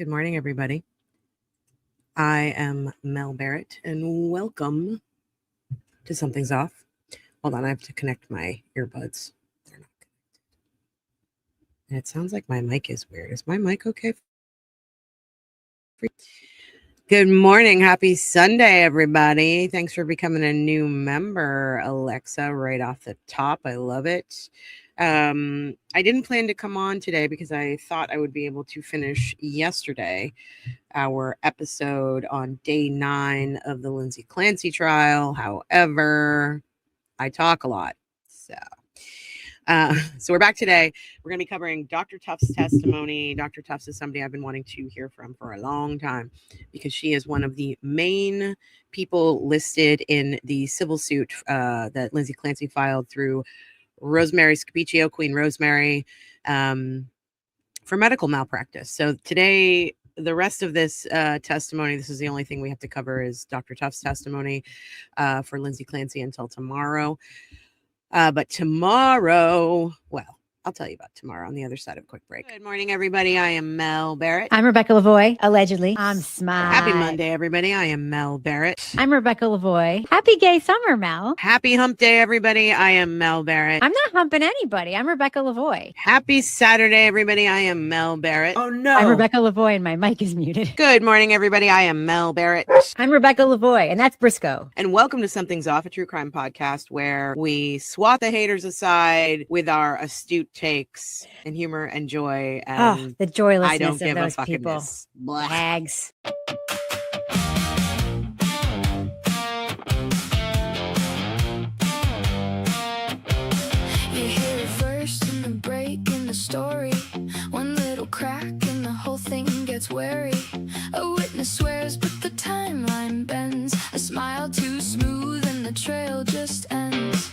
Good morning, everybody. I am Mel Barrett, and welcome to Something's Off. Hold on, I have to connect my earbuds. They're not connected. And it sounds like my mic is weird. Is my mic okay? Good morning. Happy Sunday, everybody. Thanks for becoming a new member, Alexa, right off the top. I love it. I didn't plan to come on today because I thought I would be able to finish yesterday our episode on day 9 of the Lindsay Clancy trial. However, I talk a lot. So we're back today. We're going to be covering Dr. Tufts' testimony. Dr. Tufts is somebody I've been wanting to hear from for a long time because she is one of the main people listed in the civil suit that Lindsay Clancy filed through Rosemary Scapiccio, Queen Rosemary, for medical malpractice. So today, the rest of this testimony, this is the only thing we have to cover, is Dr. Tufts' testimony for Lindsay Clancy until tomorrow. But tomorrow, well, I'll tell you about tomorrow on the other side of a quick break. Good morning, everybody. I am Mel Barrett. I'm Rebecca Lavoie, allegedly. I'm smart. Happy Monday, everybody. I am Mel Barrett. I'm Rebecca Lavoie. Happy gay summer, Mel. Happy hump day, everybody. I am Mel Barrett. I'm not humping anybody. I'm Rebecca Lavoie. Happy Saturday, everybody. I am Mel Barrett. Oh, no. I'm Rebecca Lavoie, and my mic is muted. Good morning, everybody. I am Mel Barrett. I'm Rebecca Lavoie, and that's Briscoe. And welcome to Something's Off, a true crime podcast where we swat the haters aside with our astute takes and humor and joy. And the joylessness I don't of give a those fucking people. miss. Blah. Hags. You hear it first in the break in the story. One little crack and the whole thing gets wary. A witness swears but the timeline bends. A smile too smooth and the trail just ends.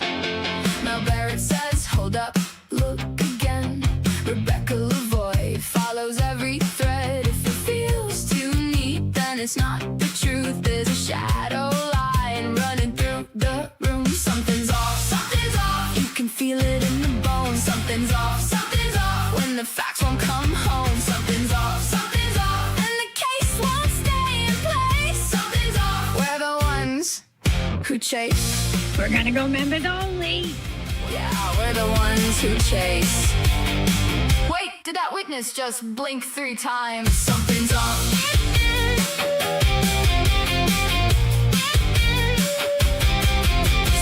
Mel Barrett says, hold up, look again. Rebecca Lavoie follows every thread. If it feels too neat, then it's not the truth. There's a shadow line running through the room. Something's off, something's off. You can feel it in the bones. Something's off, something's off. When the facts won't come home. Something's off, something's off. And the case won't stay in place. Something's off. We're the ones who chase. We're gonna go members only. Yeah, we're the ones who chase. Wait, did that witness just blink 3 times? Something's off.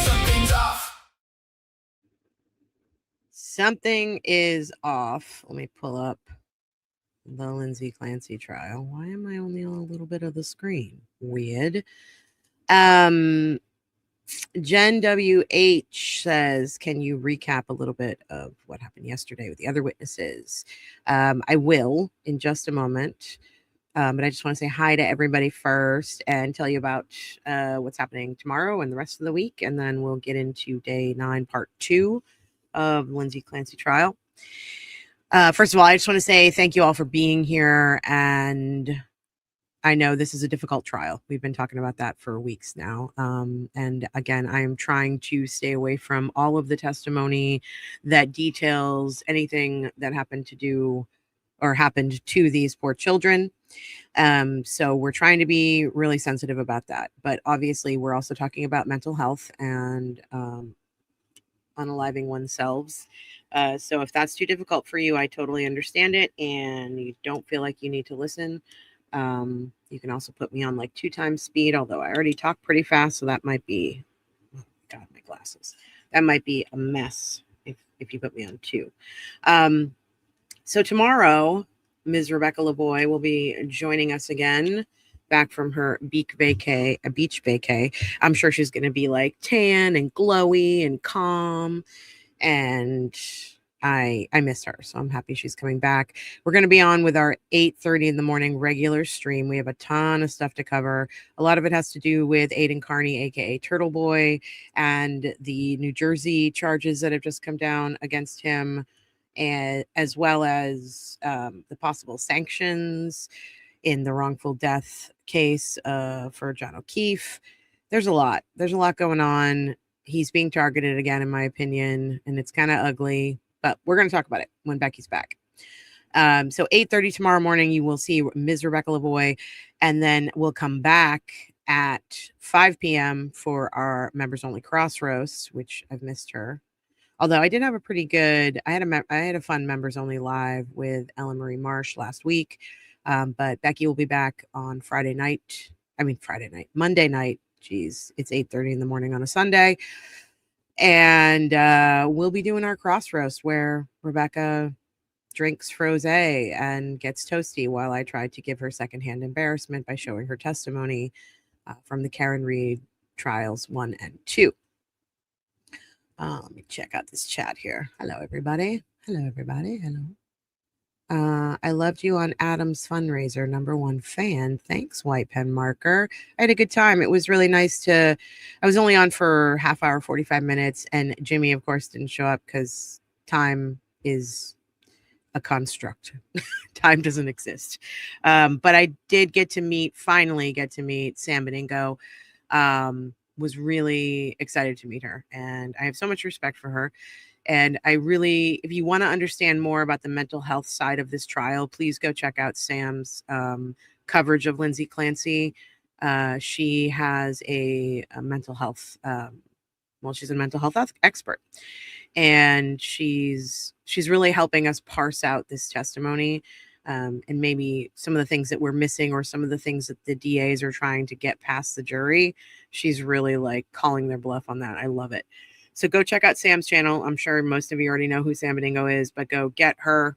Something's off. Something is off. Let me pull up the Lindsay Clancy trial. Why am I only on a little bit of the screen? Weird. Jen WH says, can you recap a little bit of what happened yesterday with the other witnesses? I will in just a moment. But I just want to say hi to everybody first and tell you about what's happening tomorrow and the rest of the week. And then we'll get into day 9, part 2 of Lindsay Clancy trial. First of all, I just want to say thank you all for being here. And I know this is a difficult trial. We've been talking about that for weeks now. And again, I am trying to stay away from all of the testimony that details anything that happened to these poor children. So we're trying to be really sensitive about that. But obviously, we're also talking about mental health and unaliving oneself. So if that's too difficult for you, I totally understand it. And you don't feel like you need to listen. You can also put me on like 2 times speed, although I already talk pretty fast. So that might be, oh my God, my glasses. That might be a mess if you put me on 2. So tomorrow, Ms. Rebecca Lavoie will be joining us again, back from her beach vacay. I'm sure she's going to be like tan and glowy and calm. And I miss her, so I'm happy she's coming back. We're going to be on with our 8:30 in the morning regular stream. We have a ton of stuff to cover. A lot of it has to do with Aiden Carney, aka Turtle Boy, and the New Jersey charges that have just come down against him, and as well as the possible sanctions in the wrongful death case for John O'Keefe. There's a lot going on. He's being targeted again, in my opinion, and it's kind of ugly. But we're going to talk about it when Becky's back. So 8:30 tomorrow morning, you will see Ms. Rebecca Lavoie, and then we'll come back at 5 p.m. for our members only cross roast, which I've missed her. Although I did have a pretty good, I had a fun members only live with Ellen Marie Marsh last week. But Becky will be back on Monday night. Geez, it's 8:30 in the morning on a Sunday. And we'll be doing our cross roast where Rebecca drinks frosé and gets toasty while I tried to give her secondhand embarrassment by showing her testimony from the Karen Reed trials 1 and 2. Let me check out this chat here. Hello, everybody. Hello, everybody. Hello. I loved you on Adam's fundraiser. #1 fan. Thanks, White Pen Marker. I had a good time. It was really nice I was only on for half hour, 45 minutes. And Jimmy, of course, didn't show up because time is a construct. Time doesn't exist. But I did finally get to meet Sam Beningo. Was really excited to meet her. And I have so much respect for her. And if you want to understand more about the mental health side of this trial, please go check out Sam's coverage of Lindsay Clancy. She has a mental health, she's a mental health expert. And she's really helping us parse out this testimony and maybe some of the things that we're missing or some of the things that the DAs are trying to get past the jury. She's really like calling their bluff on that. I love it. So go check out Sam's channel. I'm sure most of you already know who Sam Beningo is, but go get her,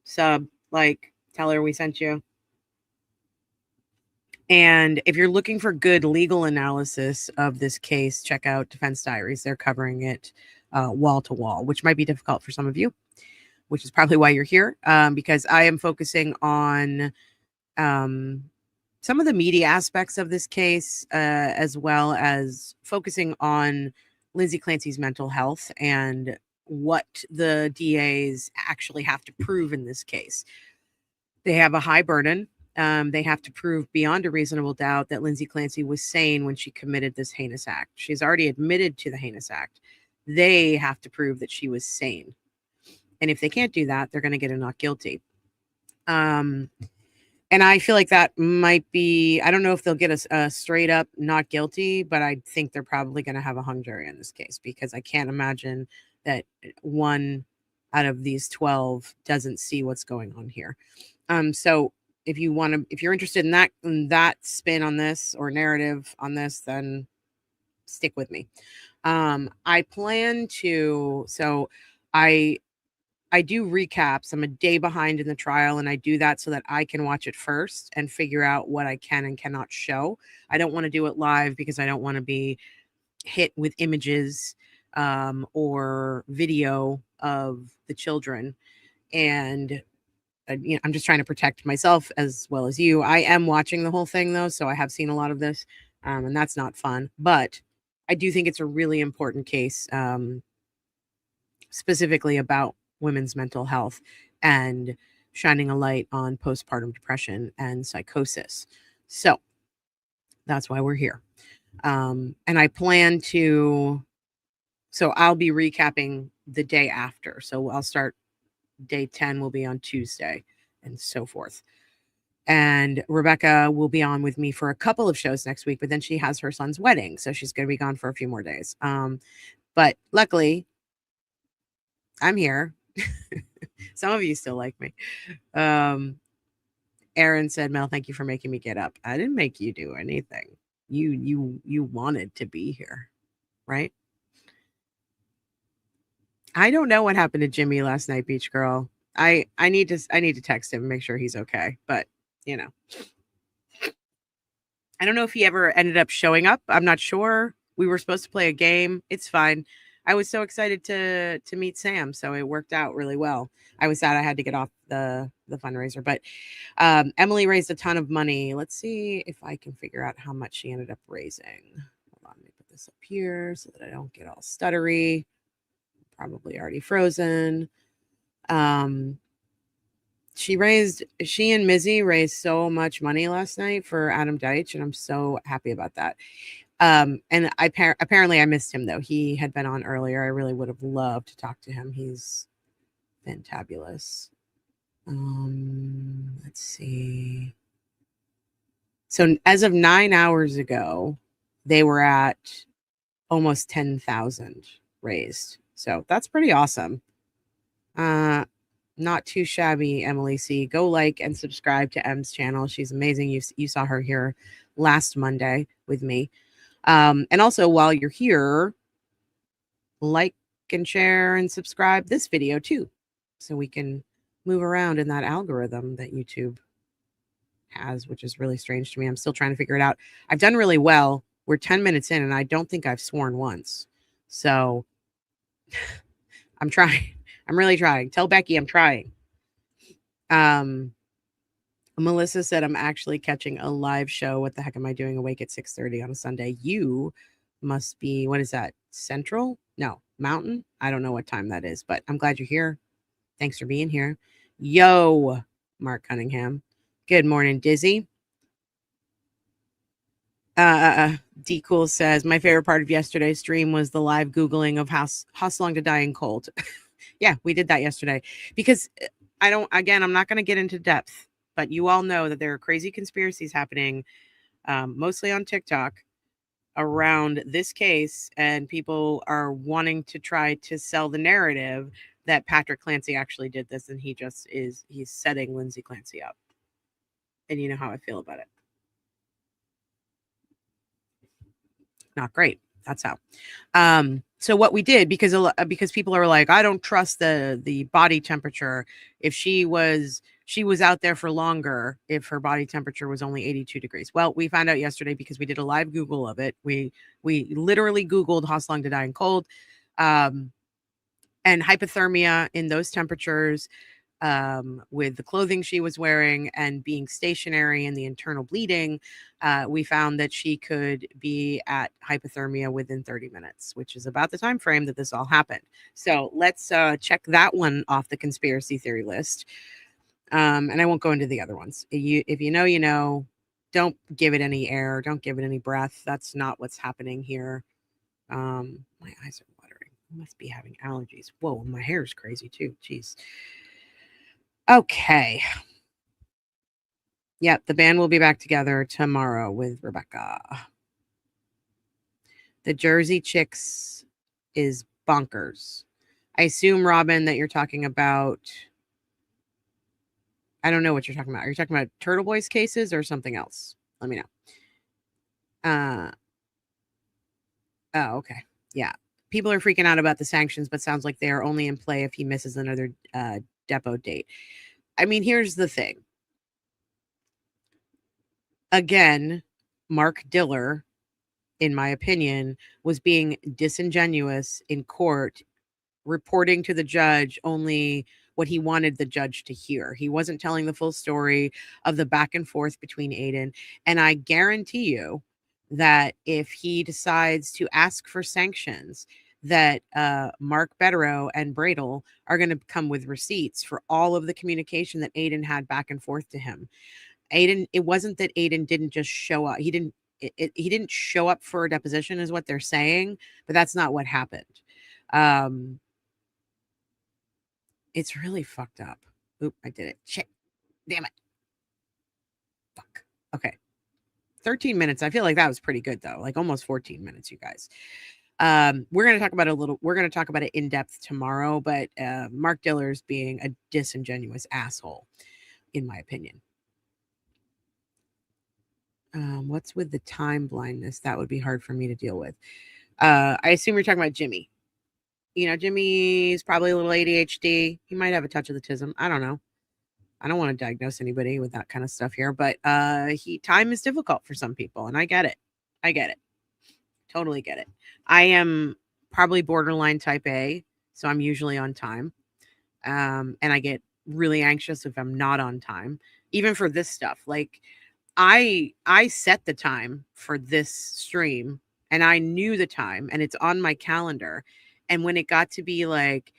tell her we sent you. And if you're looking for good legal analysis of this case, check out Defense Diaries. They're covering it wall to wall, which might be difficult for some of you, which is probably why you're here, because I am focusing on some of the media aspects of this case, as well as focusing on Lindsay Clancy's mental health and what the DAs actually have to prove in this case. They have a high burden. They have to prove beyond a reasonable doubt that Lindsay Clancy was sane when she committed this heinous act. She's already admitted to the heinous act. They have to prove that she was sane. And if they can't do that, they're going to get a not guilty. And I feel like that might be, I don't know if they'll get a straight up not guilty, but I think they're probably going to have a hung jury in this case because I can't imagine that 1 out of these 12 doesn't see what's going on here. So if you're interested in that spin on this or narrative on this, then stick with me. I plan to, I do recaps. I'm a day behind in the trial, and I do that so that I can watch it first and figure out what I can and cannot show. I don't want to do it live because I don't want to be hit with images or video of the children. And I'm just trying to protect myself as well as you. I am watching the whole thing, though, so I have seen a lot of this, and that's not fun. But I do think it's a really important case, specifically about women's mental health and shining a light on postpartum depression and psychosis. So that's why we're here. And I plan to, I'll be recapping the day after. So I'll start day 10 will be on Tuesday and so forth. And Rebecca will be on with me for a couple of shows next week, but then she has her son's wedding. So she's going to be gone for a few more days. But luckily I'm here. Some of you still like me. Aaron said, Mel, thank you for making me get up. I didn't make you do anything. You wanted to be here, right? I don't know what happened to Jimmy last night, Beach Girl. I need to text him and make sure he's okay. But I don't know if he ever ended up showing up. I'm not sure. We were supposed to play a game. It's fine. I was so excited to meet Sam, so it worked out really well. I was sad I had to get off the fundraiser, but Emily raised a ton of money. Let's see if I can figure out how much she ended up raising. Hold on, let me put this up here so that I don't get all stuttery. Probably already frozen. She and Mizzy raised so much money last night for Adam Deitch, and I'm so happy about that. And apparently I missed him though. He had been on earlier. I really would have loved to talk to him. He's fantabulous. Let's see. So as of 9 hours ago, they were at almost 10,000 raised. So that's pretty awesome. Not too shabby, Emily C. Go like and subscribe to Em's channel. She's amazing. You saw her here last Monday with me. And also while you're here, like and share and subscribe this video too, so we can move around in that algorithm that YouTube has, which is really strange to me. I'm still trying to figure it out. I've done really well. We're 10 minutes in and I don't think I've sworn once. So I'm trying. I'm really trying. Tell Becky I'm trying. Melissa said I'm actually catching a live show. What the heck am I doing awake at 6:30 on a Sunday? You must be, what is that? Central? No, Mountain? I don't know what time that is, but I'm glad you're here. Thanks for being here. Yo, Mark Cunningham. Good morning, Dizzy. D Cool says, my favorite part of yesterday's stream was the live Googling of how long to die in cold. Yeah, we did that yesterday because I'm not going to get into depth, but you all know that there are crazy conspiracies happening, mostly on TikTok, around this case, and people are wanting to try to sell the narrative that Patrick Clancy actually did this, and he's setting Lindsay Clancy up. And you know how I feel about it. Not great. That's how. So what we did, because people are like, I don't trust the body temperature. If she was out there for longer, if her body temperature was only 82 degrees. Well, we found out yesterday because we did a live Google of it. We literally Googled how long to die in cold, and hypothermia in those temperatures, with the clothing she was wearing and being stationary and the internal bleeding, we found that she could be at hypothermia within 30 minutes, which is about the time frame that this all happened. So let's check that one off the conspiracy theory list. And I won't go into the other ones. If you know, you know. Don't give it any air. Don't give it any breath. That's not what's happening here. My eyes are watering. I must be having allergies. Whoa, my hair is crazy too. Jeez. Okay. Yep, the band will be back together tomorrow with Rebecca. The Jersey Chicks is bonkers. I assume, Robin, that you're talking about, I don't know what you're talking about. Are you talking about Turtle Boys cases or something else? Let me know. Oh, okay. Yeah. People are freaking out about the sanctions, but sounds like they are only in play if he misses another depot date. I mean, here's the thing. Again, Mark Diller, in my opinion, was being disingenuous in court, reporting to the judge only what he wanted the judge to hear. He wasn't telling the full story of the back and forth between Aiden. And I guarantee you that if he decides to ask for sanctions, that Mark Betterow and Bradel are going to come with receipts for all of the communication that Aiden had back and forth to him. Aiden, it wasn't that Aiden didn't just show up. He didn't show up for a deposition is what they're saying, but that's not what happened. It's really fucked up. Oop, I did it. Shit. Damn it. Fuck. Okay. 13 minutes. I feel like that was pretty good though. Like almost 14 minutes, you guys. We're going to talk about it in depth tomorrow, but Mark Diller's being a disingenuous asshole, in my opinion. What's with the time blindness? That would be hard for me to deal with. I assume you're talking about Jimmy. You know, Jimmy's probably a little ADHD. He might have a touch of autism. I don't know. I don't want to diagnose anybody with that kind of stuff here, but time is difficult for some people, and I get it. I get it. Totally get it. I am probably borderline type A, so I'm usually on time. And I get really anxious if I'm not on time, even for this stuff. Like I set the time for this stream and I knew the time and it's on my calendar. And when it got to be like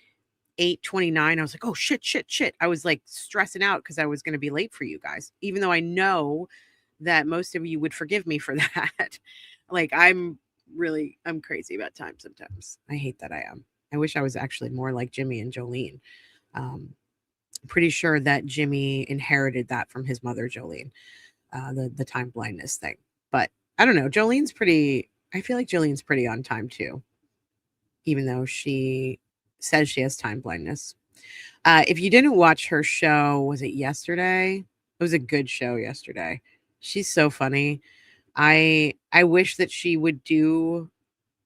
8:29, I was like, oh shit. I was like stressing out because I was going to be late for you guys, even though I know that most of you would forgive me for that. Like I'm crazy about time sometimes. I hate that I am. I wish I was actually more like Jimmy and Jolene. pretty sure that Jimmy inherited that from his mother, Jolene, the time blindness thing. But I don't know. I feel like Jolene's pretty on time too, even though she says she has time blindness. If you didn't watch her show, was it yesterday? It was a good show yesterday. She's so funny. I wish that she would do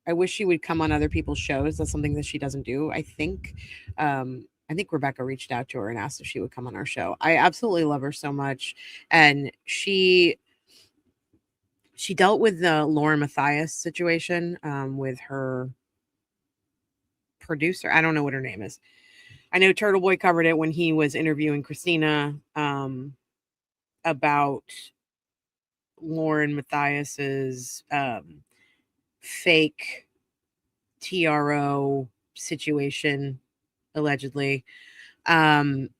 I wish she would come on other people's shows. That's something that she doesn't do. I think Rebecca reached out to her and asked if she would come on our show. I absolutely love her so much. And she dealt with the Lauren Matthias situation with her producer. I don't know what her name is. I know Turtle Boy covered it when he was interviewing Christina about Lauren Matthias's fake TRO situation, allegedly. Um,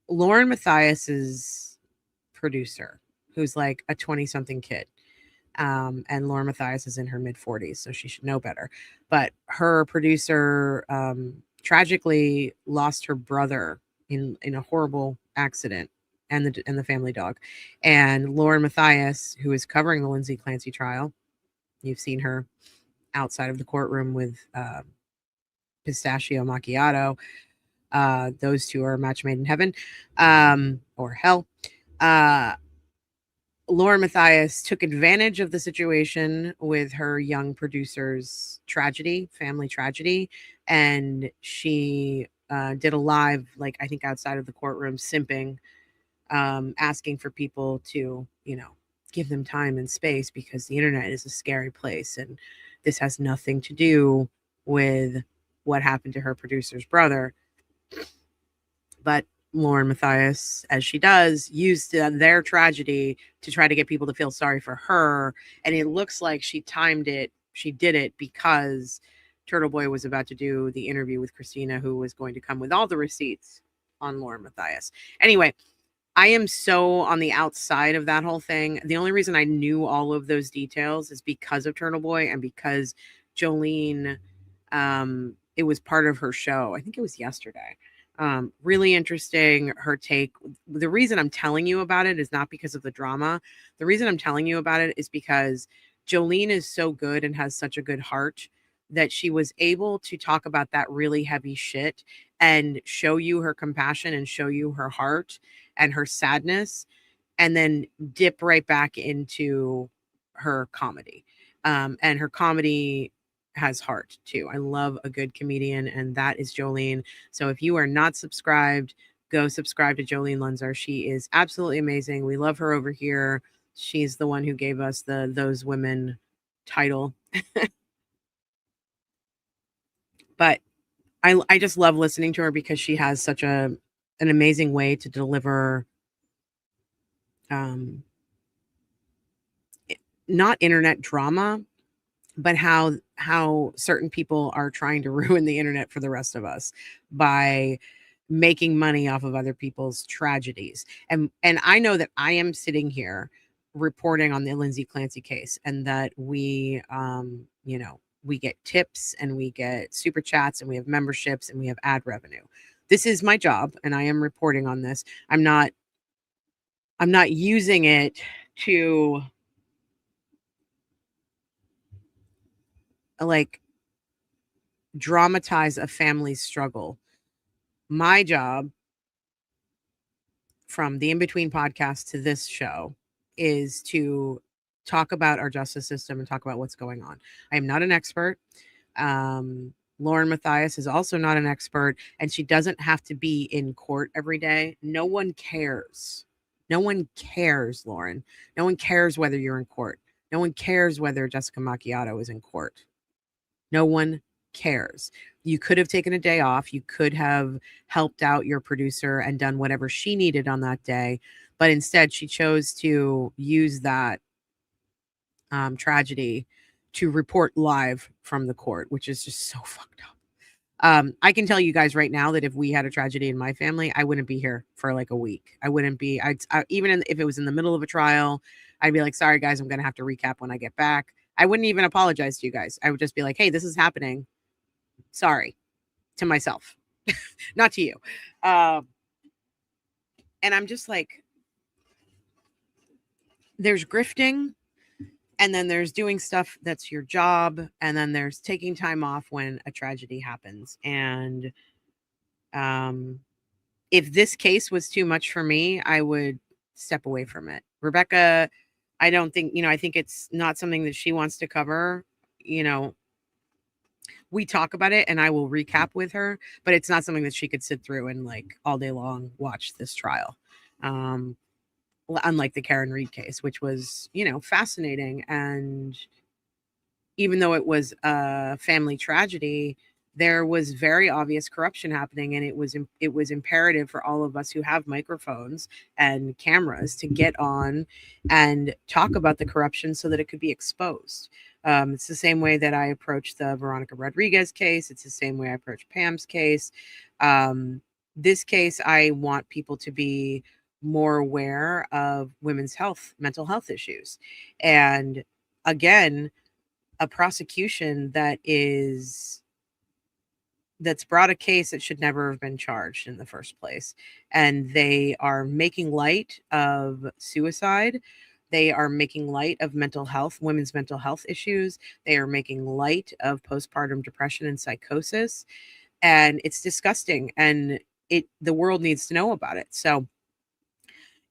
Lauren Matthias's producer, who's like a 20-something kid. And Lauren Matthias is in her mid 40s, so she should know better. But her producer tragically lost her brother in a horrible accident, and the family dog. And Lauren Matthias, who is covering the Lindsay Clancy trial, you've seen her outside of the courtroom with Pistachio Macchiato. Those two are a match made in heaven or hell. Laura Matthias took advantage of the situation with her young producer's family tragedy, and she did a live, like I think outside of the courtroom, simping, asking for people to, give them time and space because the internet is a scary place, and this has nothing to do with what happened to her producer's brother. But Lauren Matthias, as she does, used their tragedy to try to get people to feel sorry for her. And it looks like she timed it. She did it because Turtle Boy was about to do the interview with Christina, who was going to come with all the receipts on Lauren Matthias. Anyway, I am so on the outside of that whole thing. The only reason I knew all of those details is because of Turtle Boy and because Jolene, it was part of her show. I think it was yesterday. Really interesting, her take. The reason I'm telling you about it is not because of the drama. The reason I'm telling you about it is because Jolene is so good and has such a good heart that she was able to talk about that really heavy shit and show you her compassion and show you her heart and her sadness, and then dip right back into her comedy. And her comedy has heart too. I love a good comedian, and that is Jolene. So if you are not subscribed, go subscribe to Jolene Lunzer. She is absolutely amazing. We love her over here. She's the one who gave us the Those Women title. But I just love listening to her because she has such an amazing way to deliver not internet drama, but how certain people are trying to ruin the internet for the rest of us by making money off of other people's tragedies. And I know that I am sitting here reporting on the Lindsay Clancy case, and that we we get tips and we get super chats and we have memberships and we have ad revenue. This is my job, and I am reporting on this. I'm not using it to like dramatize a family's struggle. My job, from the In Between podcast to this show, is to talk about our justice system and talk about what's going on. I am not an expert. Lauren Matthias is also not an expert, and she doesn't have to be in court every day. No one cares. No one cares, Lauren. No one cares whether you're in court. No one cares whether Jessica Macchiato is in court. No one cares. You could have taken a day off. You could have helped out your producer and done whatever she needed on that day. But instead, she chose to use that tragedy to report live from the court, which is just so fucked up. I can tell you guys right now that if we had a tragedy in my family, I wouldn't be here for like a week. I wouldn't be. Even if it was in the middle of a trial, I'd be like, sorry, guys, I'm going to have to recap when I get back. I wouldn't even apologize to you guys. I would just be like, hey, this is happening. Sorry, to myself. Not to you. And I'm just like, there's grifting, and then there's doing stuff that's your job, and then there's taking time off when a tragedy happens. And if this case was too much for me, I would step away from it. Rebecca, I don't think, I think it's not something that she wants to cover. We talk about it and I will recap with her, but it's not something that she could sit through and like all day long watch this trial. Unlike the Karen Reed case, which was, fascinating. And even though it was a family tragedy, there was very obvious corruption happening, and it was imperative for all of us who have microphones and cameras to get on and talk about the corruption so that it could be exposed. It's the same way that I approached the Veronica Rodriguez case. It's the same way I approached Pam's case. This case, I want people to be more aware of women's health, mental health issues. And again, a prosecution that's brought a case that should never have been charged in the first place. And they are making light of suicide. They are making light of mental health, women's mental health issues. They are making light of postpartum depression and psychosis. And it's disgusting. And the world needs to know about it. So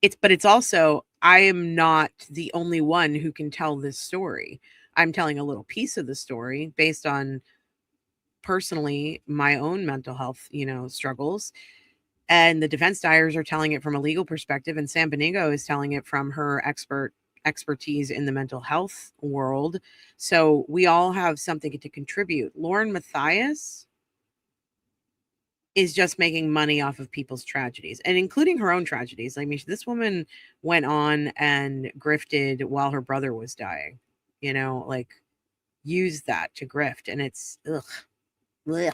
it's also, I am not the only one who can tell this story. I'm telling a little piece of the story based on personally my own mental health, struggles. And the defense dyers are telling it from a legal perspective, and Sam Benigo is telling it from her expertise in the mental health world. So we all have something to contribute. Lauren Matthias is just making money off of people's tragedies, and including her own tragedies. I mean, this woman went on and grifted while her brother was dying, like use that to grift. And it's ugh. I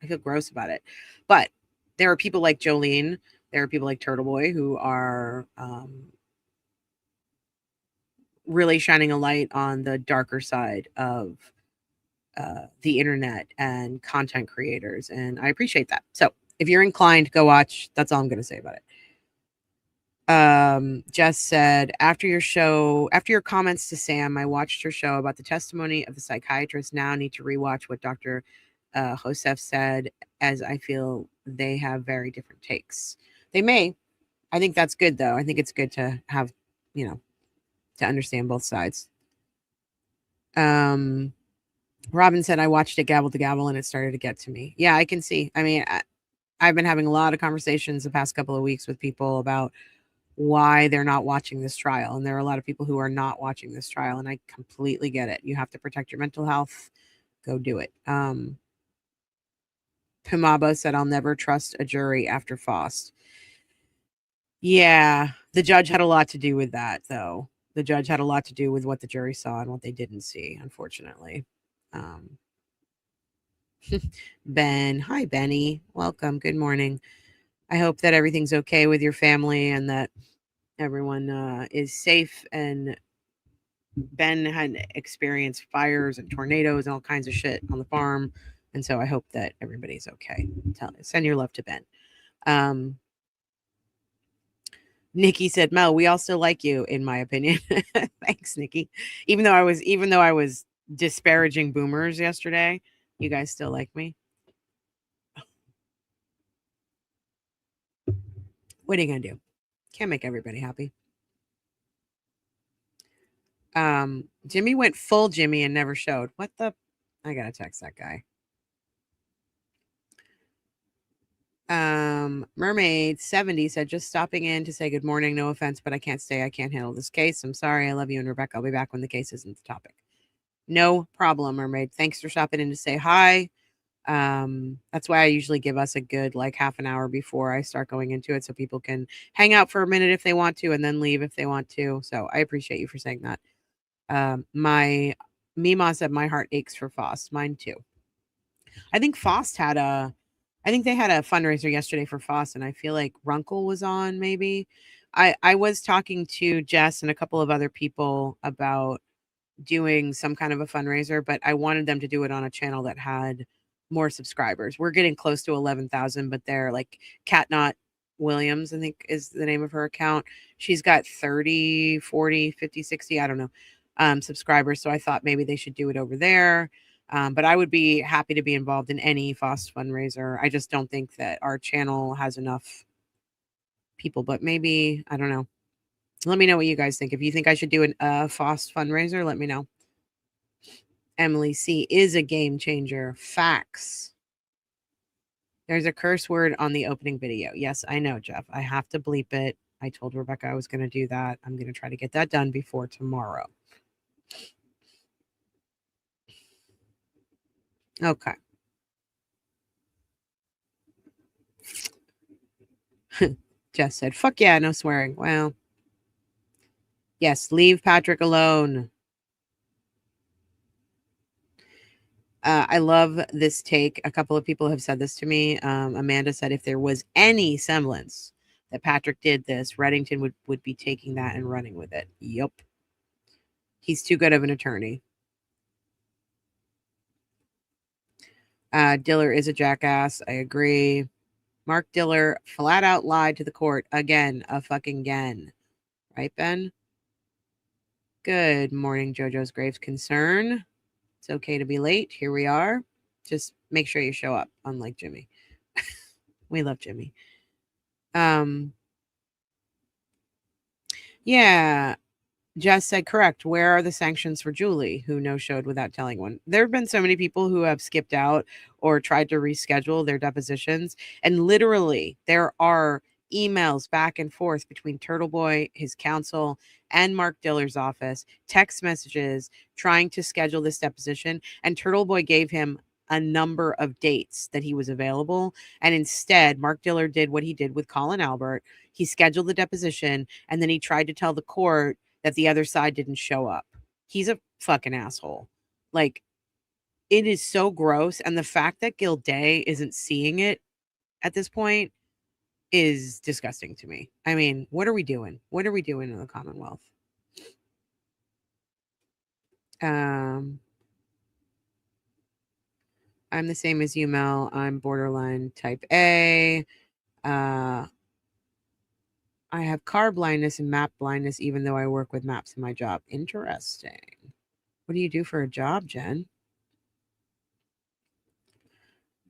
feel gross about it. But there are people like Jolene, there are people like Turtle Boy who are really shining a light on the darker side of the internet and content creators. And I appreciate that. So if you're inclined, go watch. That's all I'm going to say about it. Jess said, after your comments to Sam, I watched your show about the testimony of the psychiatrist. Now I need to rewatch what Dr. Joseph said, as I feel they have very different takes. They may. I think that's good, though. I think it's good to have, to understand both sides. Robin said, I watched it gavel to gavel and it started to get to me. Yeah, I can see. I mean, I've been having a lot of conversations the past couple of weeks with people about why they're not watching this trial. And there are a lot of people who are not watching this trial, and I completely get it. You have to protect your mental health. Go do it. Pimaba said, I'll never trust a jury after Faust. Yeah, the judge had a lot to do with that, though. The judge had a lot to do with what the jury saw and what they didn't see, unfortunately. Ben, hi, Benny. Welcome. Good morning. I hope that everything's okay with your family and that everyone is safe. And Ben had experienced fires and tornadoes and all kinds of shit on the farm. And so I hope that everybody's okay. Send your love to Ben. Nikki said, Mel, we all still like you, in my opinion. Thanks, Nikki. Even though I was disparaging boomers yesterday, you guys still like me. What are you gonna do? Can't make everybody happy. Jimmy went full Jimmy and never showed. What the? I gotta text that guy. Mermaid 70 said, just stopping in to say good morning. No offense, but I can't stay. I can't handle this case. I'm sorry. I love you and Rebecca. I'll be back when the case isn't the topic. No problem, Mermaid. Thanks for stopping in to say hi. That's why I usually give us a good like half an hour before I start going into it, so people can hang out for a minute if they want to and then leave if they want to. So I appreciate you for saying that. My Mima said my heart aches for Faust. Mine too. I think they had a fundraiser yesterday for Faust, and I feel like Runkle was on maybe. I was talking to Jess and a couple of other people about doing some kind of a fundraiser, but I wanted them to do it on a channel that had more subscribers. We're getting close to 11,000, but they're like Catnot Williams, I think is the name of her account. She's got 30, 40, 50, 60, I don't know, subscribers. So I thought maybe they should do it over there. But I would be happy to be involved in any FOSS fundraiser. I just don't think that our channel has enough people, but maybe, I don't know. Let me know what you guys think. If you think I should do a FOSS fundraiser, let me know. Emily C. is a game changer. Facts. There's a curse word on the opening video. Yes, I know, Jeff. I have to bleep it. I told Rebecca I was going to do that. I'm going to try to get that done before tomorrow. Okay. Jess said, fuck yeah, no swearing. Well, yes, leave Patrick alone. I love this take. A couple of people have said this to me. Amanda said if there was any semblance that Patrick did this, Reddington would be taking that and running with it. Yep. He's too good of an attorney. Diller is a jackass. I agree. Mark Diller flat out lied to the court again, a fucking again. Right, Ben? Good morning, JoJo's Graves Concern. It's okay to be late. Here we are. Just make sure you show up, unlike Jimmy. We love Jimmy. Yeah. Jess said, correct. Where are the sanctions for Julie, who no-showed without telling one? There have been so many people who have skipped out or tried to reschedule their depositions. And literally, there are emails back and forth between Turtle Boy, his counsel, and Mark Diller's office, text messages trying to schedule this deposition. And Turtle Boy gave him a number of dates that he was available. And instead, Mark Diller did what he did with Colin Albert. He scheduled the deposition, and then he tried to tell the court that the other side didn't show up. He's a fucking asshole. Like, it is so gross. And the fact that Gilday isn't seeing it at this point is disgusting to me. I mean, what are we doing? What are we doing in the Commonwealth? I'm the same as you, Mel. I'm borderline type A. I have car blindness and map blindness, even though I work with maps in my job. Interesting. What do you do for a job, Jen?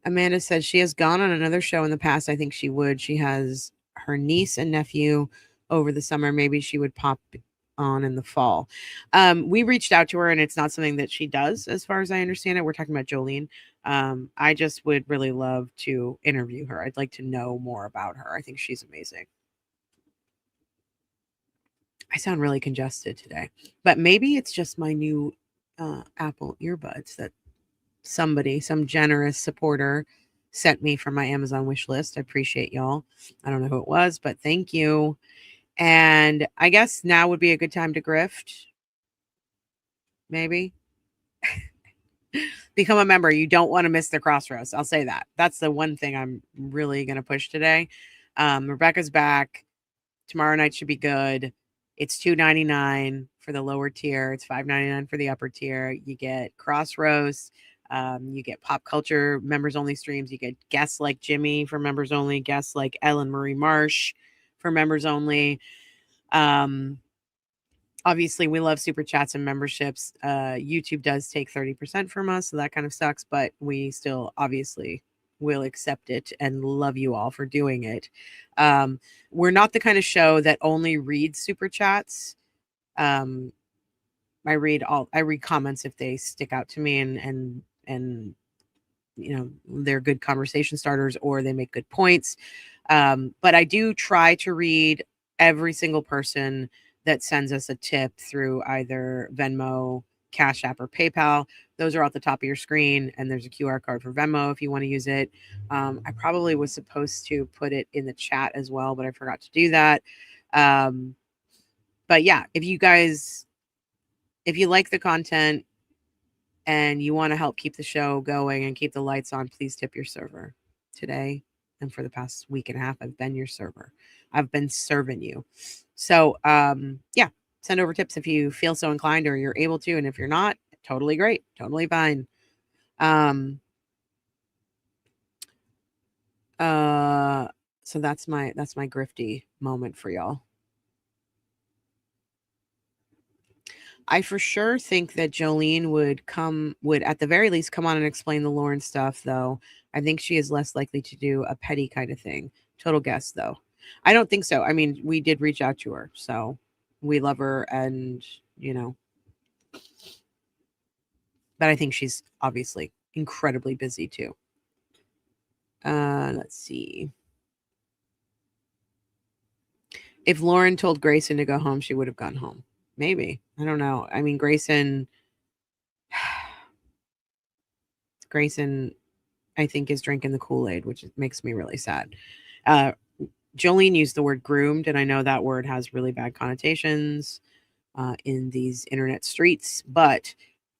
Amanda says she has gone on another show in the past. I think she would. She has her niece and nephew over the summer. Maybe she would pop on in the fall. We reached out to her, and it's not something that she does, as far as I understand it. We're talking about Jolene. I just would really love to interview her. I'd like to know more about her. I think she's amazing. I sound really congested today, but maybe it's just my new Apple earbuds that some generous supporter sent me from my Amazon wish list. I appreciate y'all. I don't know who it was, but thank you. And I guess now would be a good time to grift. Maybe. Become a member. You don't want to miss the crossroads. I'll say that. That's the one thing I'm really going to push today. Rebecca's back. Tomorrow night should be good. It's $2.99 for the lower tier. It's $5.99 for the upper tier. You get Crossroads. You get pop culture members only streams. You get guests like Jimmy for members only. Guests like Ellen Marie Marsh for members only. Obviously, we love super chats and memberships. YouTube does take 30% from us, so that kind of sucks. But we still obviously will accept it and love you all for doing it. We're not the kind of show that only reads super chats. I read comments if they stick out to me and you know, they're good conversation starters or they make good points. But I do try to read every single person that sends us a tip through either Venmo, Cash App, or PayPal. Those are at the top of your screen, and there's a QR code for Venmo if you want to use it. I probably was supposed to put it in the chat as well, but I forgot to do that. But yeah, if you like the content and you want to help keep the show going and keep the lights on, please tip your server. Today and for the past week and a half, I've been your server. I've been serving you. So yeah, send over tips if you feel so inclined or you're able to. And if you're not, totally great. Totally fine. So that's my grifty moment for y'all. I for sure think that Jolene would at the very least come on and explain the Lauren stuff, though. I think she is less likely to do a petty kind of thing. Total guess, though. I don't think so. I mean, we did reach out to her, so we love her, and but I think she's obviously incredibly busy too. Let's see. If Lauren told Grayson to go home, she would have gone home. Maybe. I don't know. I mean, Grayson, I think, is drinking the Kool-Aid, which makes me really sad. Jolene used the word groomed, and I know that word has really bad connotations in these internet streets, but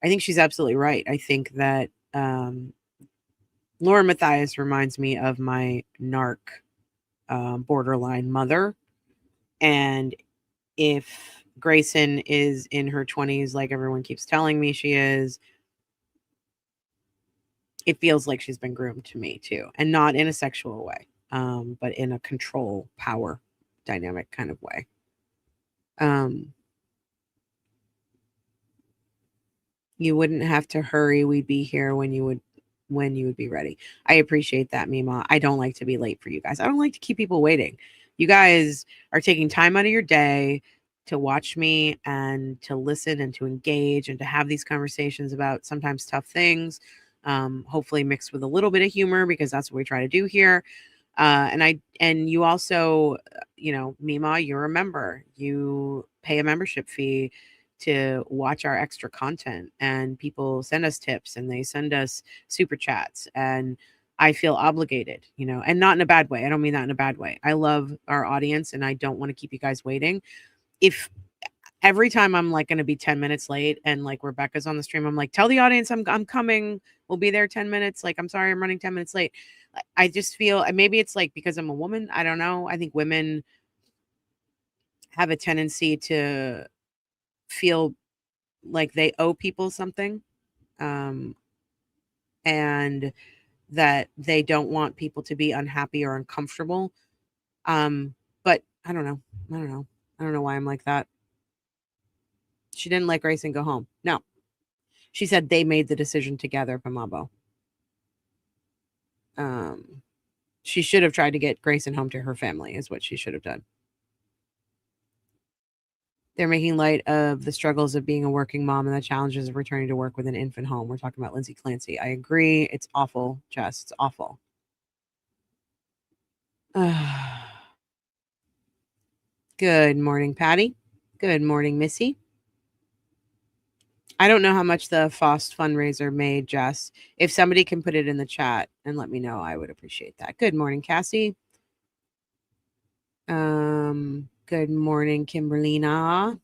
I think she's absolutely right. I think that Lauren Matthias reminds me of my narc borderline mother. And if Grayson is in her 20s, like everyone keeps telling me she is, it feels like she's been groomed to me too. And not in a sexual way, but in a control power dynamic kind of way. You wouldn't have to hurry. We'd be here when you would be ready. I appreciate that, Mima. I don't like to be late for you guys. I don't like to keep people waiting. You guys are taking time out of your day to watch me and to listen and to engage and to have these conversations about sometimes tough things, hopefully mixed with a little bit of humor, because that's what we try to do here. And you also, Mima, you're a member. You pay a membership fee to watch our extra content, and people send us tips and they send us super chats, and I feel obligated, and not in a bad way. I don't mean that in a bad way. I love our audience and I don't want to keep you guys waiting. If every time I'm like going to be 10 minutes late and like Rebecca's on the stream, I'm like, tell the audience I'm coming. We'll be there 10 minutes. Like, I'm sorry, I'm running 10 minutes late. I just feel, and maybe it's like because I'm a woman. I don't know. I think women have a tendency to feel like they owe people something, and that they don't want people to be unhappy or uncomfortable. But I don't know. I don't know why I'm like that. She didn't let Grayson go home. No. She said they made the decision together, Pamabo. She should have tried to get Grayson home to her family, is what she should have done. They're making light of the struggles of being a working mom and the challenges of returning to work with an infant home. We're talking about Lindsay Clancy. I agree. It's awful, Jess. It's awful. Good morning, Patty. Good morning, Missy. I don't know how much the FOST fundraiser made, Jess. If somebody can put it in the chat and let me know, I would appreciate that. Good morning, Cassie. Good morning, Kimberlina.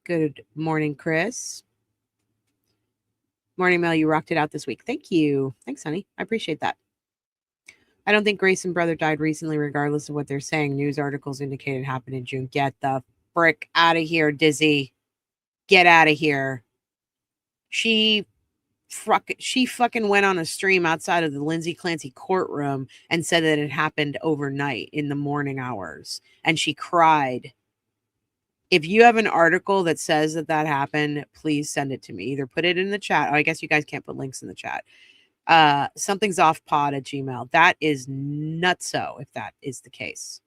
Good morning, Chris. Morning, Mel. You rocked it out this week. Thank you. Thanks, honey. I appreciate that. I don't think Grayson's brother died recently, regardless of what they're saying. News articles indicate it happened in June. Get the frick out of here, Dizzy. Get out of here. She fucking went on a stream outside of the Lindsay Clancy courtroom and said that it happened overnight in the morning hours. And she cried. If you have an article that says that happened, please send it to me. Either put it in the chat. Oh, I guess you guys can't put links in the chat. Something's off pod at Gmail. That is nutso if that is the case.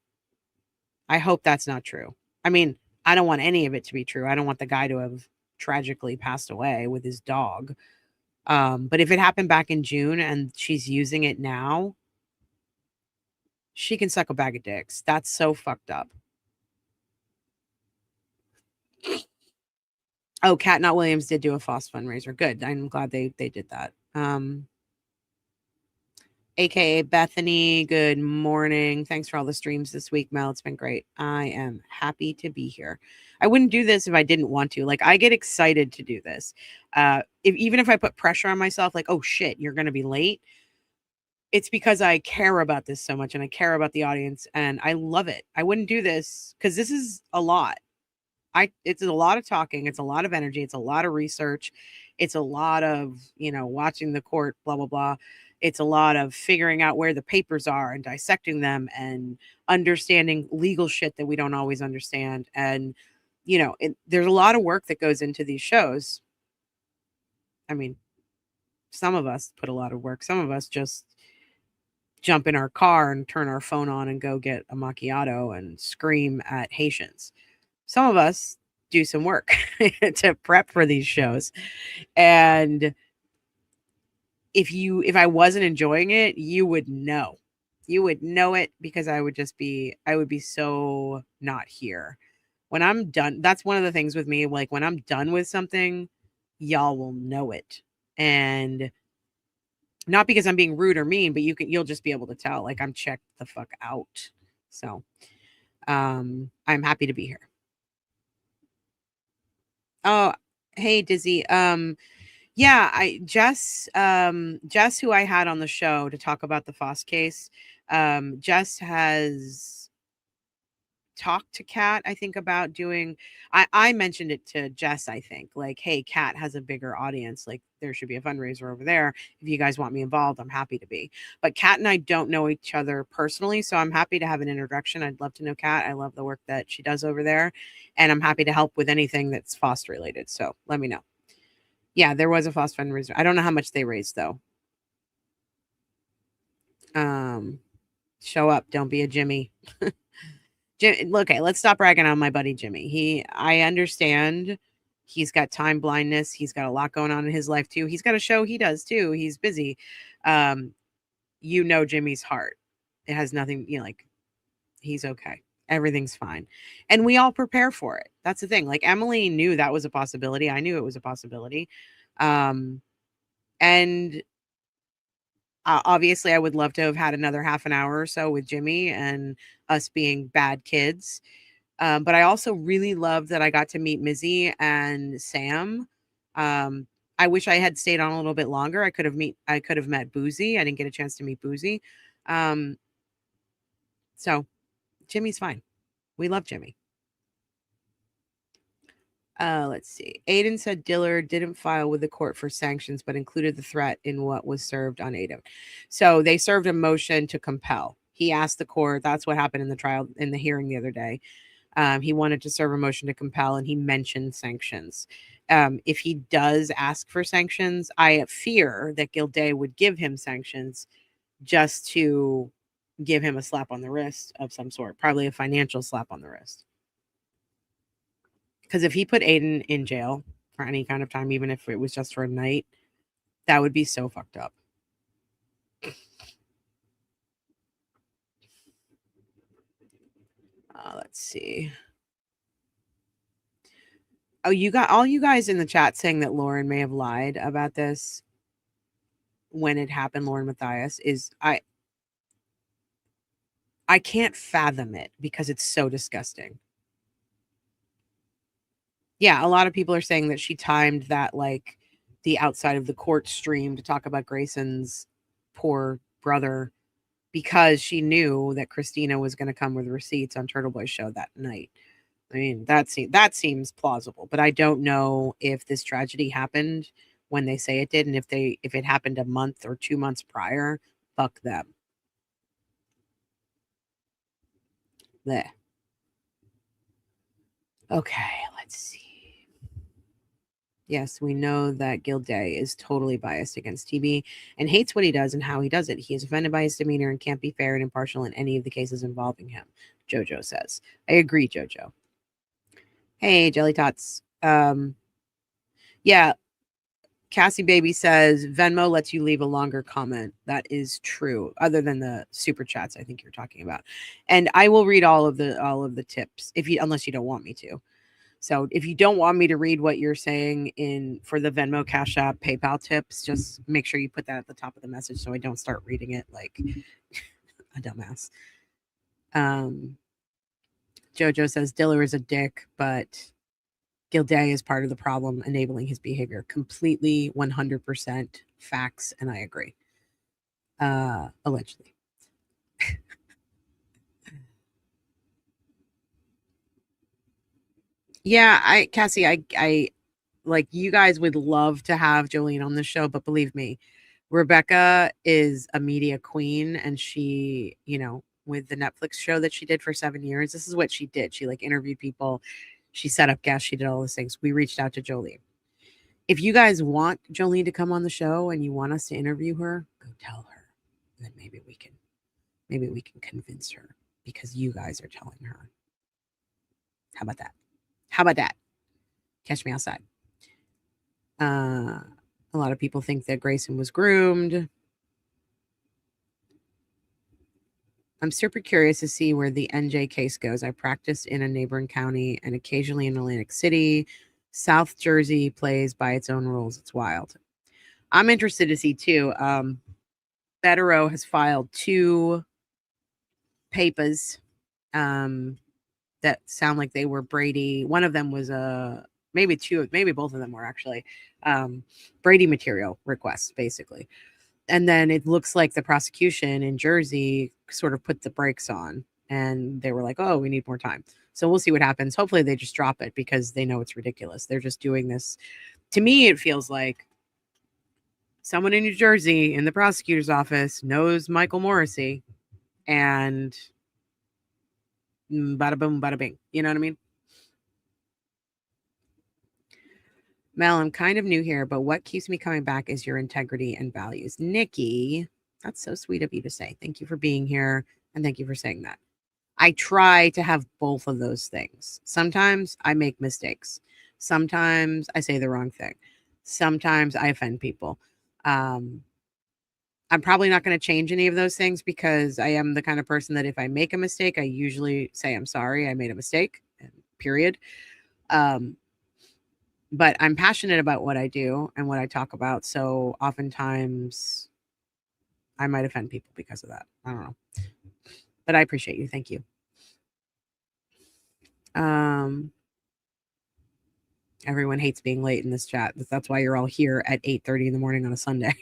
I hope that's not true. I mean, I don't want any of it to be true. I don't want the guy to have tragically passed away with his dog. But if it happened back in June and she's using it now, she can suck a bag of dicks. That's so fucked up. Oh, Kat Not Williams did do a FOST fundraiser. Good. I'm glad they did that. AKA Bethany, good morning. Thanks for all the streams this week, Mel. It's been great. I am happy to be here. I wouldn't do this if I didn't want to. Like, I get excited to do this. Even if I put pressure on myself, like, oh shit, you're going to be late. It's because I care about this so much and I care about the audience and I love it. I wouldn't do this because this is a lot. It's a lot of talking. It's a lot of energy. It's a lot of research. It's a lot of, watching the court, blah, blah, blah. It's a lot of figuring out where the papers are and dissecting them and understanding legal shit that we don't always understand. And, there's a lot of work that goes into these shows. I mean, some of us put a lot of work. Some of us just jump in our car and turn our phone on and go get a macchiato and scream at Haitians. Some of us do some work to prep for these shows. And if I wasn't enjoying it, you would know. You would know it, because I would be so not here. When I'm done, that's one of the things with me. Like, when I'm done with something, y'all will know it. And not because I'm being rude or mean, but you'll just be able to tell, like, I'm checked the fuck out. So, I'm happy to be here. Oh, hey Dizzy. Yeah, Jess, who I had on the show to talk about the Foss case, Jess has talked to Kat, I think, about doing. I mentioned it to Jess, I think, like, hey, Kat has a bigger audience. Like, there should be a fundraiser over there. If you guys want me involved, I'm happy to be. But Kat and I don't know each other personally, so I'm happy to have an introduction. I'd love to know Kat. I love the work that she does over there, and I'm happy to help with anything that's Foss related. So let me know. Yeah, there was a Foss fundraiser. I don't know how much they raised though. Show up. Don't be a Jimmy. Okay, let's stop ragging on my buddy Jimmy. I understand he's got time blindness. He's got a lot going on in his life too. He's got a show he does too. He's busy. Jimmy's heart. It has nothing, like, he's okay. Everything's fine. And we all prepare for it. That's the thing. Like, Emily knew that was a possibility. I knew it was a possibility. And obviously I would love to have had another half an hour or so with Jimmy and us being bad kids. But I also really loved that I got to meet Mizzy and Sam. I wish I had stayed on a little bit longer. I could have met Boozy. I didn't get a chance to meet Boozy. So Jimmy's fine. We love Jimmy. Let's see. Aiden said Dillard didn't file with the court for sanctions, but included the threat in what was served on Aiden. So they served a motion to compel. He asked the court. That's what happened in the trial, in the hearing the other day. He wanted to serve a motion to compel, and he mentioned sanctions. If he does ask for sanctions, I fear that Gilday would give him sanctions just to give him a slap on the wrist of some sort, probably a financial slap on the wrist. Because if he put Aiden in jail for any kind of time, even if it was just for a night, that would be so fucked up. Let's see. Oh, you got all you guys in the chat saying that Lauren may have lied about this when it happened. Lauren Matthias I can't fathom it because it's so disgusting. Yeah, a lot of people are saying that she timed that, like, the outside of the court stream to talk about Grayson's poor brother, because she knew that Christina was going to come with receipts on Turtle Boy's show that night. I mean, that seems plausible, but I don't know if this tragedy happened when they say it did, and if it happened a month or 2 months prior. Fuck them. There. Okay, let's see. Yes, we know that Gilday is totally biased against TB and hates what he does and how he does it. He is offended by his demeanor and can't be fair and impartial in any of the cases involving him, Jojo says. I agree, Jojo. Hey, Jelly Tots. Yeah, Cassie Baby says Venmo lets you leave a longer comment. That is true, other than the super chats I think you're talking about. And I will read all of the tips unless you don't want me to. So if you don't want me to read what you're saying for the Venmo, Cash App, PayPal tips, just make sure you put that at the top of the message so I don't start reading it like a dumbass. Jojo says Diller is a dick, but Gilday is part of the problem, enabling his behavior. Completely 100% facts, and I agree. Allegedly. Yeah, Cassie, I like, you guys would love to have Jolene on the show, but believe me, Rebecca is a media queen, and she, with the Netflix show that she did for 7 years, this is what she did. She like interviewed people, she set up guests, she did all those things. We reached out to Jolene. If you guys want Jolene to come on the show and you want us to interview her, go tell her. And then maybe we can convince her because you guys are telling her. How about that? How about that? Catch me outside. A lot of people think that Grayson was groomed. I'm super curious to see where the NJ case goes. I practiced in a neighboring county and occasionally in Atlantic City. South Jersey plays by its own rules. It's wild. I'm interested to see too. Federer has filed 2 papers that sound like they were Brady. One of them was maybe both of them were actually Brady material requests, basically. And then it looks like the prosecution in Jersey sort of put the brakes on, and they were like, oh, we need more time. So we'll see what happens. Hopefully they just drop it because they know it's ridiculous. They're just doing this. To me, it feels like someone in New Jersey in the prosecutor's office knows Michael Morrissey, and bada boom, bada bing. You know what I mean? Mel, I'm kind of new here, but what keeps me coming back is your integrity and values. Nikki, that's so sweet of you to say. Thank you for being here, and thank you for saying that. I try to have both of those things. Sometimes I make mistakes. Sometimes I say the wrong thing. Sometimes I offend people. I'm probably not going to change any of those things because I am the kind of person that if I make a mistake, I usually say, I'm sorry, I made a mistake, period. But I'm passionate about what I do and what I talk about. So oftentimes I might offend people because of that. I don't know. But I appreciate you. Thank you. Everyone hates being late in this chat. That's why you're all here at 8:30 in the morning on a Sunday.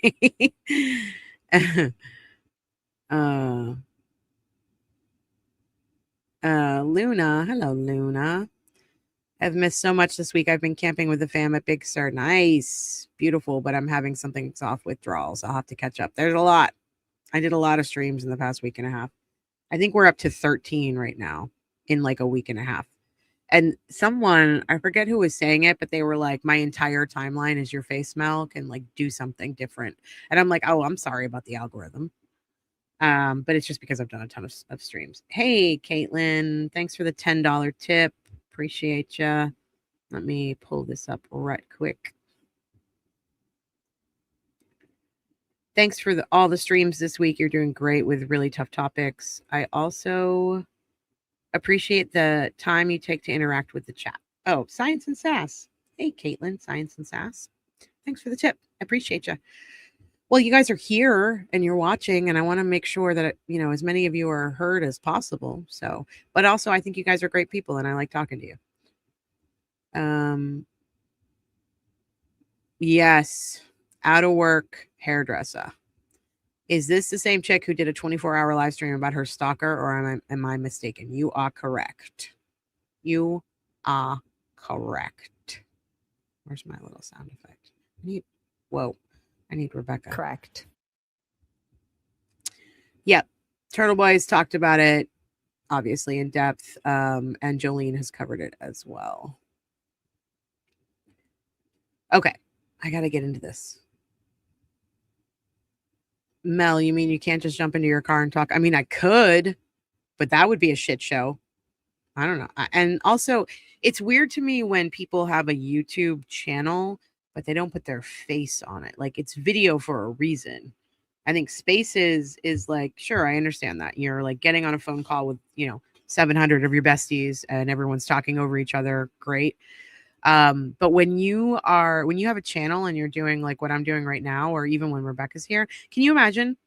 Luna. Hello, Luna. I've missed so much this week. I've been camping with the fam at Big Sur. Nice. Beautiful. But I'm having something soft withdrawals. I'll have to catch up. There's a lot. I did a lot of streams in the past week and a half. I think we're up to 13 right now in like a week and a half. And someone, I forget who was saying it, but they were like, my entire timeline is your face, Mel, can like do something different. And I'm like, oh, I'm sorry about the algorithm. But it's just because I've done a ton of streams. Hey, Caitlin, thanks for the $10 tip. Appreciate you. Let me pull this up right quick. Thanks for all the streams this week. You're doing great with really tough topics. I also appreciate the time you take to interact with the chat. Oh, Science and Sass. Hey, Caitlin, Science and Sass. Thanks for the tip. I appreciate you. Well, you guys are here and you're watching, and I want to make sure that, as many of you are heard as possible. So, but also I think you guys are great people and I like talking to you. Yes. Out of work hairdresser. Is this the same chick who did a 24-hour live stream about her stalker, or am I mistaken? You are correct. You are correct. Where's my little sound effect? I need Rebecca. Correct. Yep. Turtle Boys talked about it, obviously, in depth, and Jolene has covered it as well. Okay. I got to get into this. Mel, you mean you can't just jump into your car and talk? I mean, I could, but that would be a shit show. I don't know. And also, it's weird to me when people have a YouTube channel, but they don't put their face on it. Like, it's video for a reason. I think Spaces is like, sure, I understand that. You're like getting on a phone call with, 700 of your besties and everyone's talking over each other. Great. But when you have a channel and you're doing like what I'm doing right now, or even when Rebecca's here, can you imagine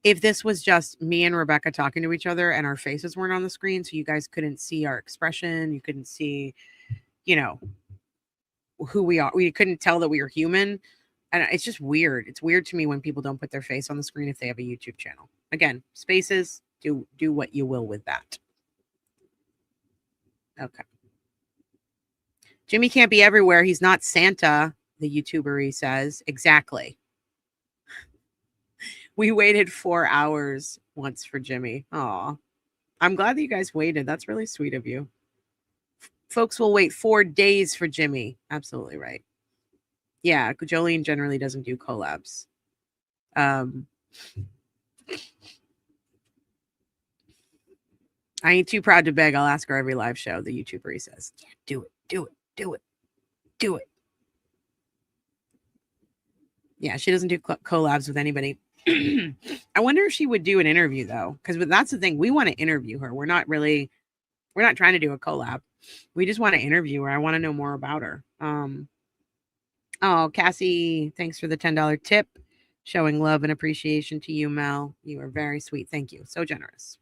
if this was just me and Rebecca talking to each other and our faces weren't on the screen, so you guys couldn't see our expression, you couldn't see, who we are, we couldn't tell that we were human. And it's just weird. It's weird to me when people don't put their face on the screen if they have a YouTube channel. Again, Spaces, do what you will with that. Okay. Jimmy can't be everywhere. He's not Santa, the YouTuber, he says. Exactly. We waited 4 hours once for Jimmy. Aw. I'm glad that you guys waited. That's really sweet of you. Folks will wait 4 days for Jimmy. Absolutely right. Yeah, Jolene generally doesn't do collabs. I ain't too proud to beg. I'll ask her every live show. The YouTuber, he says, yeah, do it, do it, do it, do it. Yeah, she doesn't do collabs with anybody. I wonder if she would do an interview though, because that's the thing. We want to interview her. We're not trying to do a collab. We just want to interview her. I want to know more about her. Oh, Cassie, thanks for the $10 tip. Showing love and appreciation to you, Mel. You are very sweet. Thank you. So generous.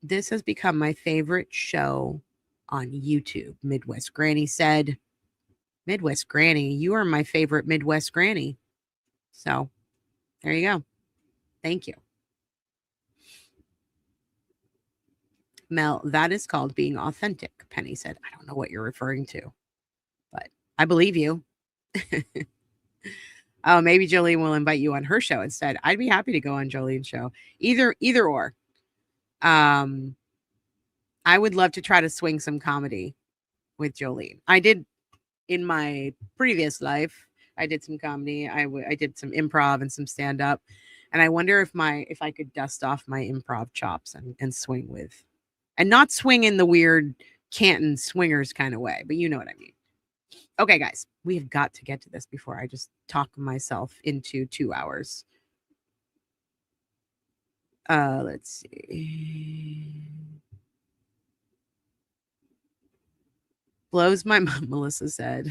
This has become my favorite show on YouTube. Midwest Granny said, Midwest Granny, you are my favorite Midwest Granny. So there you go. Thank you. Mel, that is called being authentic, Penny said. I don't know what you're referring to, but I believe you. Oh, maybe Jolene will invite you on her show instead. I'd be happy to go on Jolene's show. Either or. I would love to try to swing some comedy with Jolene. I did in my previous life. I did some comedy. I did some improv and some stand up, and I wonder if I could dust off my improv chops and swing with, and not swing in the weird Canton swingers kind of way, but you know what I mean. Okay, guys, we have got to get to this before I just talk myself into 2 hours. Let's see. Blows my mind, Melissa said.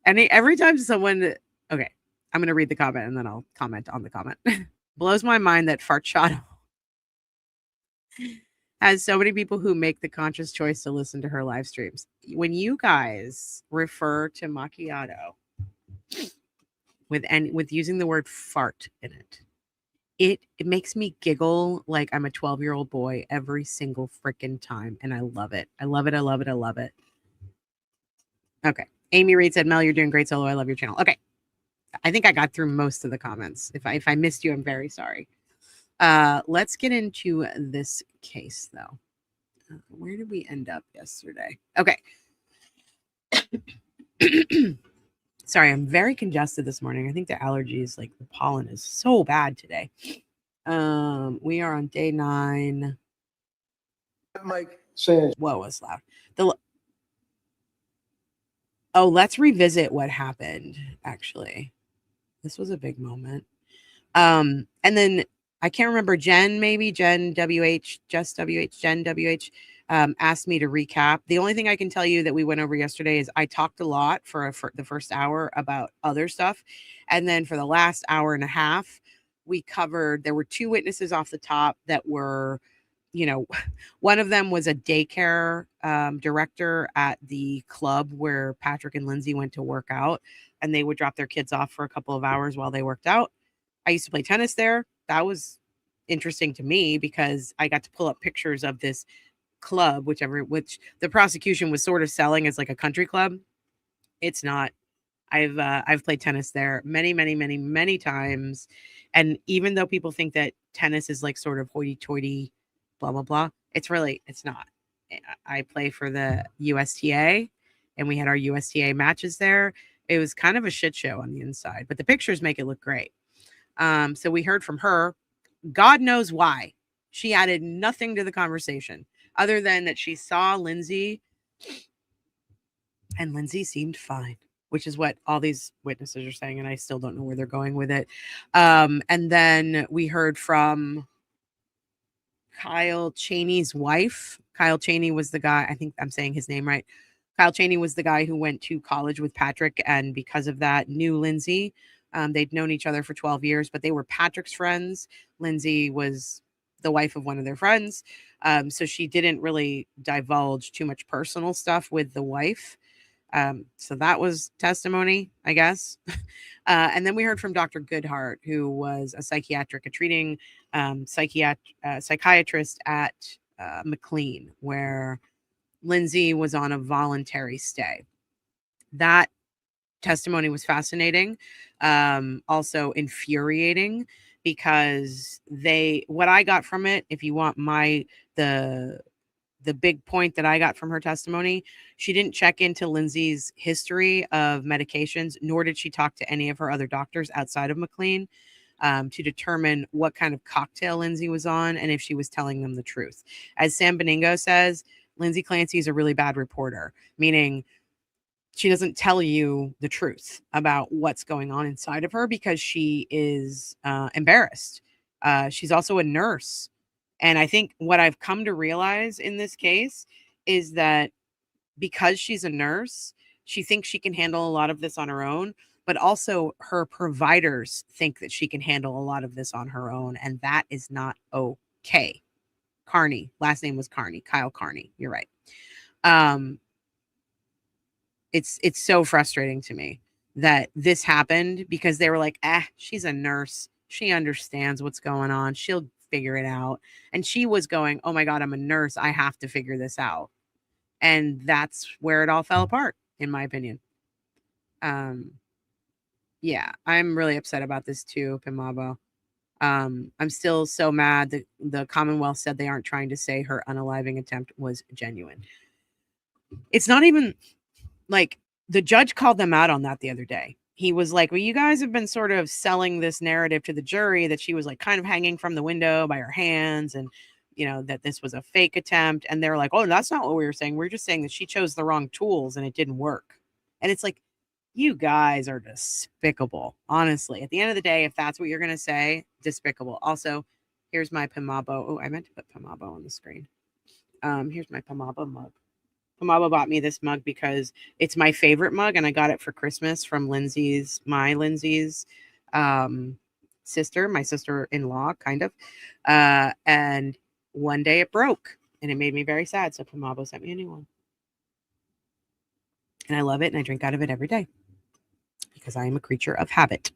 And every time someone, okay, I'm going to read the comment and then I'll comment on the comment. Blows my mind that Farchato has so many people who make the conscious choice to listen to her live streams. When you guys refer to macchiato with using the word fart in it, it makes me giggle like I'm a 12-year-old boy every single freaking time. And I love it. I love it. I love it. I love it. Okay. Amy Reed said, Mel, you're doing great solo. I love your channel. Okay. I think I got through most of the comments. If I missed you, I'm very sorry. Let's get into this case though. Where did we end up yesterday? Okay. Sorry, I'm very congested this morning. I think the allergies, like the pollen is so bad today. We are on day 9. Mike says, whoa, was loud. Let's revisit what happened, actually. This was a big moment. And then I can't remember, Jen WH, asked me to recap. The only thing I can tell you that we went over yesterday is I talked a lot for the first hour about other stuff. And then for the last hour and a half, we covered, there were 2 witnesses off the top that were, one of them was a daycare director at the club where Patrick and Lindsay went to work out, and they would drop their kids off for a couple of hours while they worked out. I used to play tennis there. That was interesting to me because I got to pull up pictures of this club, which the prosecution was sort of selling as like a country club. It's not. I've played tennis there many times. And even though people think that tennis is like sort of hoity-toity, blah, blah, blah, it's not. I play for the USTA and we had our USTA matches there. It was kind of a shit show on the inside, but the pictures make it look great. So we heard from her. God knows why. She added nothing to the conversation other than that she saw Lindsay and Lindsay seemed fine, which is what all these witnesses are saying. And I still don't know where they're going with it. And then we heard from Kyle Cheney's wife. Kyle Cheney was the guy, I think I'm saying his name right. Kyle Cheney was the guy who went to college with Patrick and because of that knew Lindsay. They'd known each other for 12 years, but they were Patrick's friends. Lindsay was the wife of one of their friends. So she didn't really divulge too much personal stuff with the wife. So that was testimony, I guess. And then we heard from Dr. Goodhart, who was a treating psychiatrist at McLean, where Lindsay was on a voluntary stay. That testimony was fascinating, also infuriating, because what I got from it, if you want the big point that I got from her testimony, she didn't check into Lindsay's history of medications, nor did she talk to any of her other doctors outside of McLean to determine what kind of cocktail Lindsay was on and if she was telling them the truth. As Sam Beningo says, Lindsay Clancy is a really bad reporter, meaning she doesn't tell you the truth about what's going on inside of her because she is embarrassed. She's also a nurse. And I think what I've come to realize in this case is that because she's a nurse, she thinks she can handle a lot of this on her own, but also her providers think that she can handle a lot of this on her own. And that is not okay. Carney, last name was Carney, Kyle Carney. You're right. It's so frustrating to me that this happened because they were like, she's a nurse. She understands what's going on. She'll figure it out. And she was going, oh my God, I'm a nurse. I have to figure this out. And that's where it all fell apart, in my opinion. Yeah, I'm really upset about this too, Pimabo. I'm still so mad that the Commonwealth said they aren't trying to say her unaliving attempt was genuine. It's not even like the judge called them out on that the other day. He was like, well, you guys have been sort of selling this narrative to the jury that she was like kind of hanging from the window by her hands and, that this was a fake attempt. And they're like, oh, that's not what we were saying. We're just saying that she chose the wrong tools and it didn't work. And it's like, you guys are despicable. Honestly, at the end of the day, if that's what you're going to say, despicable. Also, here's my Pimabo. Oh, I meant to put Pimabo on the screen. Here's my Pimabo mug. Pimabo bought me this mug because it's my favorite mug, and I got it for Christmas from Lindsay's sister, my sister-in-law, kind of. And one day it broke, and it made me very sad. So Pimabo sent me a new one, and I love it, and I drink out of it every day because I am a creature of habit.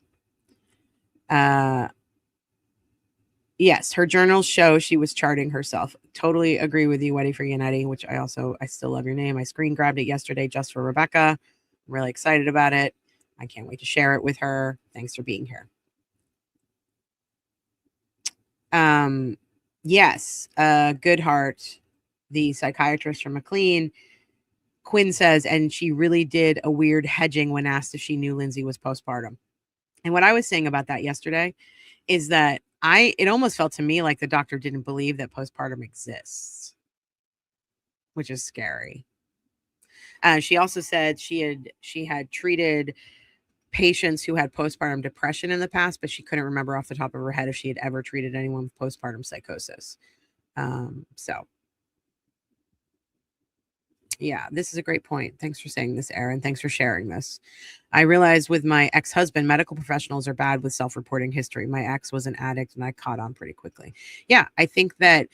Yes, her journals show she was charting herself. Totally agree with you, Weddy for Uniting, which I still love your name. I screen grabbed it yesterday just for Rebecca. I'm really excited about it. I can't wait to share it with her. Thanks for being here. Yes, Goodhart, the psychiatrist from McLean, Quinn says, and she really did a weird hedging when asked if she knew Lindsay was postpartum. And what I was saying about that yesterday is that it almost felt to me like the doctor didn't believe that postpartum exists, which is scary. She also said she had treated patients who had postpartum depression in the past, but she couldn't remember off the top of her head if she had ever treated anyone with postpartum psychosis. So yeah, this is a great point. Thanks for saying this, Erin. Thanks for sharing this. I realized with my ex-husband, medical professionals are bad with self-reporting history. My ex was an addict and I caught on pretty quickly. Yeah, I think that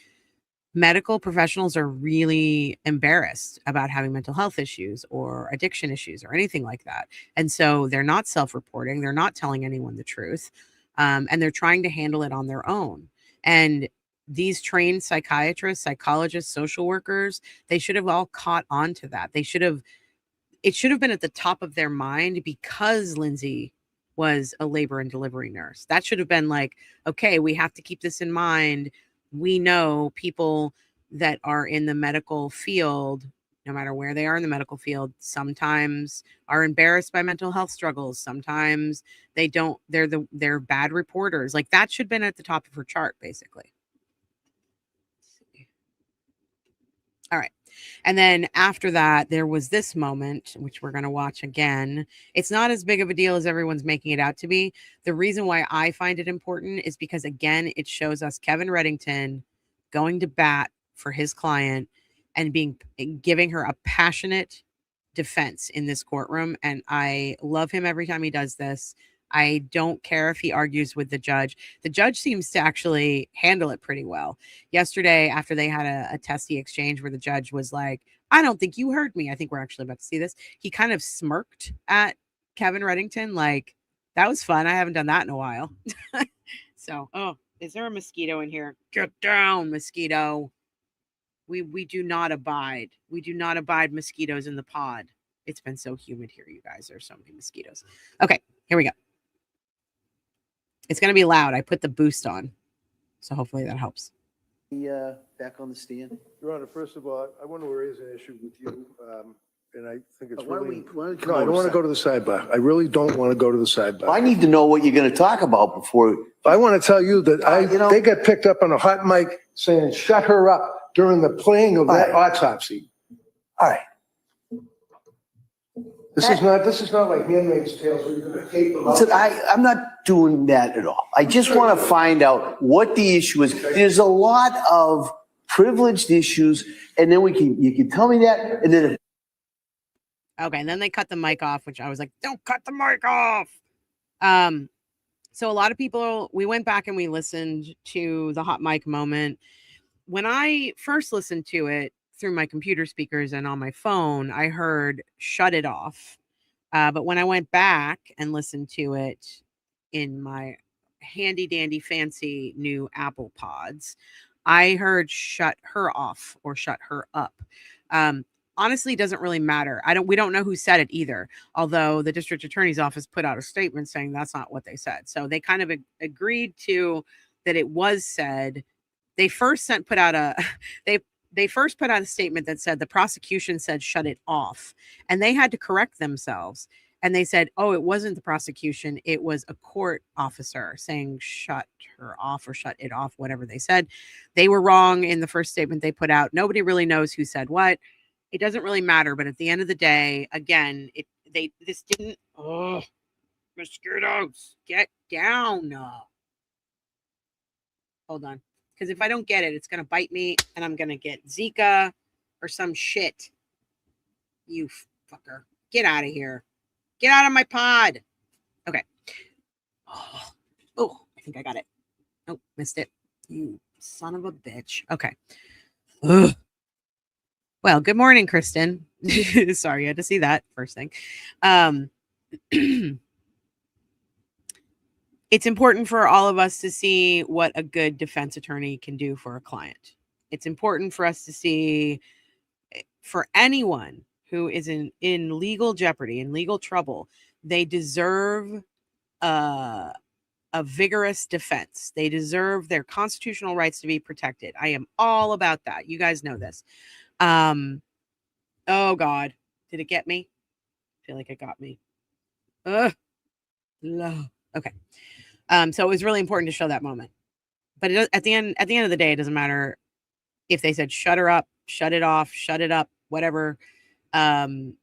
medical professionals are really embarrassed about having mental health issues or addiction issues or anything like that. And so they're not self-reporting. They're not telling anyone the truth. And they're trying to handle it on their own. And these trained psychiatrists, psychologists, social workers, they should have all caught on to that. It should have been at the top of their mind because Lindsay was a labor and delivery nurse. That should have been like, okay, we have to keep this in mind. We know people that are in the medical field, no matter where they are in the medical field, sometimes are embarrassed by mental health struggles. Sometimes they're bad reporters. Like that should have been at the top of her chart, basically. All right. And then after that, there was this moment, which we're going to watch again. It's not as big of a deal as everyone's making it out to be. The reason why I find it important is because, again, it shows us Kevin Reddington going to bat for his client and giving her a passionate defense in this courtroom. And I love him every time he does this. I don't care if he argues with the judge. The judge seems to actually handle it pretty well. Yesterday, after they had a testy exchange where the judge was like, I don't think you heard me. I think we're actually about to see this. He kind of smirked at Kevin Reddington. Like, that was fun. I haven't done that in a while. So, is there a mosquito in here? Get down, mosquito. We do not abide. We do not abide mosquitoes in the pod. It's been so humid here, you guys. There's so many mosquitoes. Okay, here we go. It's going to be loud. I put the boost on, so hopefully that helps. Back on the stand. Your Honor, first of all, I want to raise an issue with you, and I think it's Why don't really. we No, come I don't want to go to the sidebar. I really don't want to go to the sidebar. I need to know what you're gonna talk about before. I want to tell you that they got picked up on a hot mic saying, shut her up during the playing of that autopsy. All right. This is not like Handmaid's Tales where you're going to tape them up. Listen, I'm not doing that at all. I just want to find out what the issue is. There's a lot of privileged issues, and then you can tell me that, and then. Okay, and then they cut the mic off, which I was like, don't cut the mic off. So a lot of people, we went back and we listened to the hot mic moment. When I first listened to it through my computer speakers and on my phone, I heard shut it off. But when I went back and listened to it in my handy dandy fancy new Apple Pods, I heard shut her off or shut her up. Honestly, it doesn't really matter. We don't know who said it either. Although the district attorney's office put out a statement saying that's not what they said. So they kind of agreed to that it was said. They first put out a statement that said the prosecution said shut it off, and they had to correct themselves. And they said, oh, it wasn't the prosecution. It was a court officer saying shut her off or shut it off, whatever they said. They were wrong in the first statement they put out. Nobody really knows who said what. It doesn't really matter. But at the end of the day, again, this didn't. Oh, mosquitoes, get down. Hold on. Because if I don't get it, it's going to bite me and I'm going to get Zika or some shit. You fucker. Get out of here. Get out of my pod. Okay. Oh, I think I got it. Oh, missed it. You son of a bitch. Okay. Ugh. Well, good morning, Kristen. Sorry, you had to see that first thing. It's important for all of us to see what a good defense attorney can do for a client. It's important for us to see, for anyone who is in legal jeopardy, in legal trouble, they deserve a vigorous defense. They deserve their constitutional rights to be protected. I am all about that. You guys know this. Oh God, did it get me? I feel like it got me. Ugh. No. Okay. So it was really important to show that moment. But at the end of the day, it doesn't matter if they said shut her up, shut it off, shut it up, whatever. It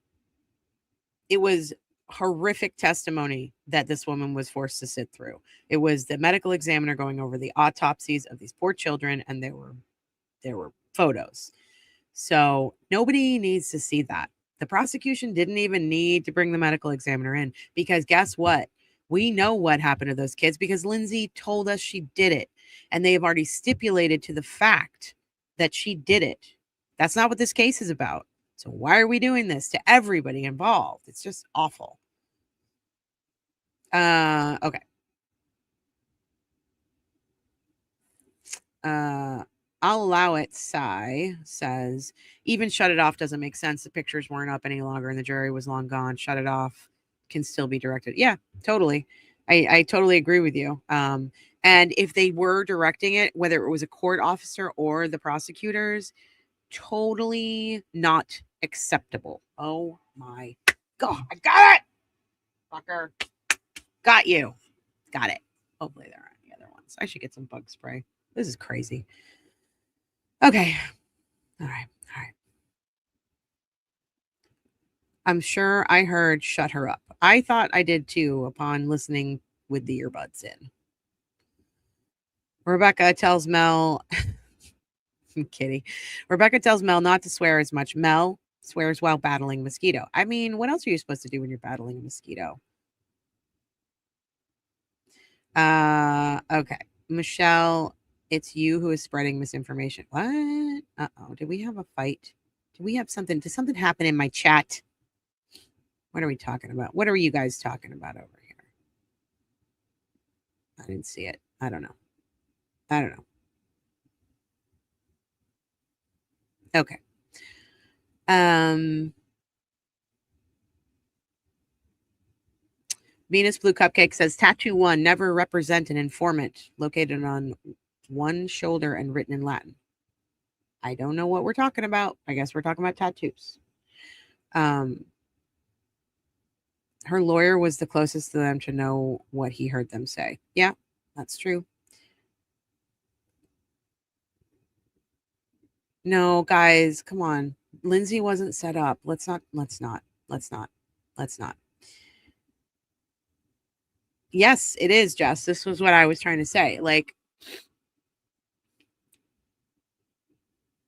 was horrific testimony that this woman was forced to sit through. It was the medical examiner going over the autopsies of these poor children, and there were photos. So nobody needs to see that. The prosecution didn't even need to bring the medical examiner in, because guess what? We know what happened to those kids because Lindsay told us she did it, and they have already stipulated to the fact that she did it. That's not what this case is about. So why are we doing this to everybody involved? It's just awful. Okay. I'll allow it. Sai says, even shut it off doesn't make sense. The pictures weren't up any longer and the jury was long gone. Shut it off can still be directed. Yeah, totally. I totally agree with you. And if they were directing it, whether it was a court officer or the prosecutors, totally not acceptable. Oh my God. I got it. Fucker. Got you. Got it. Hopefully there aren't any other ones. I should get some bug spray. This is crazy. Okay. All right. I'm sure I heard shut her up. I thought I did too upon listening with the earbuds in. Rebecca tells Mel, I'm kidding. Rebecca tells Mel not to swear as much. Mel swears while battling mosquito. I mean, what else are you supposed to do when you're battling a mosquito? Okay. Michelle, it's you who is spreading misinformation. What? Uh-oh. Did we have a fight? Did we have something? Did something happen in my chat? What are we talking about? What are you guys talking about over here? I didn't see it. I don't know. Okay. Venus Blue Cupcake says tattoo 1, never represent an informant, located on one shoulder and written in Latin. I don't know what we're talking about. I guess we're talking about tattoos. Her lawyer was the closest to them to know what he heard them say. Yeah, that's true. No, guys, come on. Lindsay wasn't set up. Let's not. Yes, it is, Jess. This was what I was trying to say. Like,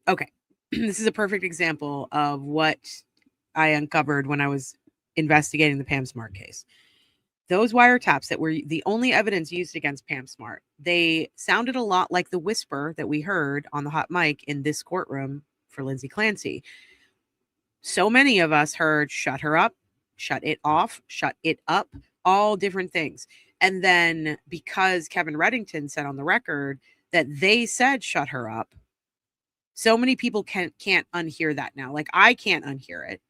okay, this is a perfect example of what I uncovered when I was investigating the Pam Smart case. Those wiretaps that were the only evidence used against Pam Smart, they sounded a lot like the whisper that we heard on the hot mic in this courtroom for Lindsay Clancy. So many of us heard shut her up, shut it off, shut it up, all different things. And then because Kevin Reddington said on the record that they said shut her up, so many people can't unhear that now. Like, I can't unhear it.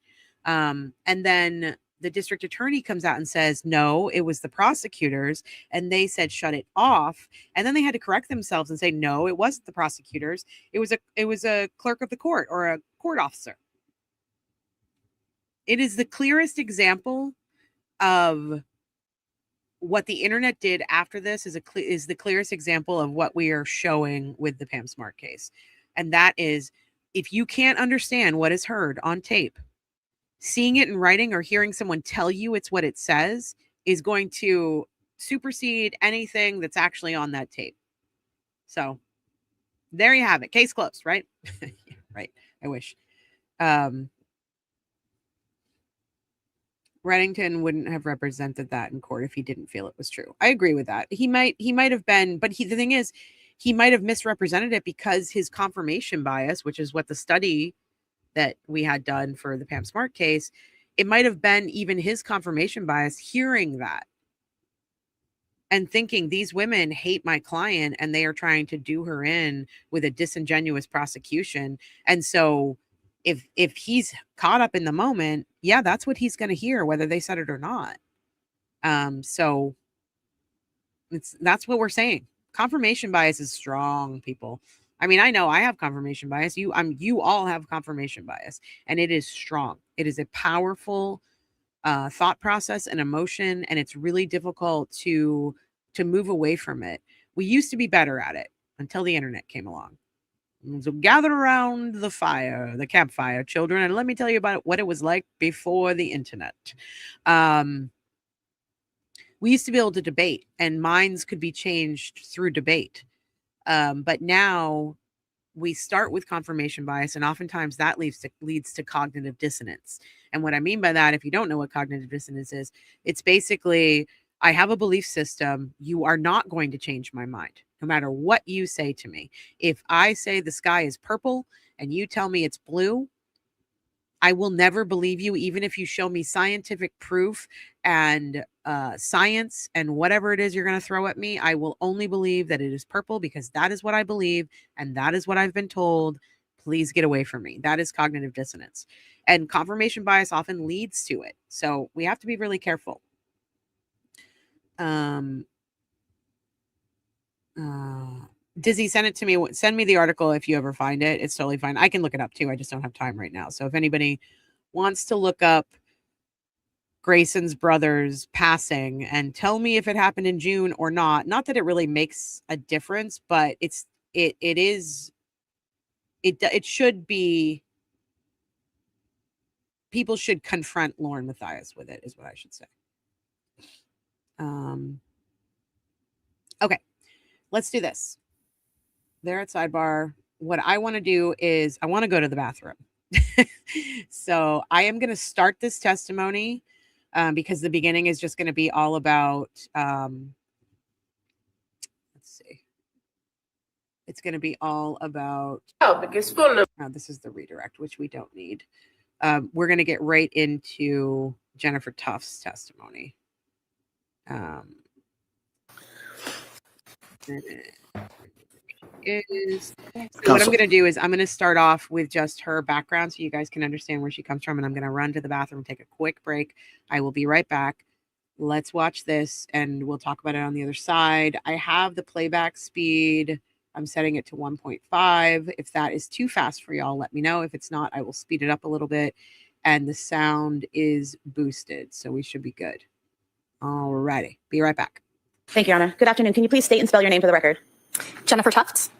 And then the district attorney comes out and says, no, it was the prosecutors, and they said shut it off. And then they had to correct themselves and say, no, it wasn't the prosecutors. It was a clerk of the court or a court officer. It is the clearest example of what the internet did after this is the clearest example of what we are showing with the Pam Smart case. And that is, if you can't understand what is heard on tape, seeing it in writing or hearing someone tell you it's what it says is going to supersede anything that's actually on that tape. So there you have it. Case closed, right? Right. I wish. Reddington wouldn't have represented that in court if he didn't feel it was true. I agree with that. He might have been, but the thing is, he might have misrepresented it because his confirmation bias, which is what the study that we had done for the Pam Smart case, it might have been even his confirmation bias hearing that and thinking these women hate my client and they are trying to do her in with a disingenuous prosecution. And so if he's caught up in the moment, yeah, that's what he's going to hear, whether they said it or not. So that's what we're saying. Confirmation bias is strong, people. I mean, I know I have confirmation bias. You all have confirmation bias, and it is strong. It is a powerful thought process and emotion, and it's really difficult to move away from it. We used to be better at it until the internet came along. So gather around the campfire, children, and let me tell you about what it was like before the internet. We used to be able to debate, and minds could be changed through debate. But now we start with confirmation bias, and oftentimes that leads to cognitive dissonance. And what I mean by that, if you don't know what cognitive dissonance is, it's basically, I have a belief system. You are not going to change my mind, no matter what you say to me. If I say the sky is purple and you tell me it's blue, I will never believe you, even if you show me scientific proof and science and whatever it is you're going to throw at me. I will only believe that it is purple because that is what I believe and that is what I've been told. Please get away from me. That is cognitive dissonance. And confirmation bias often leads to it. So we have to be really careful. Dizzy, send it to me. Send me the article if you ever find it. It's totally fine. I can look it up too. I just don't have time right now. So if anybody wants to look up Grayson's brother's passing and tell me if it happened in June or not that it really makes a difference, but it should be, people should confront Lauren Mathias with it, is what I should say. Okay, let's do this. They're at sidebar. What I want to do is I want to go to the bathroom. So I am going to start this testimony because the beginning is just going to be all about, let's see. It's going to be all about, this is the redirect, which we don't need. We're going to get right into Jennifer Tufts' testimony. So what I'm going to do is I'm going to start off with just her background so you guys can understand where she comes from, and I'm going to run to the bathroom, take a quick break. I will be right back. let's watch this and we'll talk about it on the other side. I have the playback speed. I'm setting it to 1.5. If that is too fast for y'all, let me know. If it's not, I will speed it up a little bit. And the sound is boosted, so we should be good. Alrighty, be right back. Thank you, Your Honor. Good afternoon. Can you please state and spell your name for the record? Jennifer Tufts,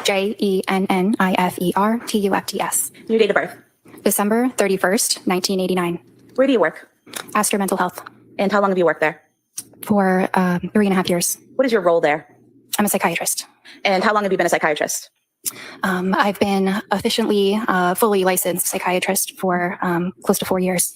JENNIFERTUFTS. Your date of birth. December 31st, 1989. Where do you work? Astor Mental Health And how long have you worked there? for 3.5 years. What is your role there? I'm a psychiatrist. And how long have you been a psychiatrist? I've been officially fully licensed psychiatrist for close to 4 years.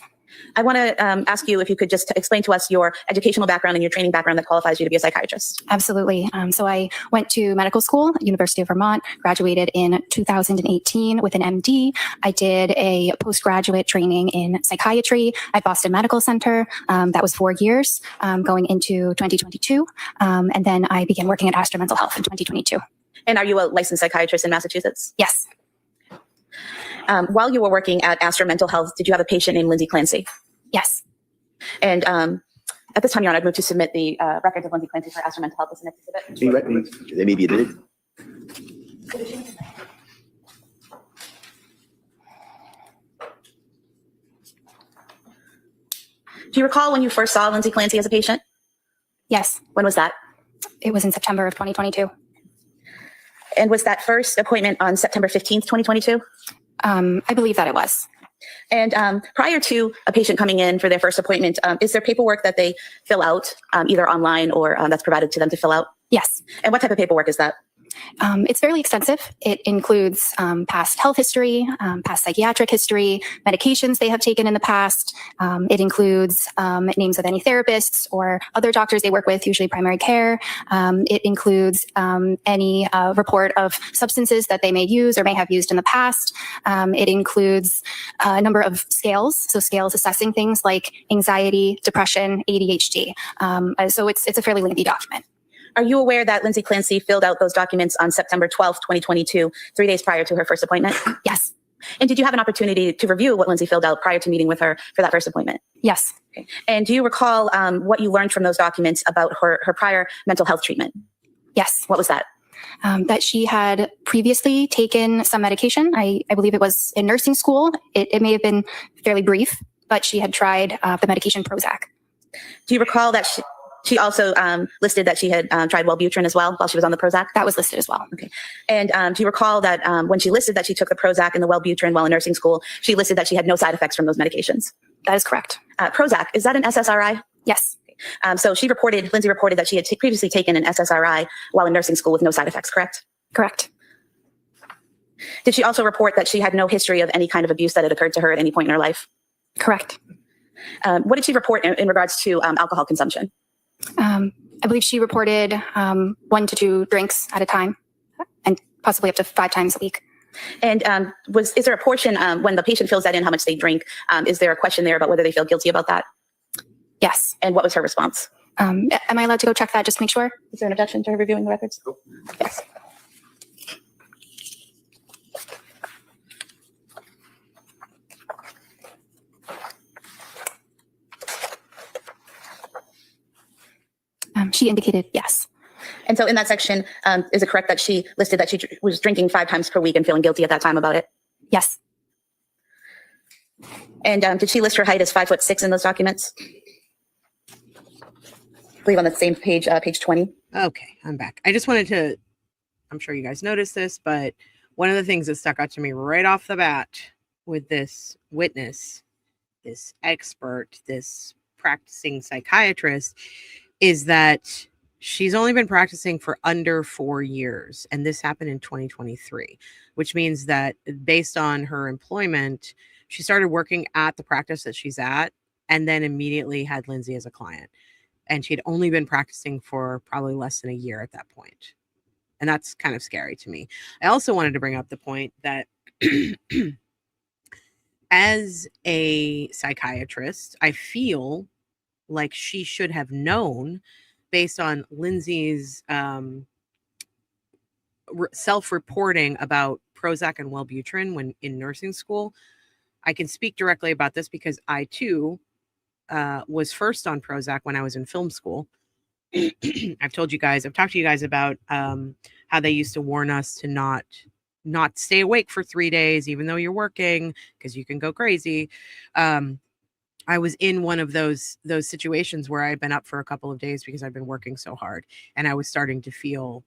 I want to ask you if you could just explain to us your educational background and your training background that qualifies you to be a psychiatrist. Absolutely. So I went to medical school at University of Vermont, graduated in 2018 with an MD. I did a postgraduate training in psychiatry at Boston Medical Center. That was 4 years, going into 2022. And then I began working at Astor Mental Health in 2022. And are you a licensed psychiatrist in Massachusetts? Yes. While you were working at Astor Mental Health, did you have a patient named Lindsay Clancy? Yes. And at this time, Your Honor, I'd move to submit the records of Lindsay Clancy for Astor Mental Health to submit to exhibit. They may be admitted. Do you recall when you first saw Lindsay Clancy as a patient? Yes. When was that? It was in September of 2022. And was that first appointment on September 15th, 2022? I believe that it was. And prior to a patient coming in for their first appointment, is there paperwork that they fill out either online or that's provided to them to fill out? Yes. And what type of paperwork is that? It's fairly extensive. It includes past health history, past psychiatric history, medications they have taken in the past. It includes names of any therapists or other doctors they work with, usually primary care. It includes any report of substances that they may use or may have used in the past. It includes a number of scales, so scales assessing things like anxiety, depression, ADHD. So it's a fairly lengthy document. Are you aware that Lindsay Clancy filled out those documents on September 12th, 2022, 3 days prior to her first appointment? Yes. And did you have an opportunity to review what Lindsay filled out prior to meeting with her for that first appointment? Yes. Okay. And do you recall what you learned from those documents about her prior mental health treatment? Yes. What was that? That she had previously taken some medication. I believe it was in nursing school. It may have been fairly brief, but she had tried the medication Prozac. Do you recall that she also listed that she had tried Wellbutrin as well while she was on the Prozac? That was listed as well. Okay. And do you recall that when she listed that she took the Prozac and the Wellbutrin while in nursing school, she listed that she had no side effects from those medications? That is correct. Prozac, is that an SSRI? Yes. So Lindsay reported that she had previously taken an SSRI while in nursing school with no side effects, correct? Correct. Did she also report that she had no history of any kind of abuse that had occurred to her at any point in her life? Correct. What did she report in regards to alcohol consumption? I believe she reported 1 to 2 drinks at a time and possibly up to 5 times a week. And is there a portion when the patient fills that in, how much they drink? Is there a question there about whether they feel guilty about that? Yes. And what was her response? Am I allowed to go check that just to make sure? Is there an objection to her reviewing the records? Yes. She indicated yes. And so in that section, is it correct that she listed that she was drinking 5 times per week and feeling guilty at that time about it? Yes. And did she list her height as 5'6" in those documents? I believe on the same page, page 20. Okay, I'm back. I just wanted to, I'm sure you guys noticed this, but one of the things that stuck out to me right off the bat with this witness, this expert, this practicing psychiatrist, is that she's only been practicing for under 4 years. And this happened in 2023, which means that based on her employment, she started working at the practice that she's at and then immediately had Lindsay as a client. And she'd only been practicing for probably less than a year at that point. And that's kind of scary to me. I also wanted to bring up the point that as a psychiatrist, I feel like she should have known based on Lindsay's self-reporting about Prozac and Wellbutrin when in nursing school. I can speak directly about this because I too was first on Prozac when I was in film school. I've talked to you guys about how they used to warn us to not stay awake for 3 days, even though you're working, because you can go crazy. I was in one of those situations where I'd been up for a couple of days because I'd been working so hard, and I was starting to feel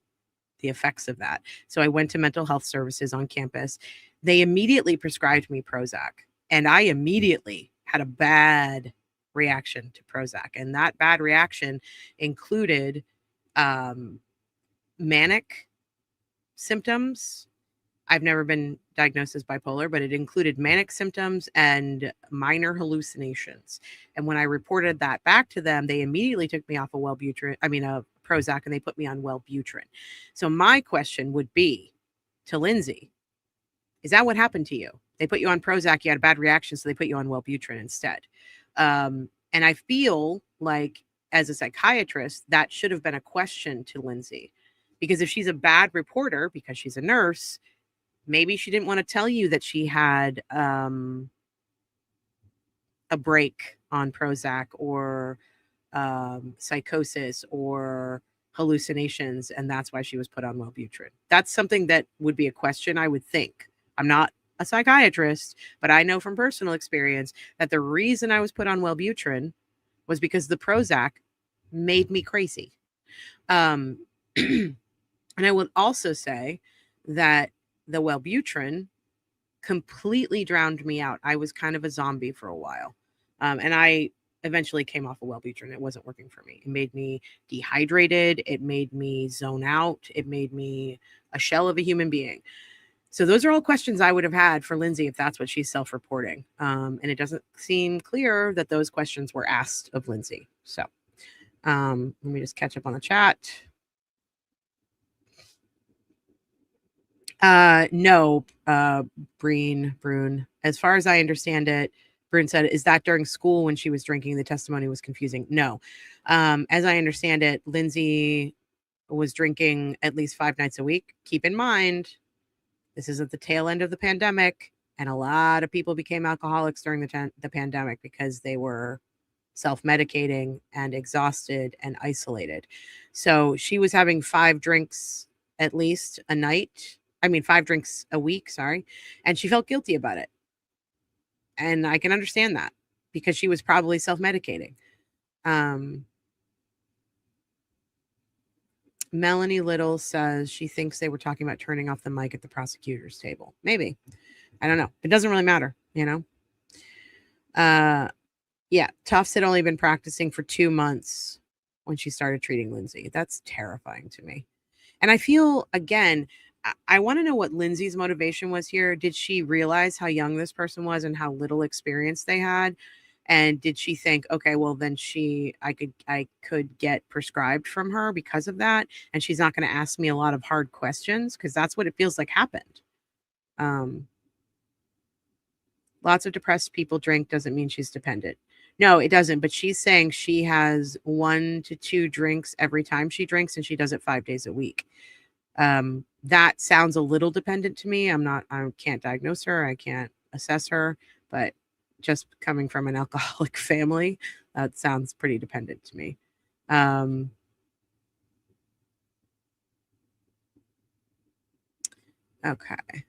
the effects of that. So I went to mental health services on campus. They immediately prescribed me Prozac, and I immediately had a bad reaction to Prozac. And that bad reaction included manic symptoms. I've never been diagnosed as bipolar, but it included manic symptoms and minor hallucinations. And when I reported that back to them, they immediately took me off of Prozac, and they put me on Wellbutrin. So my question would be to Lindsay, is that what happened to you? They put you on Prozac, you had a bad reaction, so they put you on Wellbutrin instead. And I feel like as a psychiatrist, that should have been a question to Lindsay, because if she's a bad reporter because she's a nurse, maybe she didn't want to tell you that she had a break on Prozac or psychosis or hallucinations, and that's why she was put on Wellbutrin. That's something that would be a question, I would think. I'm not a psychiatrist, but I know from personal experience that the reason I was put on Wellbutrin was because the Prozac made me crazy. And I would also say that the Wellbutrin completely drowned me out. I was kind of a zombie for a while. And I eventually came off of Wellbutrin. It wasn't working for me. It made me dehydrated. It made me zone out. It made me a shell of a human being. So those are all questions I would have had for Lindsay if that's what she's self-reporting. And it doesn't seem clear that those questions were asked of Lindsay. So let me just catch up on the chat. No, Brune. As far as I understand it, Brune said, is that during school when she was drinking? The testimony was confusing. No. As I understand it, Lindsay was drinking at least 5 nights a week. Keep in mind, this is at the tail end of the pandemic, and a lot of people became alcoholics during the pandemic because they were self-medicating and exhausted and isolated. So she was having 5 drinks at least a night. 5 drinks a week, sorry. And she felt guilty about it. And I can understand that because she was probably self-medicating. Melanie Little says she thinks they were talking about turning off the mic at the prosecutor's table. Maybe. I don't know. It doesn't really matter, you know? Yeah, Tufts had only been practicing for 2 months when she started treating Lindsay. That's terrifying to me. And I feel, again, I want to know what Lindsay's motivation was here. Did she realize how young this person was and how little experience they had? And did she think, okay, well then I could get prescribed from her because of that, and she's not going to ask me a lot of hard questions, because that's what it feels like happened. Lots of depressed people drink doesn't mean she's dependent. No, it doesn't. But she's saying she has 1 to 2 drinks every time she drinks, and she does it 5 days a week. That sounds a little dependent to me. I can't diagnose her. I can't assess her, but just coming from an alcoholic family, that sounds pretty dependent to me. Okay.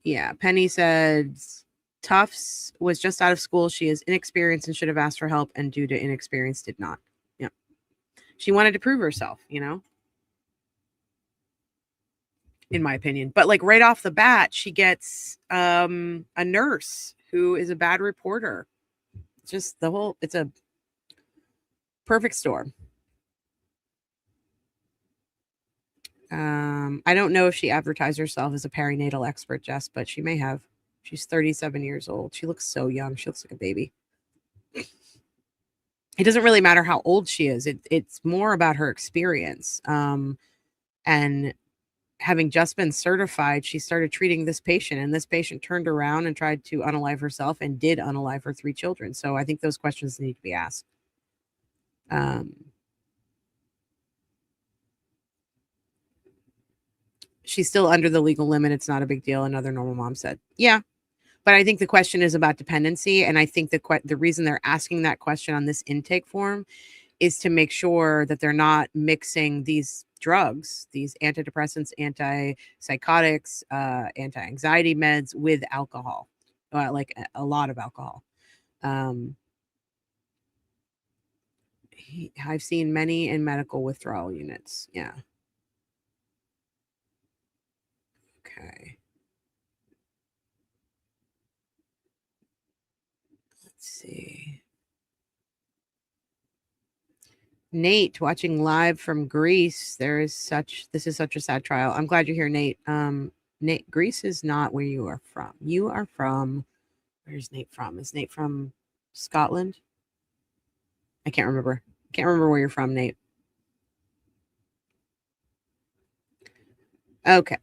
Yeah. Penny said Tufts was just out of school. She is inexperienced and should have asked for help, and due to inexperience did not. Yeah. She wanted to prove herself, in my opinion. But like right off the bat, she gets a nurse who is a bad reporter. Just it's a perfect storm. I don't know if she advertised herself as a perinatal expert, Jess, but she may have. She's 37 years old. She looks so young. She looks like a baby. It doesn't really matter how old she is. It's more about her experience. And having just been certified, she started treating this patient, and this patient turned around and tried to unalive herself and did unalive her 3 children. So I think those questions need to be asked. She's still under the legal limit. It's not a big deal. Another normal mom said, yeah. But I think the question is about dependency. And I think the reason they're asking that question on this intake form is to make sure that they're not mixing these drugs, these antidepressants, antipsychotics, anti-anxiety meds with alcohol, like a lot of alcohol. I've seen many in medical withdrawal units. Yeah. Okay. Let's see. Nate, watching live from Greece. This is such a sad trial. I'm glad you're here, Nate. Nate, Greece is not where you are from. You are from, where's Nate from? Is Nate from Scotland? I can't remember. Can't remember where you're from, Nate. Okay.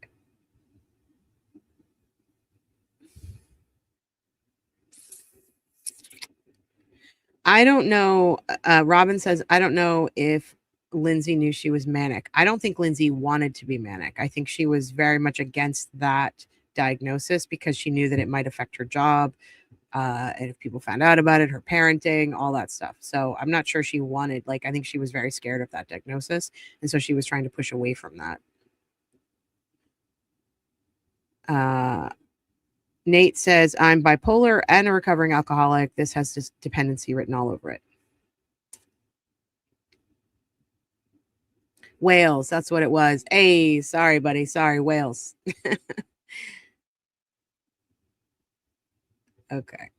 I don't know. Robin says, I don't know if Lindsay knew she was manic. I don't think Lindsay wanted to be manic. I think she was very much against that diagnosis because she knew that it might affect her job. And if people found out about it, her parenting, all that stuff. So I'm not sure she wanted, I think she was very scared of that diagnosis. And so she was trying to push away from that. Nate says, I'm bipolar and a recovering alcoholic. This has this dependency written all over it. Wales, that's what it was. Hey, sorry, buddy. Sorry, Wales. Okay.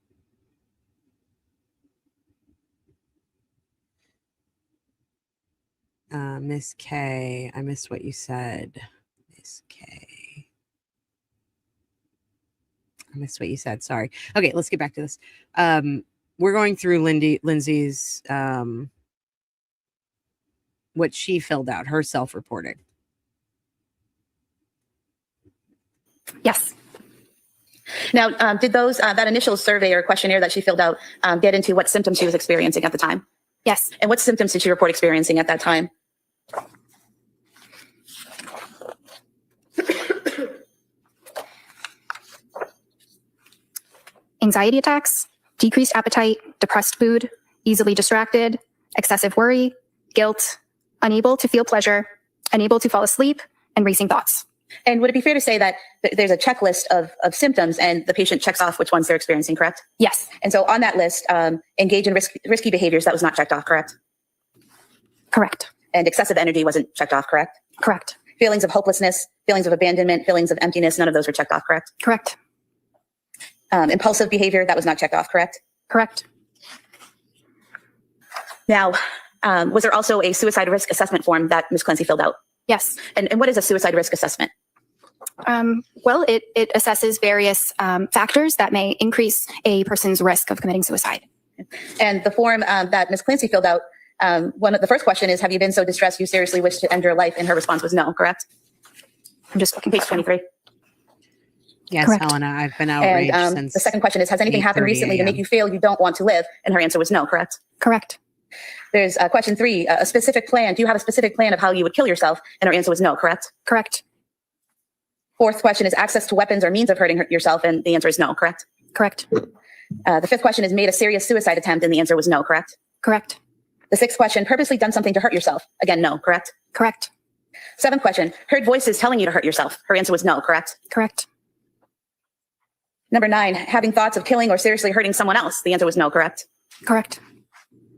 Miss K, I missed what you said. Miss K. I missed what you said. Sorry. Okay, let's get back to this. We're going through Lindsay's what she filled out, her self-reporting. Yes. Now, did those that initial survey or questionnaire that she filled out get into what symptoms she was experiencing at the time? Yes. And what symptoms did she report experiencing at that time? Anxiety attacks, decreased appetite, depressed mood, easily distracted, excessive worry, guilt, unable to feel pleasure, unable to fall asleep, and racing thoughts. And would it be fair to say that there's a checklist of symptoms and the patient checks off which ones they're experiencing, correct? Yes. And so on that list, engage in risky behaviors, that was not checked off, correct? Correct. And excessive energy wasn't checked off, correct? Correct. Feelings of hopelessness, feelings of abandonment, feelings of emptiness, none of those were checked off, correct? Correct. Impulsive behavior, that was not checked off, correct? Correct. Now, was there also a suicide risk assessment form that Ms. Clancy filled out? Yes. And what is a suicide risk assessment? Well, it assesses various factors that may increase a person's risk of committing suicide. And the form that Ms. Clancy filled out, the first question is, have you been so distressed you seriously wish to end your life? And her response was no, correct? I'm just looking. Page 23. Yes, Correct. Helena, I've been outraged And since the second question is, has anything happened 8:30 recently to a.m. make you feel you don't want to live? And her answer was no, correct? Correct. There's question 3, a specific plan. Do you have a specific plan of how you would kill yourself? And her answer was no, correct? Correct. Fourth question is access to weapons or means of hurting yourself. And the answer is no, correct? Correct. The fifth question is made a serious suicide attempt. And the answer was no, correct? Correct. The sixth question, purposely done something to hurt yourself. Again, no, correct? Correct. Seventh question, heard voices telling you to hurt yourself. Her answer was no, correct? Correct. Number 9, having thoughts of killing or seriously hurting someone else. The answer was no, correct? Correct.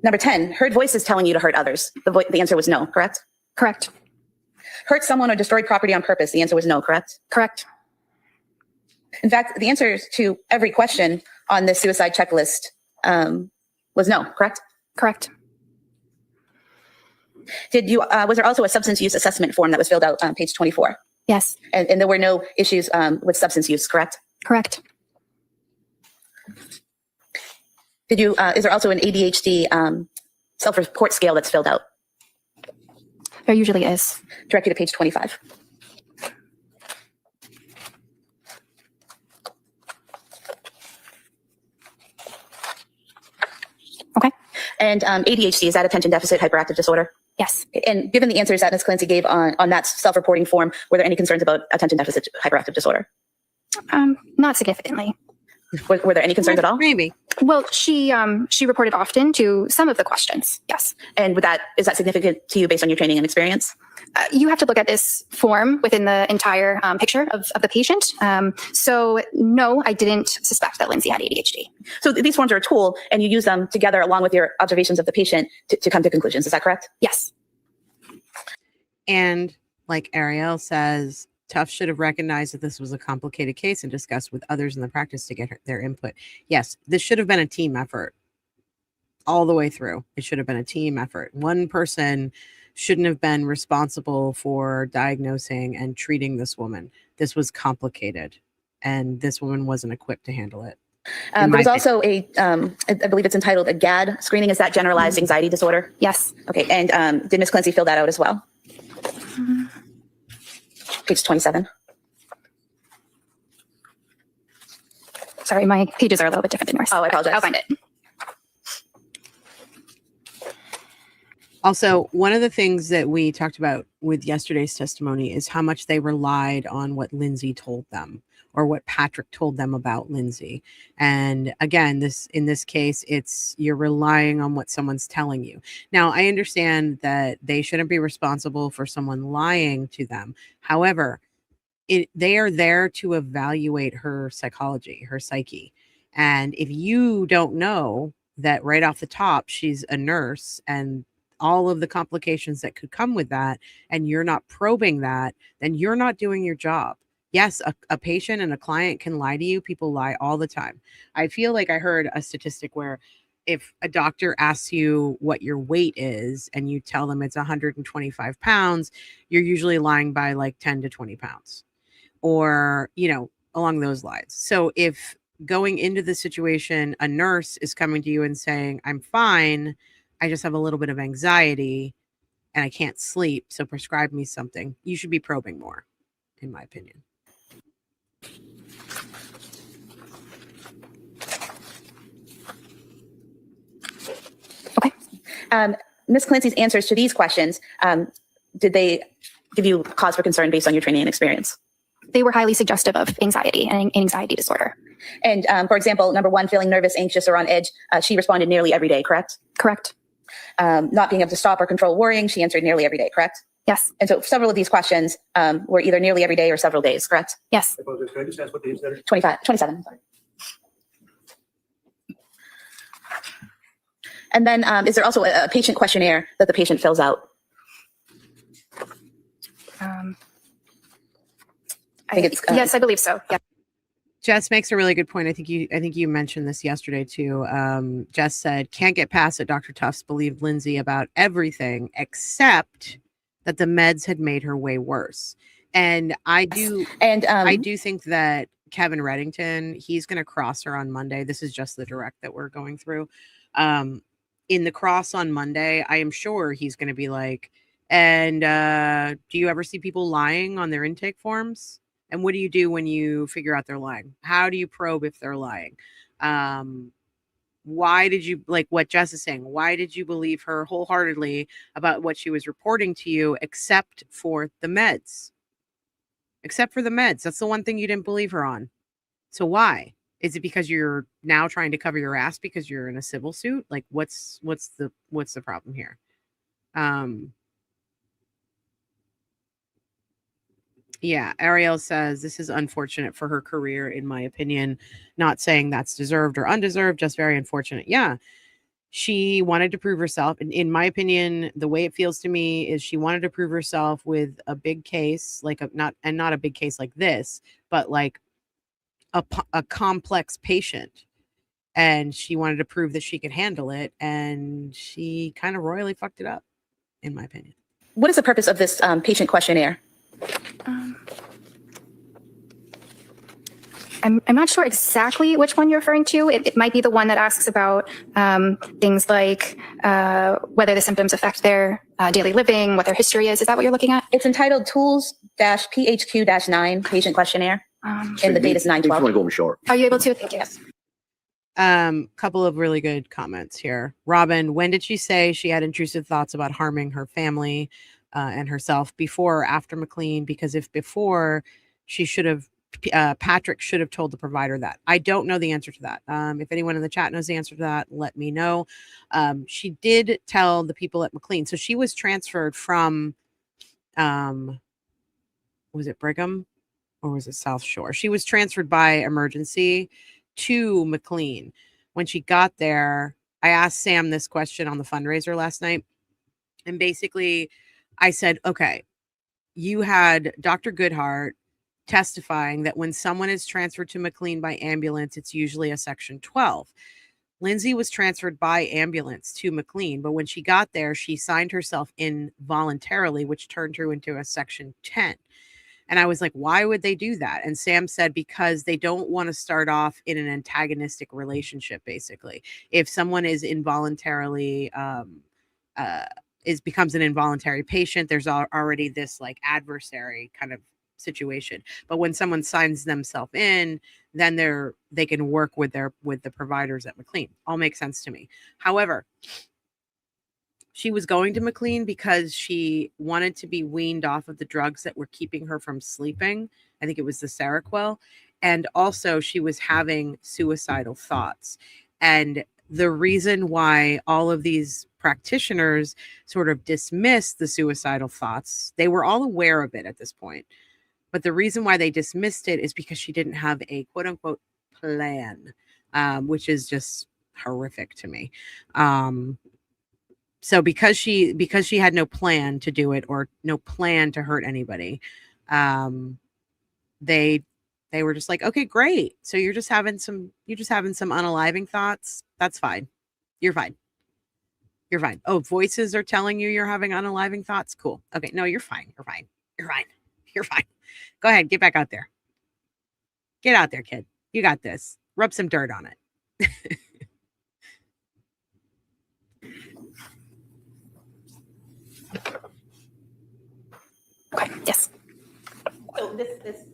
Number 10, heard voices telling you to hurt others. The answer was no, correct? Correct. Hurt someone or destroy property on purpose. The answer was no, correct? Correct. In fact, the answers to every question on this suicide checklist was no, correct? Correct. Was there also a substance use assessment form that was filled out on page 24? Yes. And there were no issues with substance use, correct? Correct. Is there also an ADHD self-report scale that's filled out? There usually is. Direct you to page 25. Okay. And ADHD, is that attention deficit hyperactive disorder? Yes. And given the answers that Ms. Clancy gave on that self-reporting form, were there any concerns about attention deficit hyperactive disorder? Not significantly. Were there any concerns at all? Maybe. Well, she reported often to some of the questions. Yes. And is that significant to you based on your training and experience? You have to look at this form within the entire picture of the patient. So no, I didn't suspect that Lindsay had ADHD. So these forms are a tool, and you use them together along with your observations of the patient to come to conclusions. Is that correct? Yes. And like Ariel says, Tufts should have recognized that this was a complicated case and discussed with others in the practice to get their input. Yes, this should have been a team effort all the way through. It should have been a team effort. One person shouldn't have been responsible for diagnosing and treating this woman. This was complicated, and this woman wasn't equipped to handle it. There was also I believe it's entitled a GAD screening. Is that generalized anxiety disorder? Yes. Okay. And did Ms. Clancy fill that out as well? Page 27. Sorry, my pages are a little bit different than yours. Oh, I apologize. I'll find it. Also, one of the things that we talked about with yesterday's testimony is how much they relied on what Lindsay told them or what Patrick told them about Lindsay. And again, in this case, you're relying on what someone's telling you. Now, I understand that they shouldn't be responsible for someone lying to them. However, they are there to evaluate her psychology, her psyche. And if you don't know that right off the top, she's a nurse and all of the complications that could come with that, and you're not probing that, then you're not doing your job. Yes, a patient and a client can lie to you. People lie all the time. I feel like I heard a statistic where if a doctor asks you what your weight is and you tell them it's 125 pounds, you're usually lying by like 10 to 20 pounds or, along those lines. So if going into the situation, a nurse is coming to you and saying, I'm fine, I just have a little bit of anxiety and I can't sleep, so prescribe me something, you should be probing more, in my opinion. Okay. Ms. Clancy's answers to these questions, did they give you cause for concern based on your training and experience? They were highly suggestive of anxiety and anxiety disorder. And for example, number 1, feeling nervous, anxious, or on edge, she responded nearly every day, correct? Correct. Not being able to stop or control worrying, she answered nearly every day, correct? Yes. And so several of these questions were either nearly every day or several days, correct? Yes. Can I just ask what the age there? 27. Sorry. And then is there also a patient questionnaire that the patient fills out? I think it's yes, I believe so. Yeah. Jess makes a really good point. I think you mentioned this yesterday too. Jess said, can't get past that Dr. Tufts believed Lindsay about everything except that the meds had made her way worse. And I do think that Kevin Reddington, he's going to cross her on Monday. This is just the direct that we're going through. In the cross on Monday, I am sure he's going to be like, and do you ever see people lying on their intake forms? And what do you do when you figure out they're lying? How do you probe if they're lying? Why did you, like what Jess is saying, why did you believe her wholeheartedly about what she was reporting to you, except for the meds? Except for the meds. That's the one thing you didn't believe her on. So why? Is it because you're now trying to cover your ass because you're in a civil suit? Like what's the problem here? Yeah, Ariel says this is unfortunate for her career, in my opinion. Not saying that's deserved or undeserved, just very unfortunate. Yeah, she wanted to prove herself. And in my opinion, the way it feels to me is she wanted to prove herself with a big case, like not a big case like this, but like a complex patient. And she wanted to prove that she could handle it. And she kind of royally fucked it up, in my opinion. What is the purpose of this patient questionnaire? I'm not sure exactly which one you're referring to. It might be the one that asks about things like whether the symptoms affect their daily living, what their history is. Is that what you're looking at? It's entitled Tools-PHQ-9 Patient Questionnaire, and the date is 9/12. want to go short. Are you able to? Thank you. Yes. Couple of really good comments here. Robin, when did she say she had intrusive thoughts about harming her family and herself, before or after McLean? Because if before, she should have Patrick should have told the provider that. I don't know the answer to that. If anyone in the chat knows the answer to that, let me know. She did tell the people at McLean. So she was transferred from, was it Brigham or was it South Shore? She was transferred by emergency to McLean. When she got there, I asked Sam this question on the fundraiser last night. And basically I said, okay, you had Dr. Goodhart testifying that when someone is transferred to McLean by ambulance, it's usually a Section 12. Lindsay was transferred by ambulance to McLean, but when she got there, she signed herself in voluntarily, which turned her into a Section 10. And I was like, why would they do that? And Sam said, because they don't want to start off in an antagonistic relationship, basically. If someone is involuntarily, becomes an involuntary patient, there's already this like adversary kind of situation. But when someone signs themselves in, then they can work with the providers at McLean. All makes sense to me. However, she was going to McLean because she wanted to be weaned off of the drugs that were keeping her from sleeping. I think it was the Seroquel. And also she was having suicidal thoughts. And the reason why all of these practitioners sort of dismissed the suicidal thoughts, they were all aware of it at this point. But the reason why they dismissed it is because she didn't have a quote unquote plan, which is just horrific to me. So because she had no plan to do it or no plan to hurt anybody, they were just like, okay, great. So you're just having some unaliving thoughts. That's fine. You're fine. You're fine. Oh, voices are telling you you're having unaliving thoughts. Cool. Okay. No, you're fine. You're fine. You're fine. You're fine. Go ahead. Get back out there. Get out there, kid. You got this. Rub some dirt on it. Okay. Yes. So this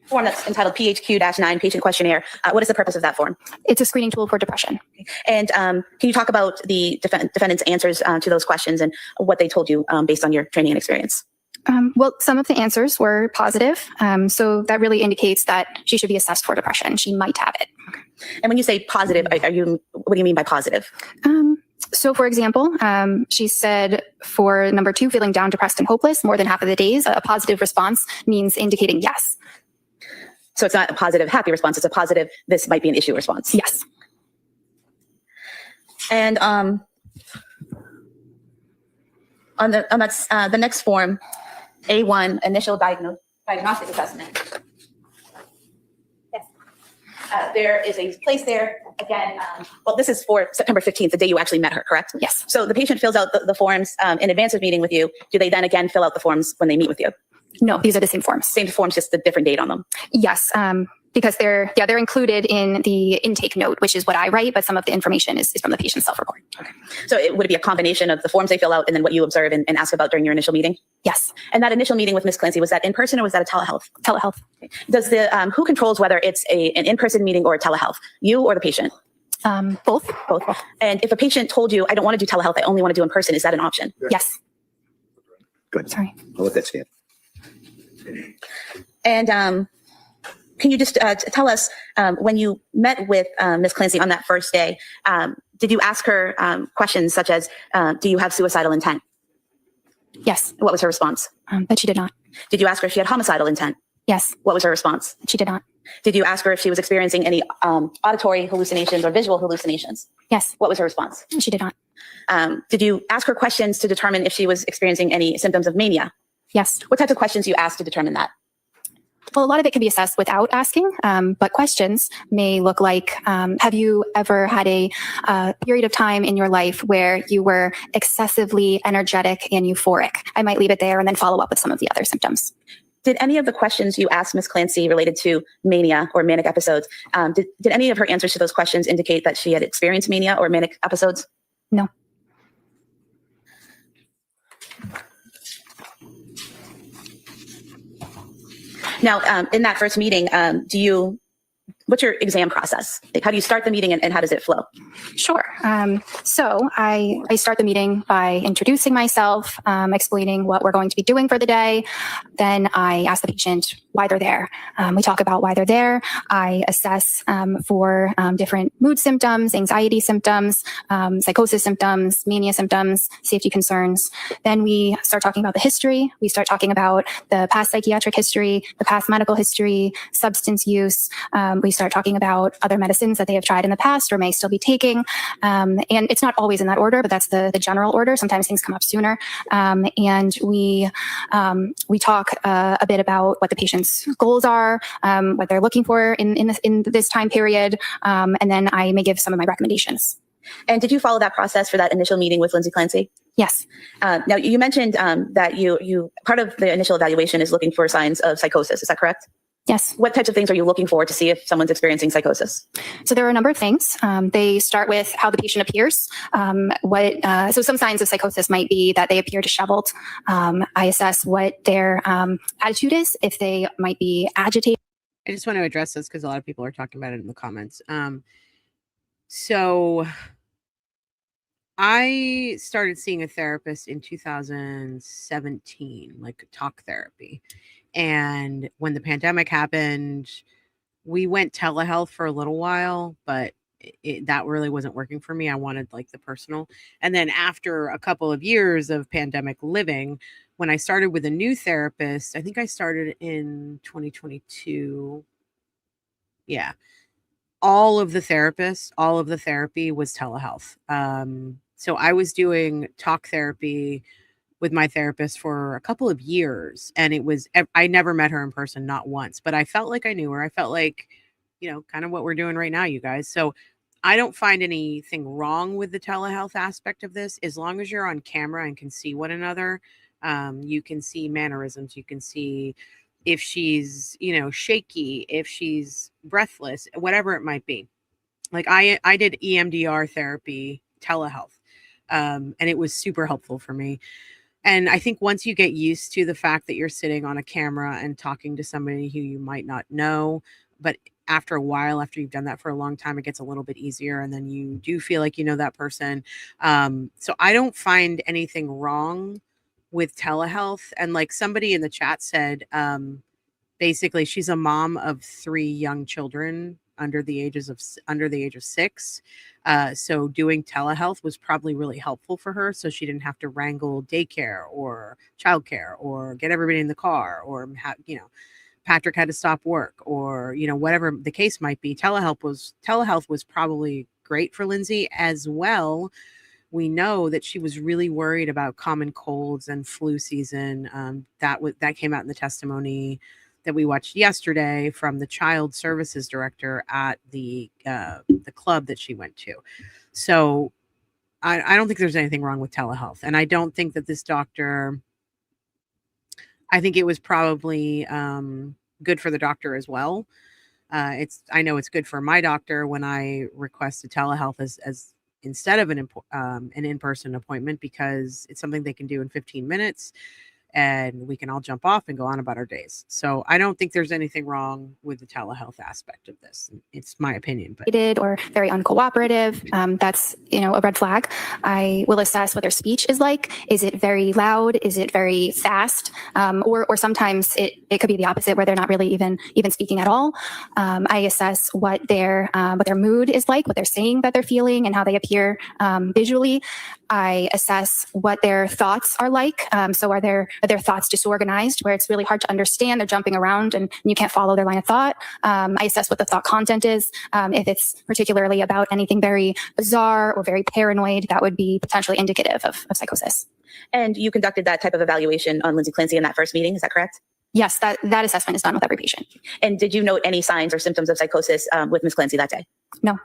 form that's entitled PHQ-9 Patient Questionnaire, what is the purpose of that form? It's a screening tool for depression. And can you talk about the defendant's answers to those questions and what they told you based on your training and experience? Well, some of the answers were positive. So that really indicates that she should be assessed for depression. She might have it. Okay. And when you say positive, what do you mean by positive? So for example, she said for number 2, feeling down, depressed, and hopeless more than half of the days, a positive response means indicating yes. So it's not a positive, happy response. It's a positive, this might be an issue response. Yes. And on the next form, A1, initial diagnostic assessment. Yes. There is a place there, again, well, this is for September 15th, the day you actually met her, correct? Yes. So the patient fills out the forms in advance of meeting with you. Do they then again fill out the forms when they meet with you? No, these are the same forms. Same forms, just a different date on them? Yes, because they're included in the intake note, which is what I write, but some of the information is from the patient's self-report. Okay. So would it be a combination of the forms they fill out and then what you observe and ask about during your initial meeting? Yes. And that initial meeting with Ms. Clancy, was that in person or was that a telehealth? Telehealth. Okay. Does who controls whether it's an in-person meeting or a telehealth? You or the patient? Both. Both. And if a patient told you, I don't want to do telehealth, I only want to do in person, is that an option? Yes. Good. Sorry. I'll let that stand. And can you just tell us, when you met with Ms. Clancy on that first day, did you ask her questions such as, do you have suicidal intent? Yes. What was her response? That she did not. Did you ask her if she had homicidal intent? Yes. What was her response? She did not. Did you ask her if she was experiencing any auditory hallucinations or visual hallucinations? Yes. What was her response? She did not. Did you ask her questions to determine if she was experiencing any symptoms of mania? Yes. What types of questions you asked to determine that? Well, a lot of it can be assessed without asking, but questions may look like, have you ever had a period of time in your life where you were excessively energetic and euphoric? I might leave it there and then follow up with some of the other symptoms. Did any of the questions you asked Ms. Clancy related to mania or manic episodes, did any of her answers to those questions indicate that she had experienced mania or manic episodes? No. Now, in that first meeting, what's your exam process? Like, how do you start the meeting and how does it flow? Sure. So I start the meeting by introducing myself, explaining what we're going to be doing for the day. Then I ask the patient why they're there. We talk about why they're there. I assess for different mood symptoms, anxiety symptoms, psychosis symptoms, mania symptoms, safety concerns. Then we start talking about the history. We start talking about the past psychiatric history, the past medical history, substance use. We start talking about other medicines that they have tried in the past or may still be taking. And it's not always in that order, but that's the general order. Sometimes things come up sooner. And we talk a bit about what the patient's goals are, what they're looking for in this time period. And then I may give some of my recommendations. And did you follow that process for that initial meeting with Lindsay Clancy? Yes. Now, you mentioned that you part of the initial evaluation is looking for signs of psychosis. Is that correct? Yes. What types of things are you looking for to see if someone's experiencing psychosis? So there are a number of things. They start with how the patient appears. So some signs of psychosis might be that they appear disheveled. I assess what their attitude is, if they might be agitated. I just want to address this because a lot of people are talking about it in the comments. So I started seeing a therapist in 2017, like talk therapy. And when the pandemic happened, we went telehealth for a little while, but that really wasn't working for me. I wanted like the personal. And then after a couple of years of pandemic living, when I started with a new therapist, I think I started in 2022. Yeah. All of the therapy was telehealth. So I was doing talk therapy with my therapist for a couple of years, and I never met her in person, not once, but I felt like I knew her. I felt like, kind of what we're doing right now, you guys. So I don't find anything wrong with the telehealth aspect of this, as long as you're on camera and can see one another. You can see mannerisms. You can see if she's, shaky, if she's breathless, whatever it might be. Like I did EMDR therapy, telehealth, and it was super helpful for me. And I think once you get used to the fact that you're sitting on a camera and talking to somebody who you might not know, but after a while, after you've done that for a long time, it gets a little bit easier. And then you do feel like you know that person. So I don't find anything wrong with telehealth. And like somebody in the chat said, basically she's a mom of 3 young children under the age of 6. So doing telehealth was probably really helpful for her. So she didn't have to wrangle daycare or childcare or get everybody in the car or Patrick had to stop work or, whatever the case might be. Telehealth was probably great for Lindsay as well. We know that she was really worried about common colds and flu season. That came out in the testimony that we watched yesterday from the child services director at the club that she went to. So I don't think there's anything wrong with telehealth. And I don't think that this doctor, I think it was probably good for the doctor as well. I know it's good for my doctor when I request a telehealth as instead of an in-person appointment, because it's something they can do in 15 minutes. And we can all jump off and go on about our days. So I don't think there's anything wrong with the telehealth aspect of this. It's my opinion. But or very uncooperative, that's a red flag. I will assess what their speech is like. Is it very loud? Is it very fast? Or sometimes it could be the opposite, where they're not really even speaking at all. I assess what their mood is like, what they're saying that they're feeling, and how they appear visually. I assess what their thoughts are like. So are their thoughts disorganized, where it's really hard to understand? They're jumping around and you can't follow their line of thought. I assess what the thought content is. If it's particularly about anything very bizarre or very paranoid, that would be potentially indicative of psychosis. And you conducted that type of evaluation on Lindsay Clancy in that first meeting, is that correct? Yes, that assessment is done with every patient. And did you note any signs or symptoms of psychosis with Ms. Clancy that day? No.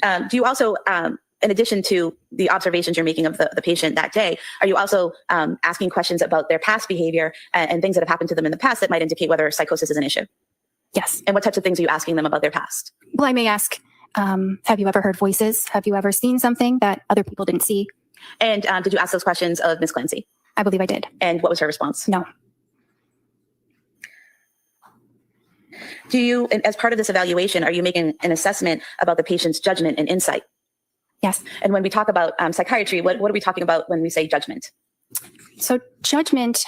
Do you also, in addition to the observations you're making of the patient that day, are you also asking questions about their past behavior and things that have happened to them in the past that might indicate whether psychosis is an issue? Yes. And what types of things are you asking them about their past? Well, I may ask, have you ever heard voices? Have you ever seen something that other people didn't see? And did you ask those questions of Ms. Clancy? I believe I did. And what was her response? No. Do you, and as part of this evaluation, are you making an assessment about the patient's judgment and insight? Yes. And when we talk about psychiatry, what are we talking about when we say judgment? So judgment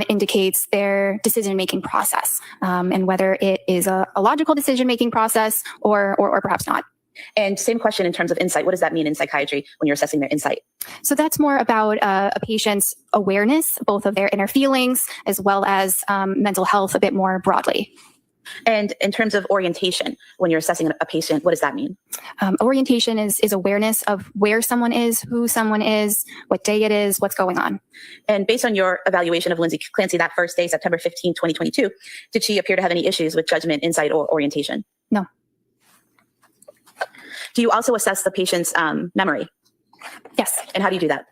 indicates their decision-making process, and whether it is a logical decision-making process or perhaps not. And same question in terms of insight. What does that mean in psychiatry when you're assessing their insight? So that's more about a patient's awareness, both of their inner feelings as well as mental health a bit more broadly. And in terms of orientation, when you're assessing a patient, what does that mean? Orientation is awareness of where someone is, who someone is, what day it is, what's going on. And based on your evaluation of Lindsay Clancy that first day, September 15, 2022, did she appear to have any issues with judgment, insight, or orientation? No. Do you also assess the patient's memory? Yes. And how do you do that?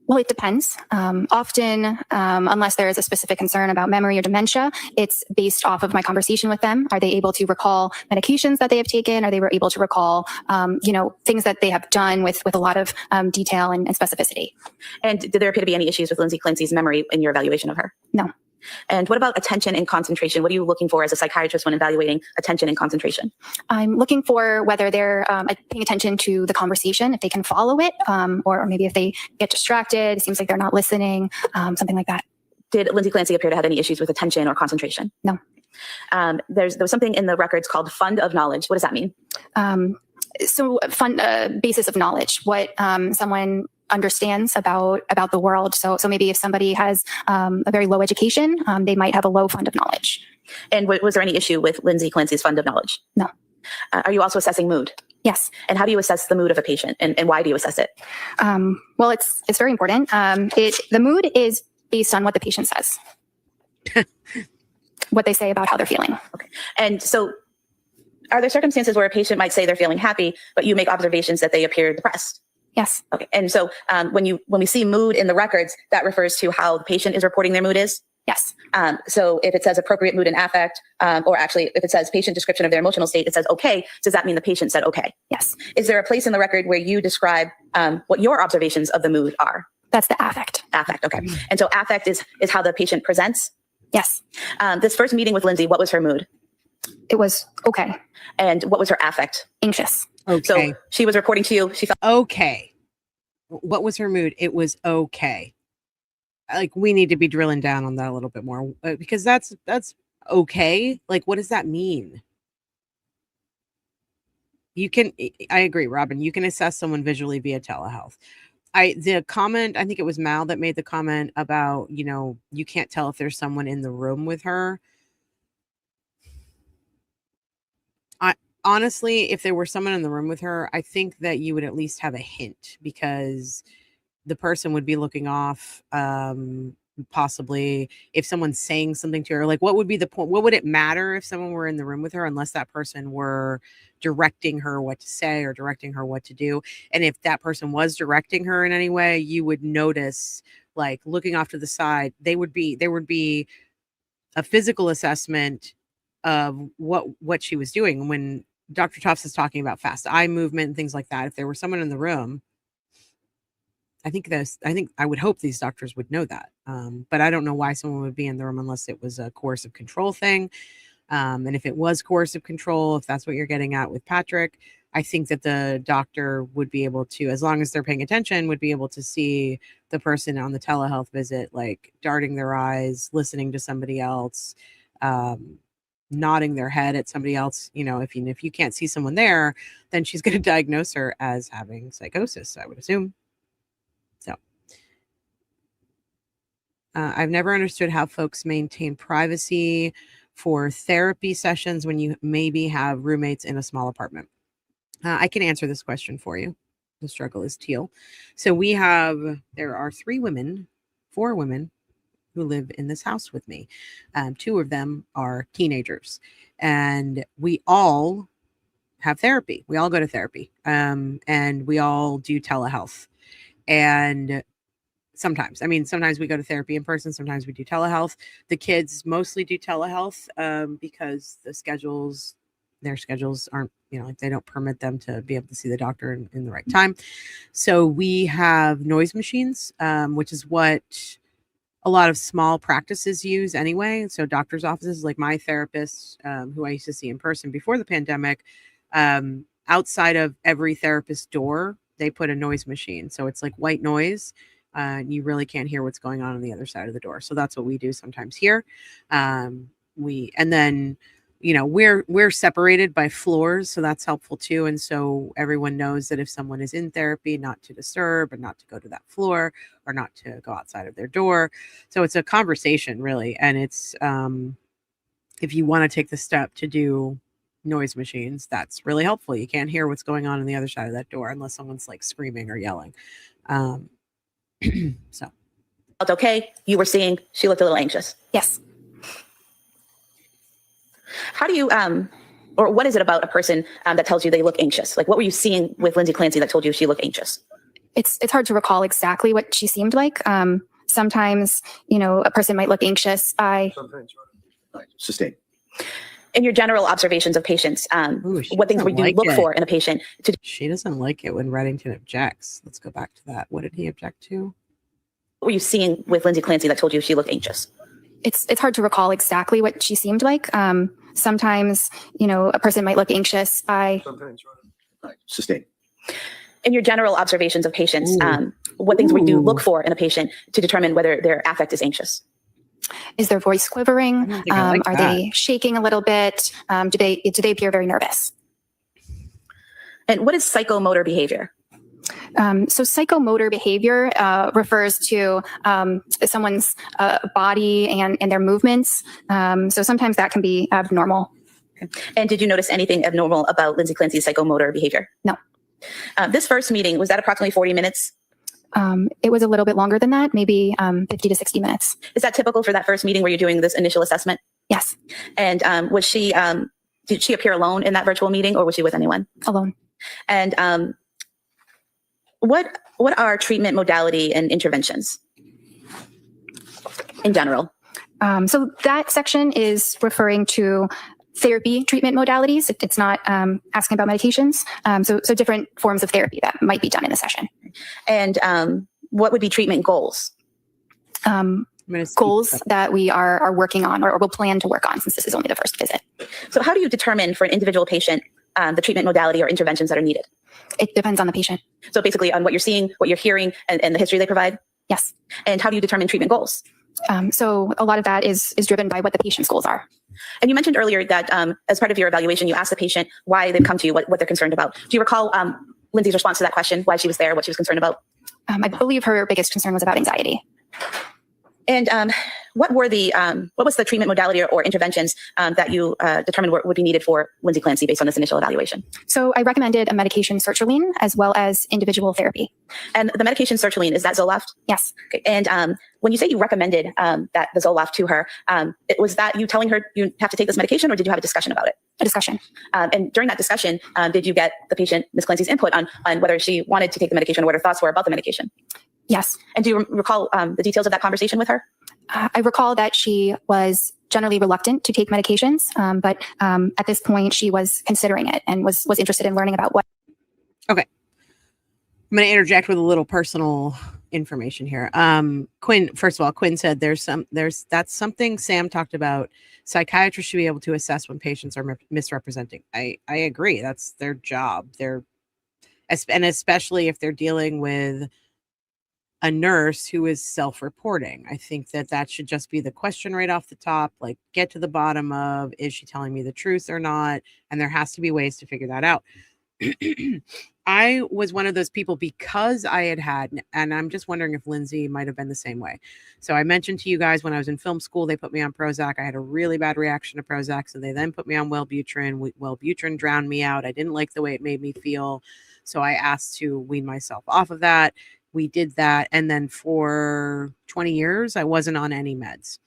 Well, it depends. Often, unless there is a specific concern about memory or dementia, it's based off of my conversation with them. Are they able to recall medications that they have taken? Are they able to recall, things that they have done with a lot of detail and specificity? And did there appear to be any issues with Lindsay Clancy's memory in your evaluation of her? No. And what about attention and concentration? What are you looking for as a psychiatrist when evaluating attention and concentration? I'm looking for whether they're paying attention to the conversation, if they can follow it, or maybe if they get distracted, it seems like they're not listening, something like that. Did Lindsay Clancy appear to have any issues with attention or concentration? No. There was something in the records called fund of knowledge. What does that mean? Basis of knowledge, what someone understands about the world. So maybe if somebody has a very low education, they might have a low fund of knowledge. And was there any issue with Lindsay Clancy's fund of knowledge? No. Are you also assessing mood? Yes. And how do you assess the mood of a patient, and why do you assess it? Well, it's very important. The mood is based on what the patient says, what they say about how they're feeling. Okay. And so are there circumstances where a patient might say they're feeling happy, but you make observations that they appear depressed? Yes. Okay. And so when we see mood in the records, that refers to how the patient is reporting their mood is? Yes. So if it says appropriate mood and affect, or actually if it says patient description of their emotional state, it says okay. Does that mean the patient said okay? Yes. Is there a place in the record where you describe what your observations of the mood are? That's the affect. Affect. Okay. And so affect is how the patient presents? Yes. This first meeting with Lindsay, what was her mood? It was okay. And what was her affect? Anxious. Okay. So she was reporting to you. She felt okay. What was her mood? It was okay. Like, we need to be drilling down on that a little bit more, because that's okay. Like, what does that mean? I agree, Robin, you can assess someone visually via telehealth. The comment, I think it was Mal that made the comment about, you can't tell if there's someone in the room with her. Honestly, if there were someone in the room with her, I think that you would at least have a hint, because the person would be looking off, possibly if someone's saying something to her. Like, what would be the point? What would it matter if someone were in the room with her, unless that person were directing her what to say or directing her what to do? And if that person was directing her in any way, you would notice, like, looking off to the side, there would be a physical assessment of what she was doing. When Dr. Tufts is talking about fast eye movement and things like that, if there was someone in the room, I would hope these doctors would know that. But I don't know why someone would be in the room unless it was a coercive control thing. And if it was coercive control, if that's what you're getting at with Patrick, I think that the doctor would be able to, as long as they're paying attention, would be able to see the person on the telehealth visit, like darting their eyes, listening to somebody else, nodding their head at somebody else. If you can't see someone there, then she's going to diagnose her as having psychosis, I would assume. So I've never understood how folks maintain privacy for therapy sessions when you maybe have roommates in a small apartment. I can answer this question for you. The struggle is teal. So there are 4 women who live in this house with me. 2 of them are teenagers, and we all have therapy. We all go to therapy, and we all do telehealth. And sometimes we go to therapy in person. Sometimes we do telehealth. The kids mostly do telehealth because their schedules aren't, they don't permit them to be able to see the doctor in the right time. So we have noise machines, which is what a lot of small practices use anyway. So doctors' offices, like my therapist, who I used to see in person before the pandemic, outside of every therapist's door, they put a noise machine. So it's like white noise. You really can't hear what's going on the other side of the door. So that's what we do sometimes here. And then, we're separated by floors, so that's helpful too. And so everyone knows that if someone is in therapy, not to disturb and not to go to that floor or not to go outside of their door. So it's a conversation really. And it's, if you want to take the step to do noise machines, that's really helpful. You can't hear what's going on the other side of that door unless someone's like screaming or yelling. So. Felt okay. You were seeing she looked a little anxious. Yes. How do you, or what is it about a person that tells you they look anxious? Like, what were you seeing with Lindsay Clancy that told you she looked anxious? It's hard to recall exactly what she seemed like. Sometimes, a person might look anxious by. Sometimes. Sustain. In your general observations of patients, what things would you look for in a patient? She doesn't like it when Reddington objects. Let's go back to that. What did he object to? What were you seeing with Lindsay Clancy that told you she looked anxious? It's hard to recall exactly what she seemed like. Sometimes, a person might look anxious by. Sometimes. Sustain. In your general observations of patients, what things would you look for in a patient to determine whether their affect is anxious? Is their voice quivering? Are they shaking a little bit? Do they appear very nervous? And what is psychomotor behavior? So psychomotor behavior refers to someone's body and their movements. So sometimes that can be abnormal. And did you notice anything abnormal about Lindsay Clancy's psychomotor behavior? No. This first meeting, was that approximately 40 minutes? It was a little bit longer than that, maybe 50 to 60 minutes. Is that typical for that first meeting where you're doing this initial assessment? Yes. And was she, did she appear alone in that virtual meeting or was she with anyone? Alone. And what are treatment modality and interventions in general? So that section is referring to therapy treatment modalities. It's not asking about medications. So different forms of therapy that might be done in the session. And what would be treatment goals? Goals that we are working on or will plan to work on since this is only the first visit. So how do you determine for an individual patient the treatment modality or interventions that are needed? It depends on the patient. So basically on what you're seeing, what you're hearing, and the history they provide? Yes. And how do you determine treatment goals? So a lot of that is driven by what the patient's goals are. And you mentioned earlier that as part of your evaluation, you asked the patient why they've come to you, what they're concerned about. Do you recall Lindsay's response to that question, why she was there, what she was concerned about? I believe her biggest concern was about anxiety. And what was the treatment modality or interventions that you determined would be needed for Lindsay Clancy based on this initial evaluation? So I recommended a medication sertraline as well as individual therapy. And the medication sertraline, is that Zoloft? Yes. Okay. And when you say you recommended that the Zoloft to her, was that you telling her you have to take this medication or did you have a discussion about it? A discussion. And during that discussion, did you get the patient, Ms. Clancy's input on whether she wanted to take the medication or what her thoughts were about the medication? Yes. And do you recall the details of that conversation with her? I recall that she was generally reluctant to take medications, but at this point she was considering it and was interested in learning about what. Okay. I'm going to interject with a little personal information here. Quinn, first of all, Quinn said that's something Sam talked about. Psychiatrists should be able to assess when patients are misrepresenting. I agree. That's their job. And especially if they're dealing with a nurse who is self-reporting. I think that should just be the question right off the top, like get to the bottom of, is she telling me the truth or not? And there has to be ways to figure that out. I was one of those people because I had, and I'm just wondering if Lindsay might have been the same way. So I mentioned to you guys when I was in film school, they put me on Prozac. I had a really bad reaction to Prozac. So they then put me on Wellbutrin. Wellbutrin drowned me out. I didn't like the way it made me feel. So I asked to wean myself off of that. We did that. And then for 20 years, I wasn't on any meds.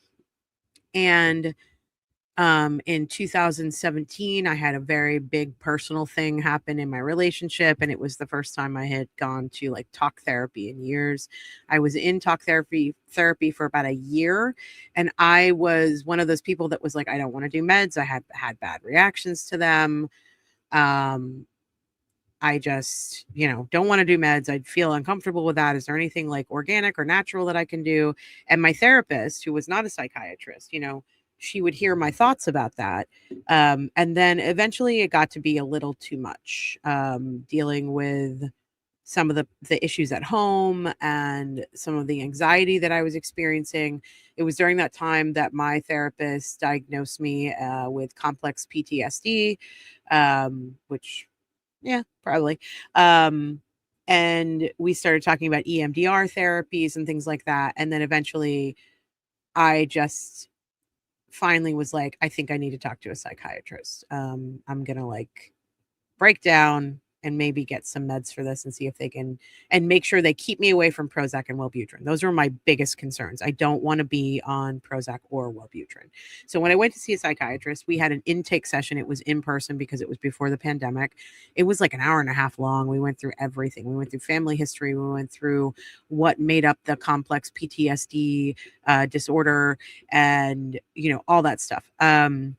And in 2017, I had a very big personal thing happen in my relationship. And it was the first time I had gone to like talk therapy in years. I was in talk therapy for about a year. And I was one of those people that was like, I don't want to do meds. I had bad reactions to them. I just, don't want to do meds. I'd feel uncomfortable with that. Is there anything like organic or natural that I can do? And my therapist, who was not a psychiatrist, she would hear my thoughts about that. And then eventually it got to be a little too much, dealing with some of the issues at home and some of the anxiety that I was experiencing. It was during that time that my therapist diagnosed me with complex PTSD, which, yeah, probably. And we started talking about EMDR therapies and things like that. And then eventually I just finally was like, I think I need to talk to a psychiatrist. I'm going to break down and maybe get some meds for this and see if they can, and make sure they keep me away from Prozac and Wellbutrin. Those are my biggest concerns. I don't want to be on Prozac or Wellbutrin. So when I went to see a psychiatrist, we had an intake session. It was in person because it was before the pandemic. It was like an hour and a half long. We went through everything. We went through family history. We went through what made up the complex PTSD disorder and, all that stuff. And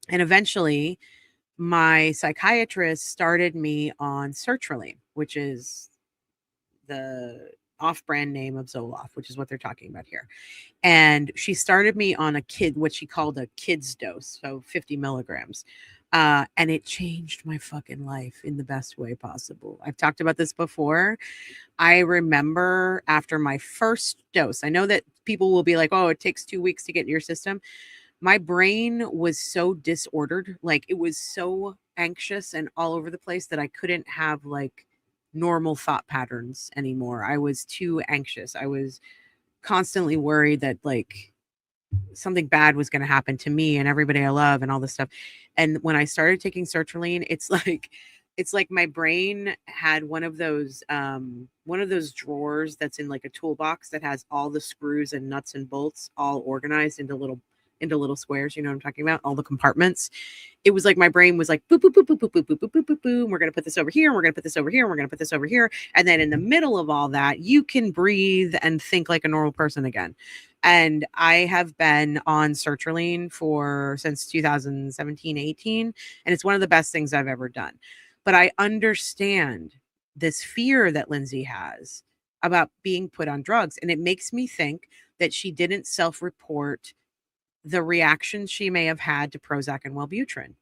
eventually, my psychiatrist started me on sertraline, which is the off-brand name of Zoloft, which is what they're talking about here. And she started me on what she called a kid's dose, so 50 milligrams. And it changed my fucking life in the best way possible. I've talked about this before. I remember after my first dose, I know that people will be like, oh, it takes 2 weeks to get in your system. My brain was so disordered, it was so anxious and all over the place that I couldn't have normal thought patterns anymore. I was too anxious. I was constantly worried that something bad was going to happen to me and everybody I love and all this stuff. And when I started taking sertraline, it's like my brain had one of those drawers that's in a toolbox that has all the screws and nuts and bolts all organized into little squares. You know what I'm talking about? All the compartments. It was like my brain was like, boop, boop, boop, boop, boop, boop, boop, boop, boop, boop, boom. We're going to put this over here. And we're going to put this over here. And we're going to put this over here. And then in the middle of all that, you can breathe and think like a normal person again. And I have been on sertraline since 2017, 18. And it's one of the best things I've ever done. But I understand this fear that Lindsay has about being put on drugs. And it makes me think that she didn't self-report the reactions she may have had to Prozac and Wellbutrin.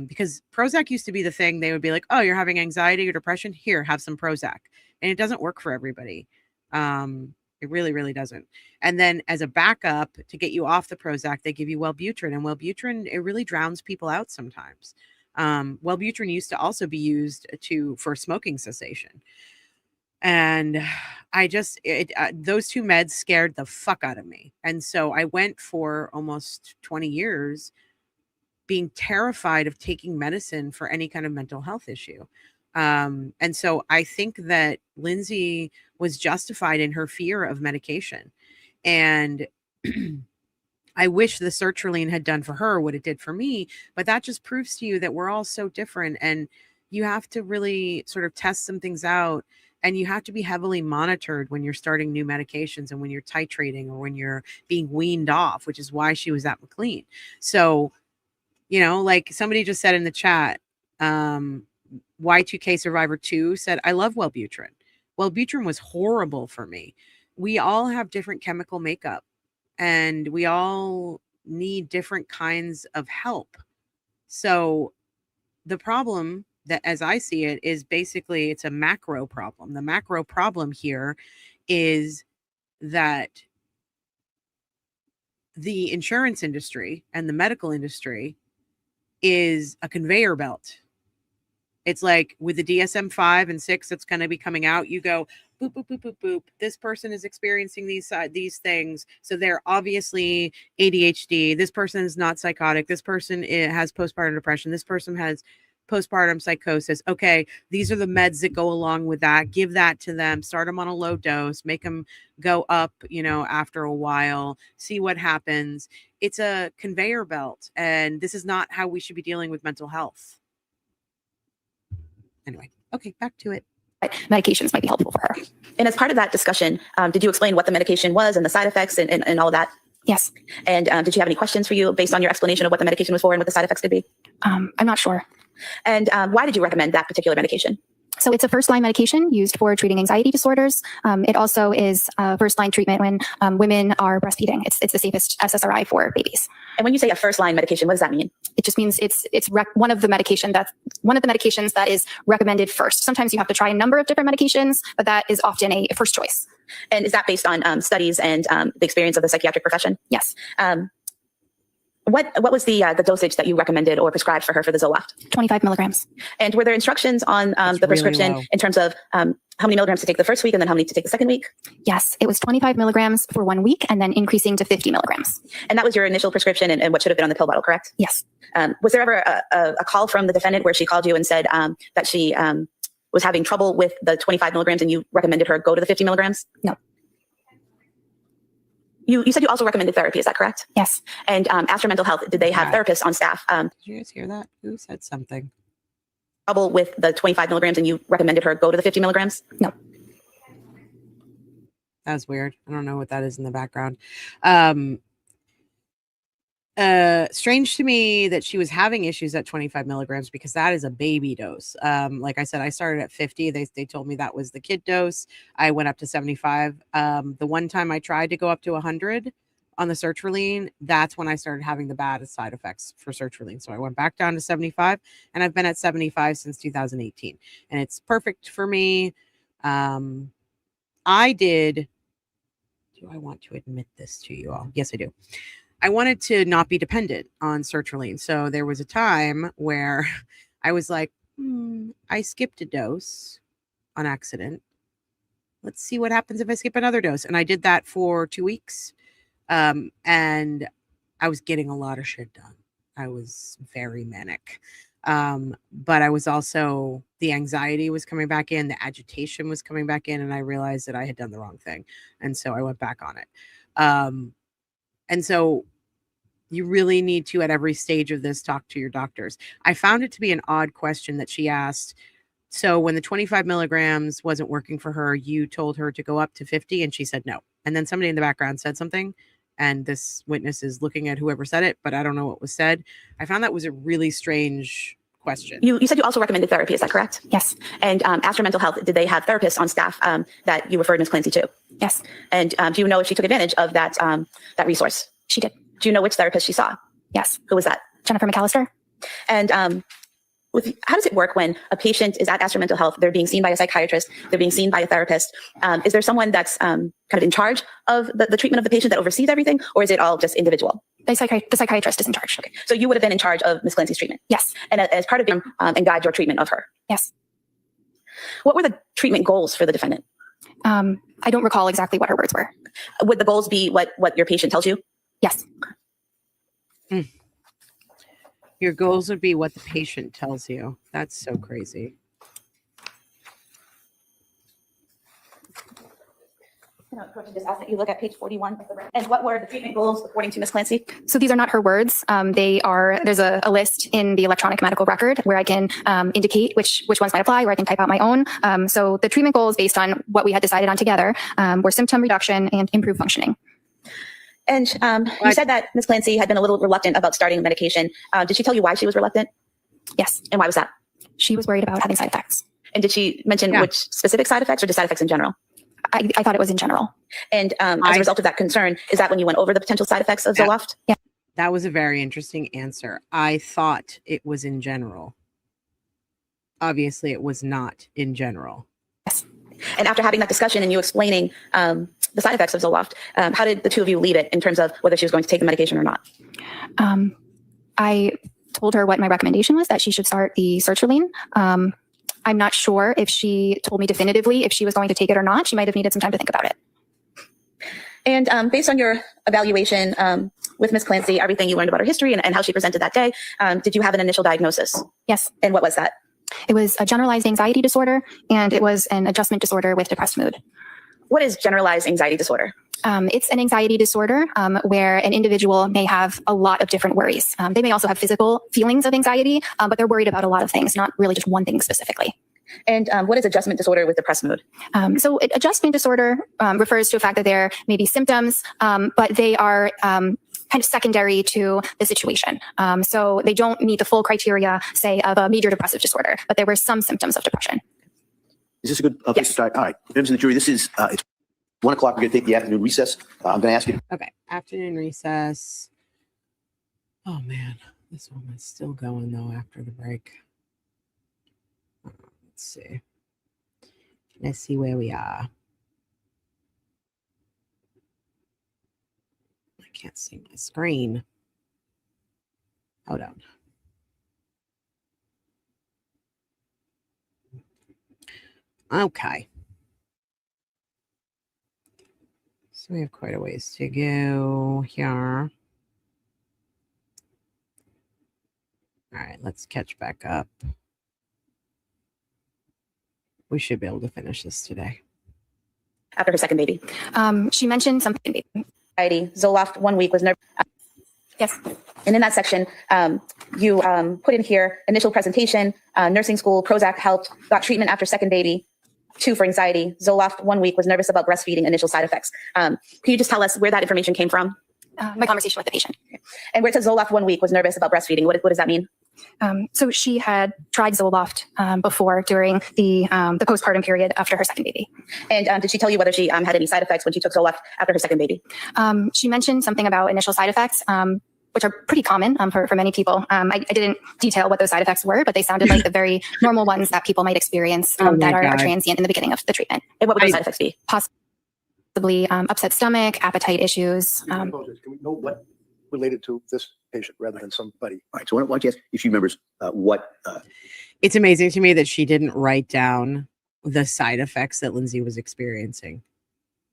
Because Prozac used to be the thing. They would be like, oh, you're having anxiety or depression? Here, have some Prozac. And it doesn't work for everybody. It really, really doesn't. And then as a backup to get you off the Prozac, they give you Wellbutrin. And Wellbutrin, it really drowns people out sometimes. Wellbutrin used to also be used for smoking cessation. And those two meds scared the fuck out of me. And so I went for almost 20 years being terrified of taking medicine for any kind of mental health issue. And so I think that Lindsay was justified in her fear of medication. And I wish the sertraline had done for her what it did for me, but that just proves to you that we're all so different, and you have to really sort of test some things out. And you have to be heavily monitored when you're starting new medications and when you're titrating or when you're being weaned off, which is why she was at McLean. So, somebody just said in the chat, Y2K Survivor 2 said, I love Wellbutrin. Wellbutrin was horrible for me. We all have different chemical makeup and we all need different kinds of help. So the problem that, as I see it, is basically it's a macro problem. The macro problem here is that the insurance industry and the medical industry is a conveyor belt. It's like with the DSM-5 and 6 that's going to be coming out, you go boop, boop, boop, boop, boop. This person is experiencing these things. So they're obviously ADHD. This person is not psychotic. This person has postpartum depression. This person has postpartum psychosis. Okay, these are the meds that go along with that. Give that to them. Start them on a low dose. Make them go up, after a while. See what happens. It's a conveyor belt. And this is not how we should be dealing with mental health. Anyway, okay, back to it. Medications might be helpful for her. And as part of that discussion, did you explain what the medication was and the side effects and all of that? Yes. And did you have any questions for you based on your explanation of what the medication was for and what the side effects could be? I'm not sure. And why did you recommend that particular medication? So it's a first-line medication used for treating anxiety disorders. It also is a first-line treatment when women are breastfeeding. It's the safest SSRI for babies. And when you say a first-line medication, what does that mean? It just means it's one of the medications that is recommended first. Sometimes you have to try a number of different medications, but that is often a first choice. And is that based on studies and the experience of the psychiatric profession? Yes. What was the dosage that you recommended or prescribed for her for the Zoloft? 25 milligrams. And were there instructions on the prescription low. in terms of how many milligrams to take the first week and then how many to take the second week? Yes, it was 25 milligrams for 1 week and then increasing to 50 milligrams. And that was your initial prescription and what should have been on the pill bottle, correct? Yes. Was there ever a call from the defendant where she called you and said that she was having trouble with the 25 milligrams and you recommended her go to the 50 milligrams? No. You said you also recommended therapy, is that correct? Yes. And after mental health, did they have therapists on staff? Did you guys hear that? Who said something? Trouble with the 25 milligrams and you recommended her go to the 50 milligrams? No. That was weird. I don't know what that is in the background. Strange to me that she was having issues at 25 milligrams because that is a baby dose. Like I said, I started at 50. They told me that was the kid dose. I went up to 75. The one time I tried to go up to 100 on the sertraline, that's when I started having the bad side effects for sertraline. So I went back down to 75 and I've been at 75 since 2018 and it's perfect for me. Do I want to admit this to you all? Yes, I do. I wanted to not be dependent on sertraline. So there was a time where I was like, I skipped a dose on accident. Let's see what happens if I skip another dose. And I did that for 2 weeks. And I was getting a lot of shit done. I was very manic. But I was also, the anxiety was coming back in, the agitation was coming back in, and I realized that I had done the wrong thing. And so I went back on it. And so you really need to, at every stage of this, talk to your doctors. I found it to be an odd question that she asked. So when the 25 milligrams wasn't working for her, you told her to go up to 50 and she said no. And then somebody in the background said something and this witness is looking at whoever said it, but I don't know what was said. I found that was a really strange question. You said you also recommended therapy, is that correct? Yes. And after mental health, did they have therapists on staff that you referred Ms. Clancy to? Yes. And do you know if she took advantage of that resource? She did. Do you know which therapist she saw? Yes. Who was that? Jennifer McAllister. And how does it work when a patient is at Astor Mental Health? They're being seen by a psychiatrist. They're being seen by a therapist. Is there someone that's kind of in charge of the treatment of the patient that oversees everything, or is it all just individual? The psychiatrist is in charge. Okay. So you would have been in charge of Ms. Clancy's treatment? Yes. And as part of your and guide your treatment of her? Yes. What were the treatment goals for the defendant? I don't recall exactly what her words were. Would the goals be what your patient tells you? Yes. Your goals would be what the patient tells you. That's so crazy. Coach just asked that you look at page 41 of the record. And what were the treatment goals according to Ms. Clancy? So these are not her words. There's a list in the electronic medical record where I can indicate which ones might apply, where I can type out my own. So the treatment goals based on what we had decided on together were symptom reduction and improved functioning. And you said that Ms. Clancy had been a little reluctant about starting medication. Did she tell you why she was reluctant? Yes. And why was that? She was worried about having side effects. And did she mention which specific side effects or just side effects in general? I thought it was in general. And as a result of that concern, is that when you went over the potential side effects of Zoloft? Yeah. That was a very interesting answer. I thought it was in general. Obviously, it was not in general. Yes. And after having that discussion and you explaining the side effects of Zoloft, how did the two of you leave it in terms of whether she was going to take the medication or not? I told her what my recommendation was, that she should start the sertraline. I'm not sure if she told me definitively if she was going to take it or not. She might have needed some time to think about it. And based on your evaluation with Ms. Clancy, everything you learned about her history and how she presented that day, did you have an initial diagnosis? Yes. And what was that? It was a generalized anxiety disorder, and it was an adjustment disorder with depressed mood. What is generalized anxiety disorder? It's an anxiety disorder where an individual may have a lot of different worries. They may also have physical feelings of anxiety, but they're worried about a lot of things, not really just one thing specifically. And what is adjustment disorder with depressed mood? So adjustment disorder refers to the fact that there may be symptoms, but they are kind kind of secondary to the situation. So they don't meet the full criteria, say, of a major depressive disorder, but there were some symptoms of depression. Is this a good place Yes. to start? All right, members of the jury, this is, it's 1 o'clock. We're going to take the afternoon recess. I'm going to ask you. Okay, afternoon recess. Oh man, this one is still going though after the break. Let's see. Let's see where we are. I can't see my screen. Hold on. Okay. So we have quite a ways to go here. All right, let's catch back up. We should be able to finish this today. After her second baby. She mentioned something. Anxiety, Zoloft 1 week was nervous. Yes. And in that section, you put in here initial presentation, nursing school, Prozac helped, got treatment after second baby. 2 for anxiety, Zoloft 1 week, was nervous about breastfeeding, initial side effects. Can you just tell us where that information came from? My conversation with the patient. And where it says Zoloft 1 week, was nervous about breastfeeding, what does that mean? So she had tried Zoloft before during the postpartum period after her second baby. And did she tell you whether she had any side effects when she took Zoloft after her second baby? She mentioned something about initial side effects, which are pretty common for many people. I didn't detail what those side effects were, but they sounded like the very normal ones that people might experience that are transient in the beginning of the treatment. And what would those side effects be? Possibly upset stomach, appetite issues. Can we know what related to this patient rather than somebody? All right, so why don't you ask if she remembers what? It's amazing to me that she didn't write down the side effects that Lindsay was experiencing.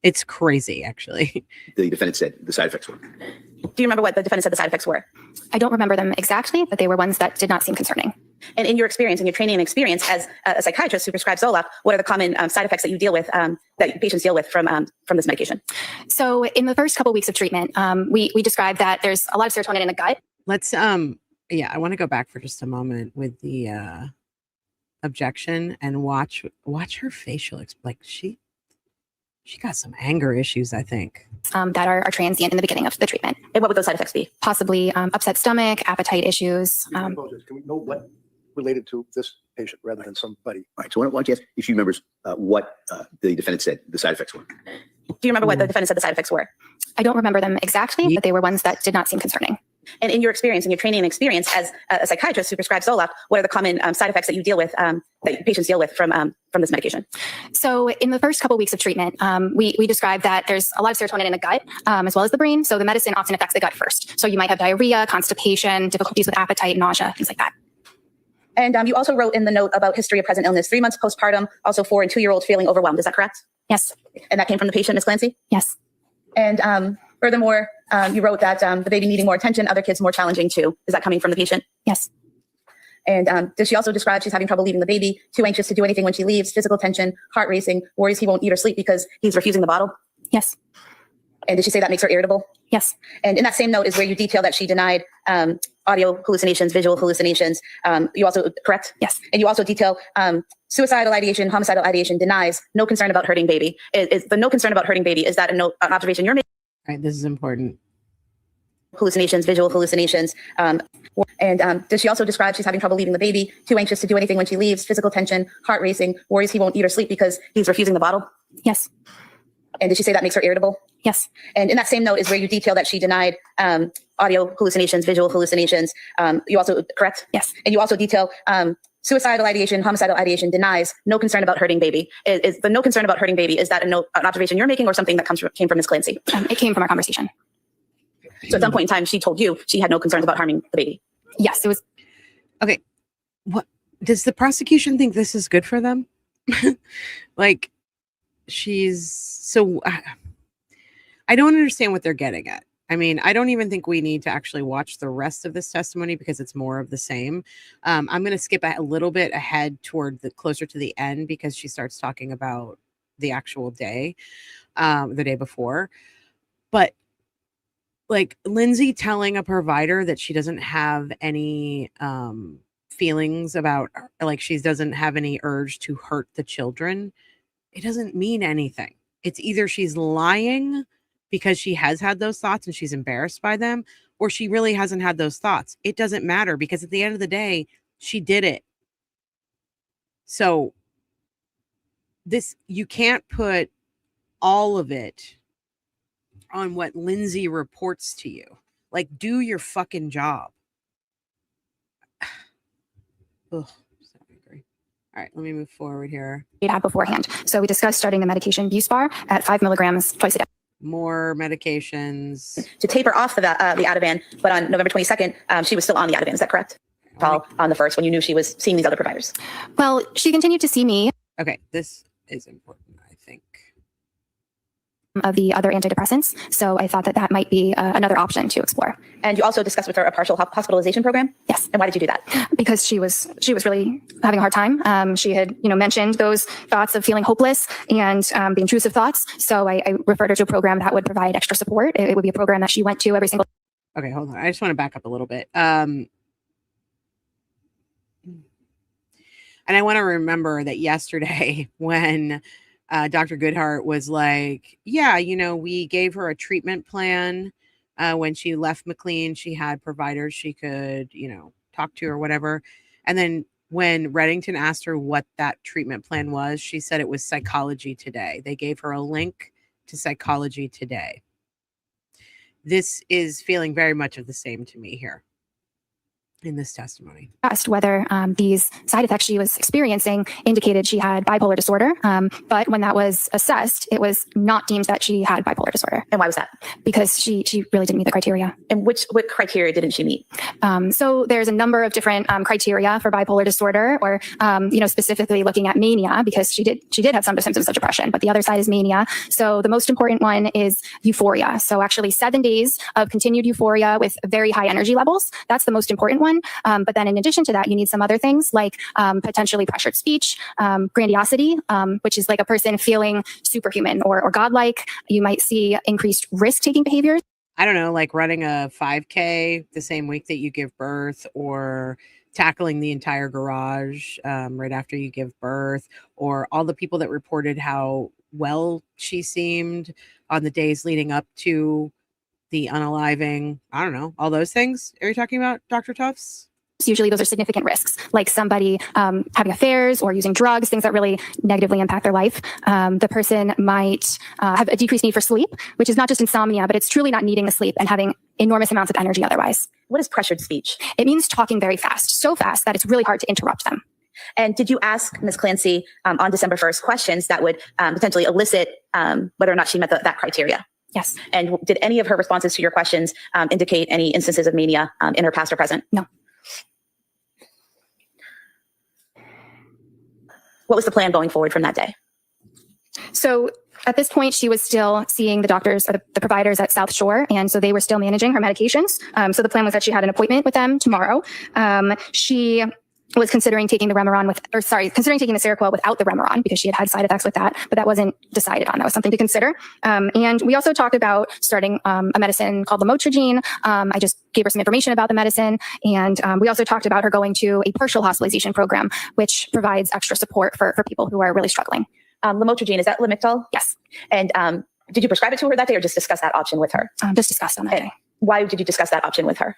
It's crazy, actually. The defendant said the side effects were. Do you remember what the defendant said the side effects were? I don't remember them exactly, but they were ones that did not seem concerning. And in your experience, in your training and experience as a psychiatrist who prescribes Zoloft, what are the common side effects that you deal with, that patients deal with from this medication? So in the first couple weeks of treatment, we described that there's a lot of serotonin in the gut. Let's yeah, I want to go back for just a moment with the objection and watch her facial like she got some anger issues, I think. That are transient in the beginning of the treatment. And what would those side effects be? Possibly upset stomach, appetite issues. Can we know what related to this patient rather than somebody? All right, so why don't you ask if she remembers what the defendant said the side effects were. Do you remember what the defendant said the side effects were? I don't remember them exactly, but they were ones that did not seem concerning. And in your experience, in your training and experience as a psychiatrist who prescribes Zoloft, what are the common side effects that you deal with, that patients deal with from this medication? So in the first couple weeks of treatment, we described that there's a lot of serotonin in the gut, as well as the brain. So the medicine often affects the gut first. So you might have diarrhea, constipation, difficulties with appetite, nausea, things like that. And you also wrote in the note about history of present illness, 3 months postpartum, also 4 and 2-year-old feeling overwhelmed. Is that correct? Yes. And that came from the patient, Ms. Clancy? Yes. And furthermore, you wrote that the baby needing more attention, other kids more challenging too. Is that coming from the patient? Yes. And does she also describe she's having trouble leaving the baby, too anxious to do anything when she leaves, physical tension, heart racing, worries he won't eat or sleep because he's refusing the bottle? Yes. And did she say that makes her irritable? Yes. And in that same note is where you detail that she denied audio hallucinations, visual hallucinations. You also, correct? Yes. And you also detail suicidal ideation, homicidal ideation, denies, no concern about hurting baby. Is the no concern about hurting baby, is that an observation you're making? All right, this is important. Hallucinations, visual hallucinations. And does she also describe she's having trouble leaving the baby, too anxious to do anything when she leaves, physical tension, heart racing, worries he won't eat or sleep because he's refusing the bottle? Yes. And did she say that makes her irritable? Yes. And in that same note is where you detail that she denied audio hallucinations, visual hallucinations. You also, correct? Yes. And you also detail suicidal ideation, homicidal ideation, denies, no concern about hurting baby. Is the no concern about hurting baby, is that an observation you're making or something that came from Ms. Clancy? It came from our conversation. So at some point in time, she told you she had no concerns about harming the baby. Yes, it was. Okay. What does the prosecution think this is good for them? Like, she's so I don't understand what they're getting at. I mean, I don't even think we need to actually watch the rest of this testimony because it's more of the same. I'm going to skip a little bit ahead toward the closer to the end because she starts talking about the actual day, the day before. But like Lindsay telling a provider that she doesn't have any feelings about, like she doesn't have any urge to hurt the children, it doesn't mean anything. It's either she's lying because she has had those thoughts and she's embarrassed by them, or she really hasn't had those thoughts. It doesn't matter, because at the end of the day, she did it. So you can't put all of it on what Lindsay reports to you. Like, do your fucking job. Ugh, so angry. All right, let me move forward here. Had beforehand. So we discussed starting the medication Buspar at 5 milligrams twice a day. More medications. To taper off the Ativan, but on November 22nd, she was still on the Ativan. Is that correct? Paul, on the 1st, when you knew she was seeing these other providers. Well, she continued to see me. Okay, this is important, I think. Of the other antidepressants. So I thought that that might be another option to explore. And you also discussed with her a partial hospitalization program? Yes. And why did you do that? Because she was really having a hard time. She had, mentioned those thoughts of feeling hopeless and the intrusive thoughts. So I referred her to a program that would provide extra support. It would be a program that she went to every single. Okay, hold on. I just want to back up a little bit. And I want to remember that yesterday when Dr. Goodhart was like, yeah, we gave her a treatment plan. When she left McLean, she had providers she could, talk to or whatever. And then when Reddington asked her what that treatment plan was, she said it was Psychology Today. They gave her a link to Psychology Today. This is feeling very much of the same to me here in this testimony. Asked whether these side effects she was experiencing indicated she had bipolar disorder. But when that was assessed, it was not deemed that she had bipolar disorder. And why was that? Because she really didn't meet the criteria. And what criteria didn't she meet? So there's a number of different criteria for bipolar disorder, or specifically looking at mania, because she did have some symptoms of depression, but the other side is mania. So the most important one is euphoria. So actually 7 days of continued euphoria with very high energy levels. That's the most important one. But then in addition to that, you need some other things like potentially pressured speech, grandiosity, which is like a person feeling superhuman or godlike. You might see increased risk-taking behaviors. I don't know, like running a 5K the same week that you give birth, or tackling the entire garage right after you give birth, or all the people that reported how well she seemed on the days leading up to the unaliving. I don't know, all those things. Are you talking about, Dr. Tufts? Usually those are significant risks, like somebody having affairs or using drugs, things that really negatively impact their life. The person might have a decreased need for sleep, which is not just insomnia, but it's truly not needing the sleep and having enormous amounts of energy otherwise. What is pressured speech? It means talking very fast, so fast that it's really hard to interrupt them. And did you ask Ms. Clancy on December 1st questions that would potentially elicit whether or not she met that criteria? Yes. And did any of her responses to your questions indicate any instances of mania in her past or present? No. What was the plan going forward from that day? So at this point, she was still seeing the doctors or the providers at South Shore. And so they were still managing her medications. So the plan was that she had an appointment with them tomorrow. She was considering taking the Seroquel without the Remeron, because she had had side effects with that, but that wasn't decided on. That was something to consider. And we also talked about starting a medicine called lamotrigine. I just gave her some information about the medicine. And we also talked about her going to a partial hospitalization program, which provides extra support for people who are really struggling. Lamotrigine, is that Lamictal? Yes. And did you prescribe it to her that day, or just discuss that option with her? Just discussed on that day. Why did you discuss that option with her?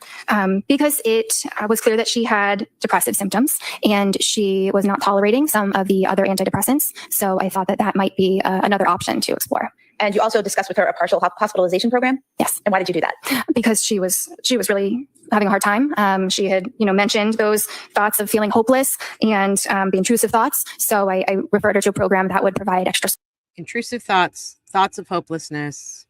Because it was clear that she had depressive symptoms and she was not tolerating some of the other antidepressants. So I thought that that might be another option to explore. And you also discussed with her a partial hospitalization program? Yes. And why did you do that? Because she was really having a hard time. She had, mentioned those thoughts of feeling hopeless and the intrusive thoughts. So I referred her to a program that would provide extra. Intrusive thoughts of hopelessness.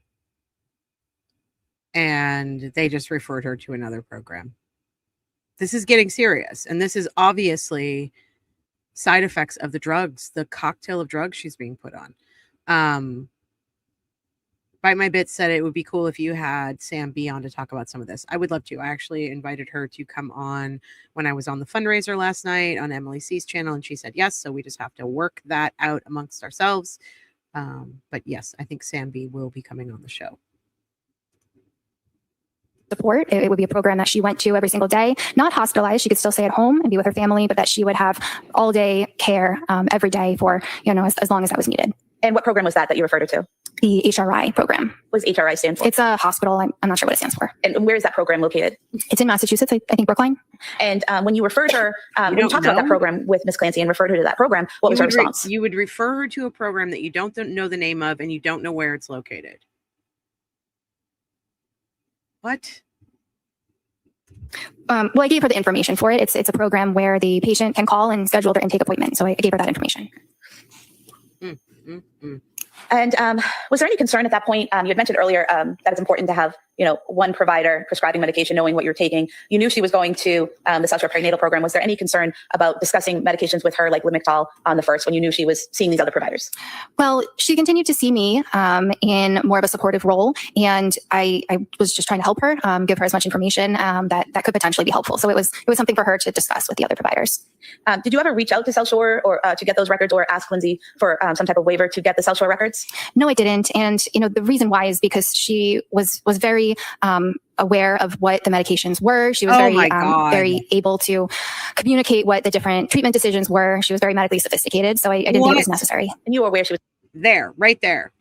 And they just referred her to another program. This is getting serious. And this is obviously side effects of the drugs, the cocktail of drugs she's being put on. Bite My Bits said it would be cool if you had Sam B on to talk about some of this. I would love to. I actually invited her to come on when I was on the fundraiser last night on Emily C's channel, and she said yes. So we just have to work that out amongst ourselves. But yes, I think Sam B will be coming on the show. Support. It would be a program that she went to every single day, not hospitalized. She could still stay at home and be with her family, but that she would have all day care every day for, as long as that was needed. And what program was that you referred her to? The HRI program. What does HRI stand for? It's a hospital. I'm not sure what it stands for. And where is that program located? It's in Massachusetts, I think Brookline. And when you referred her, when you don't talked about that know? program with Ms. Clancy and referred her to that program, what was her response? You would refer her to a program that you don't know the name of and you don't know where it's located. What? Well, I gave her the information for it. It's a program where the patient can call and schedule their intake appointment. So I gave her that information. And was there any concern at that point? You had mentioned earlier that it's important to have, one provider prescribing medication, knowing what you're taking. You knew she was going to the South Shore Perinatal Program. Was there any concern about discussing medications with her, like Lamictal, on the first, when you knew she was seeing these other providers? Well, she continued to see me in more of a supportive role, and I was just trying to help her, give her as much information that could potentially be helpful. So it was something for her to discuss with the other providers. Did you ever reach out to South Shore or to get those records, or ask Lindsay for some type of waiver to get the South Shore records? No, I didn't. And the reason why is because she was very aware of what the medications were. She was very able to communicate what the different treatment decisions were. She was very medically sophisticated, so I didn't think it was necessary. And you were aware she was there, right there.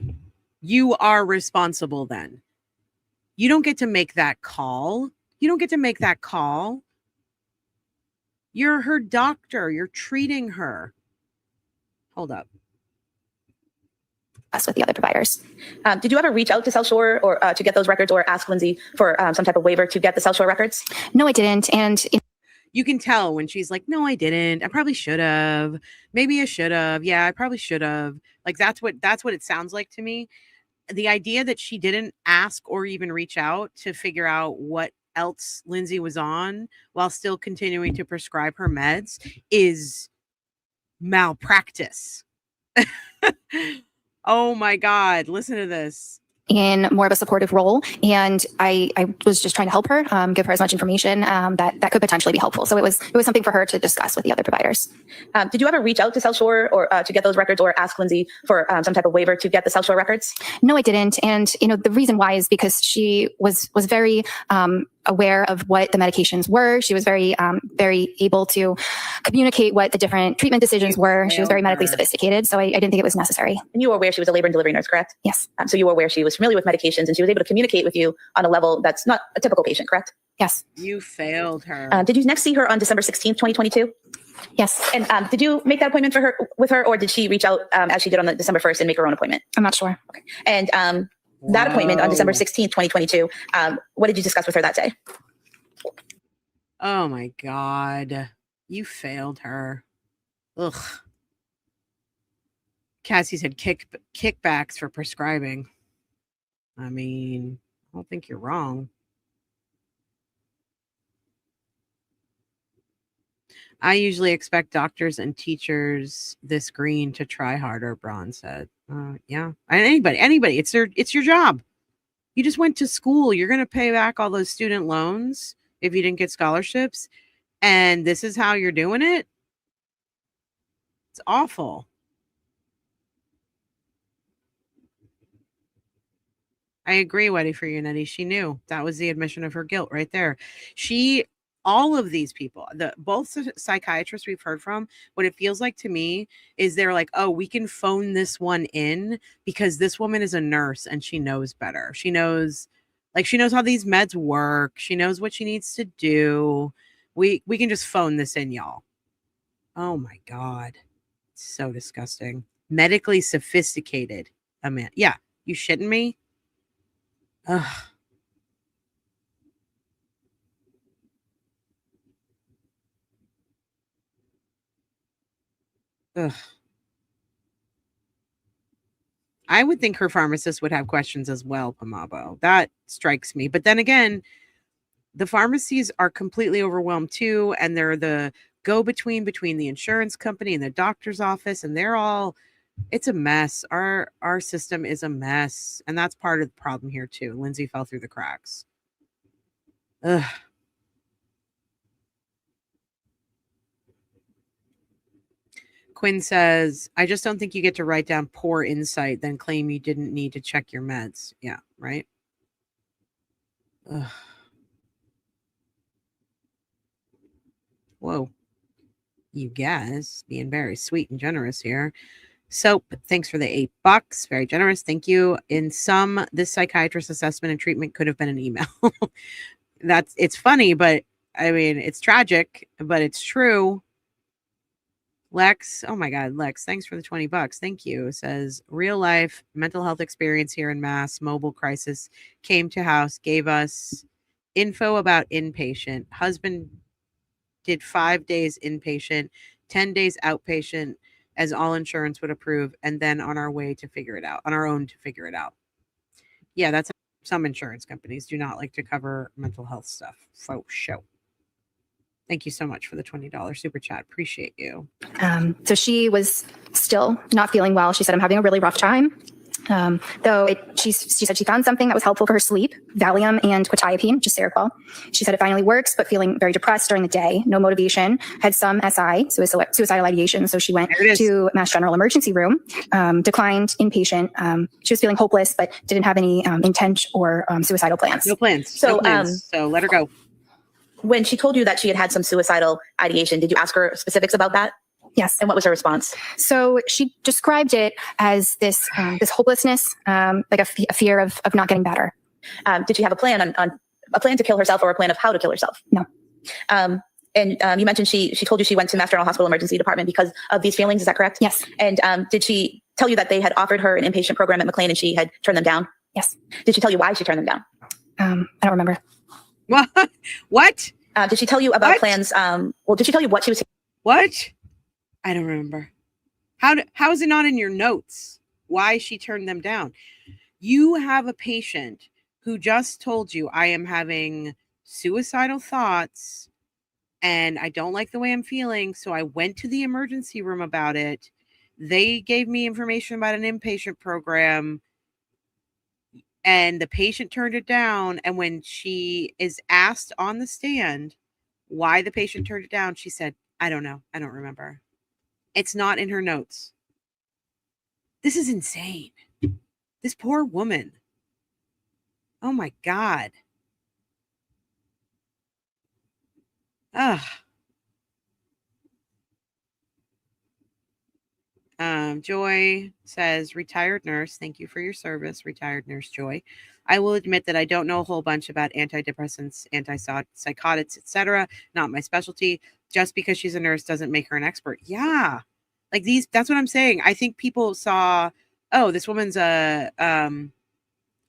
You are responsible then. You don't get to make that call. You're her doctor. You're treating her. Hold up. With the other providers. Did you ever reach out to South Shore or to get those records, or ask Lindsay for some type of waiver to get the South Shore records? No, I didn't. And you can tell when she's like, no, I didn't. I probably should have. Maybe I should have. Yeah, I probably should have. Like, that's what it sounds like to me. The idea that she didn't ask or even reach out to figure out what else Lindsay was on while still continuing to prescribe her meds is malpractice. Oh my God, listen to this. In more of a supportive role, and I was just trying to help her, give her as much information that could potentially be helpful. So it was something for her to discuss with the other providers. Did you ever reach out to South Shore or to get those records, or ask Lindsay for some type of waiver to get the South Shore records? No, I didn't. And the reason why is because she was very aware of what the medications were. She was very able to communicate what the different treatment decisions were. She was very medically sophisticated, so I didn't think it was necessary. And you were aware she was a labor and delivery nurse, correct? Yes. So you were aware she was familiar with medications, and she was able to communicate with you on a level that's not a typical patient, correct? Yes. You failed her. Did you next see her on December 16th, 2022? Yes. And did you make that appointment with her, or did she reach out as she did on the December 1st and make her own appointment? I'm not sure. Okay. And that appointment on December 16th, 2022, what did you discuss with her that day? Oh my God. You failed her. Ugh. Cassie said kickbacks for prescribing. I mean, I don't think you're wrong. I usually expect doctors and teachers this green to try harder, Braun said. Yeah. And anybody. It's your job. You just went to school. You're going to pay back all those student loans if you didn't get scholarships. And this is how you're doing it. It's awful. I agree, Weddy, for you, Nettie. She knew. That was the admission of her guilt right there. All of these people, both psychiatrists we've heard from, what it feels like to me is they're like, oh, we can phone this one in because this woman is a nurse and she knows better. She knows how these meds work. She knows what she needs to do. We can just phone this in, y'all. Oh my God. It's so disgusting. Medically sophisticated. Yeah. You shitting me? Ugh. Ugh. I would think her pharmacist would have questions as well, Pamabo. That strikes me. But then again, the pharmacies are completely overwhelmed too, and they're the go-between between the insurance company and the doctor's office, and it's a mess. Our system is a mess, and that's part of the problem here too. Lindsay fell through the cracks. Ugh. Quinn says, I just don't think you get to write down poor insight, then claim you didn't need to check your meds. Yeah, right? Ugh. Whoa. You guess, being very sweet and generous here. Soap, thanks for the $8. Very generous. Thank you. In sum, this psychiatrist assessment and treatment could have been an email. It's funny, but I mean, it's tragic, but it's true. Lex, oh my God, Lex, thanks for the $20. Thank you. Says real life mental health experience here in Mass, mobile crisis, came to house, gave us info about inpatient. Husband did 5 days inpatient, 10 days outpatient, as all insurance would approve, and then on our way to figure it out, on our own to figure it out. Yeah, that's some insurance companies do not like to cover mental health stuff. Faux show. Thank you so much for the $20 super chat. Appreciate you. So she was still not feeling well. She said, I'm having a really rough time. She said she found something that was helpful for her sleep, Valium and quetiapine, which is Seroquel. She said it finally works, but feeling very depressed during the day, no motivation, had some SI, so suicidal ideation. So she went to Mass General emergency room, declined inpatient. She was feeling hopeless, but didn't have any intent or suicidal plans. No plans. So let her go. When she told you that she had some suicidal ideation, did you ask her specifics about that? Yes. And what was her response? So she described it as this hopelessness, like a fear of not getting better. Did she have a plan on a plan to kill herself or a plan of how to kill herself? No. And you mentioned she told you she went to Mass General Hospital Emergency Department because of these feelings. Is that correct? Yes. And did she tell you that they had offered her an inpatient program at McLean and she had turned them down? Yes. Did she tell you why she turned them down? I don't remember. What? Did she tell you about plans? Did she tell you what she was? What? I don't remember. How is it not in your notes? Why she turned them down? You have a patient who just told you, I am having suicidal thoughts and I don't like the way I'm feeling. So I went to the emergency room about it. They gave me information about an inpatient program and the patient turned it down. And when she is asked on the stand why the patient turned it down, she said, I don't know. I don't remember. It's not in her notes. This is insane. This poor woman. Oh my God. Ugh. Joy says, retired nurse. Thank you for your service, retired nurse Joy. I will admit that I don't know a whole bunch about antidepressants, antipsychotics, etc. Not my specialty. Just because she's a nurse doesn't make her an expert. Yeah. Like that's what I'm saying. I think people saw, oh, this woman's a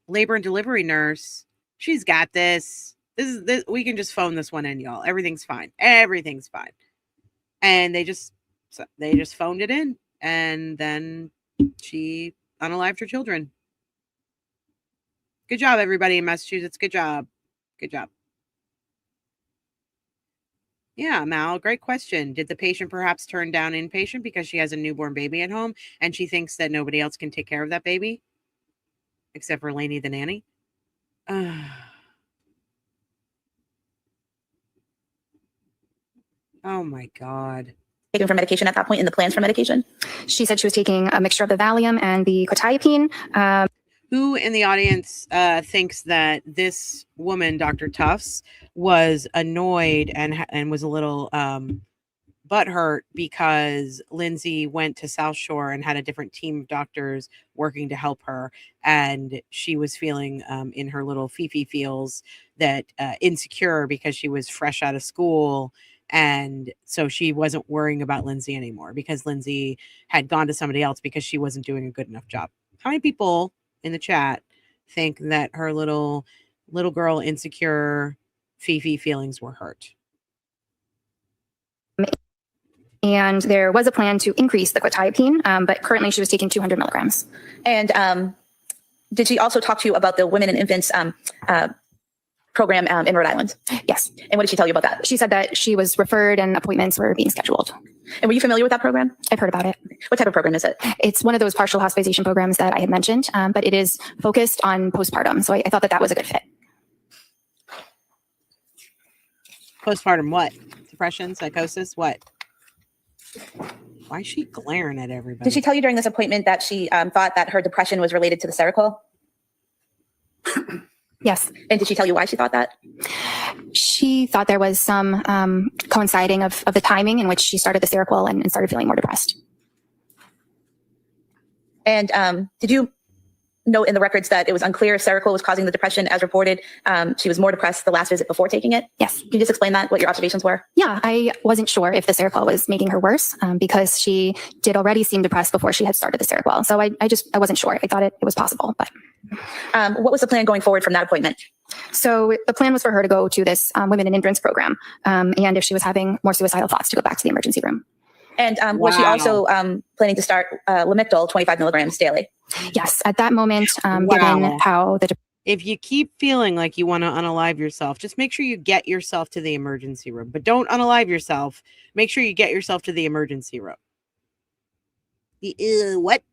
labor and delivery nurse. She's got this. We can just phone this one in, y'all. Everything's fine. Everything's fine. And they just phoned it in. And then she unalived her children. Good job, everybody in Massachusetts. Good job. Good job. Yeah, Mal, great question. Did the patient perhaps turn down inpatient because she has a newborn baby at home and she thinks that nobody else can take care of that baby? Except for Lainey the nanny? Oh my God. Taken for medication at that point in the plans for medication? She said she was taking a mixture of the Valium and the quetiapine. Who in the audience thinks that this woman, Dr. Tufts, was annoyed and was a little butthurt because Lindsay went to South Shore and had a different team of doctors working to help her, and she was feeling in her little Fifi feels that insecure because she was fresh out of school. And so she wasn't worrying about Lindsay anymore because Lindsay had gone to somebody else because she wasn't doing a good enough job. How many people in the chat think that her little girl insecure Fifi feelings were hurt? And there was a plan to increase the quetiapine, but currently she was taking 200 milligrams. And did she also talk to you about the women and infants program in Rhode Island? Yes. And what did she tell you about that? She said that she was referred and appointments were being scheduled. And were you familiar with that program? I've heard about it. What type of program is it? It's one of those partial hospitalization programs that I had mentioned, but it is focused on postpartum. So I thought that was a good fit. Postpartum what? Depression, psychosis, what? Why is she glaring at everybody? Did she tell you during this appointment that she thought that her depression was related to the Seroquel? Yes. And did she tell you why she thought that? She thought there was some coinciding of the timing in which she started the Seroquel and started feeling more depressed. And did you note in the records that it was unclear if Seroquel was causing the depression as reported? She was more depressed the last visit before taking it? Yes. Can you just explain that, what your observations were? Yeah, I wasn't sure if the Seroquel was making her worse because she did already seem depressed before she had started the Seroquel. So I wasn't sure. I thought it was possible. But what was the plan going forward from that appointment? so the plan was for her to go to this Women in Endurance program. And if she was having more suicidal thoughts, to go back to the emergency room. And was she also planning to start Lamictal 25 milligrams daily? Yes, at that moment, given how the If you keep feeling like you want to unalive yourself, just make sure you get yourself to the emergency room. But don't unalive yourself. Make sure you get yourself to the emergency room. What?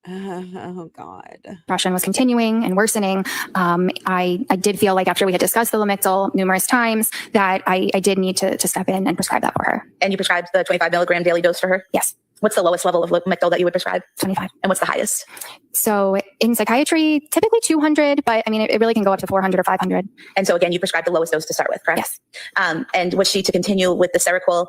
Oh, God. depression was continuing and worsening, I did feel like after we had discussed the Lamictal numerous times that I did need to step in and prescribe that for her. And you prescribed the 25 milligram daily dose for her? Yes. What's the lowest level of Lamictal that you would prescribe? 25. And what's the highest? So in psychiatry, typically 200, but I mean, it really can go up to 400 or 500. And so again, you prescribed the lowest dose to start with, correct? Yes. And was she to continue with the Seroquel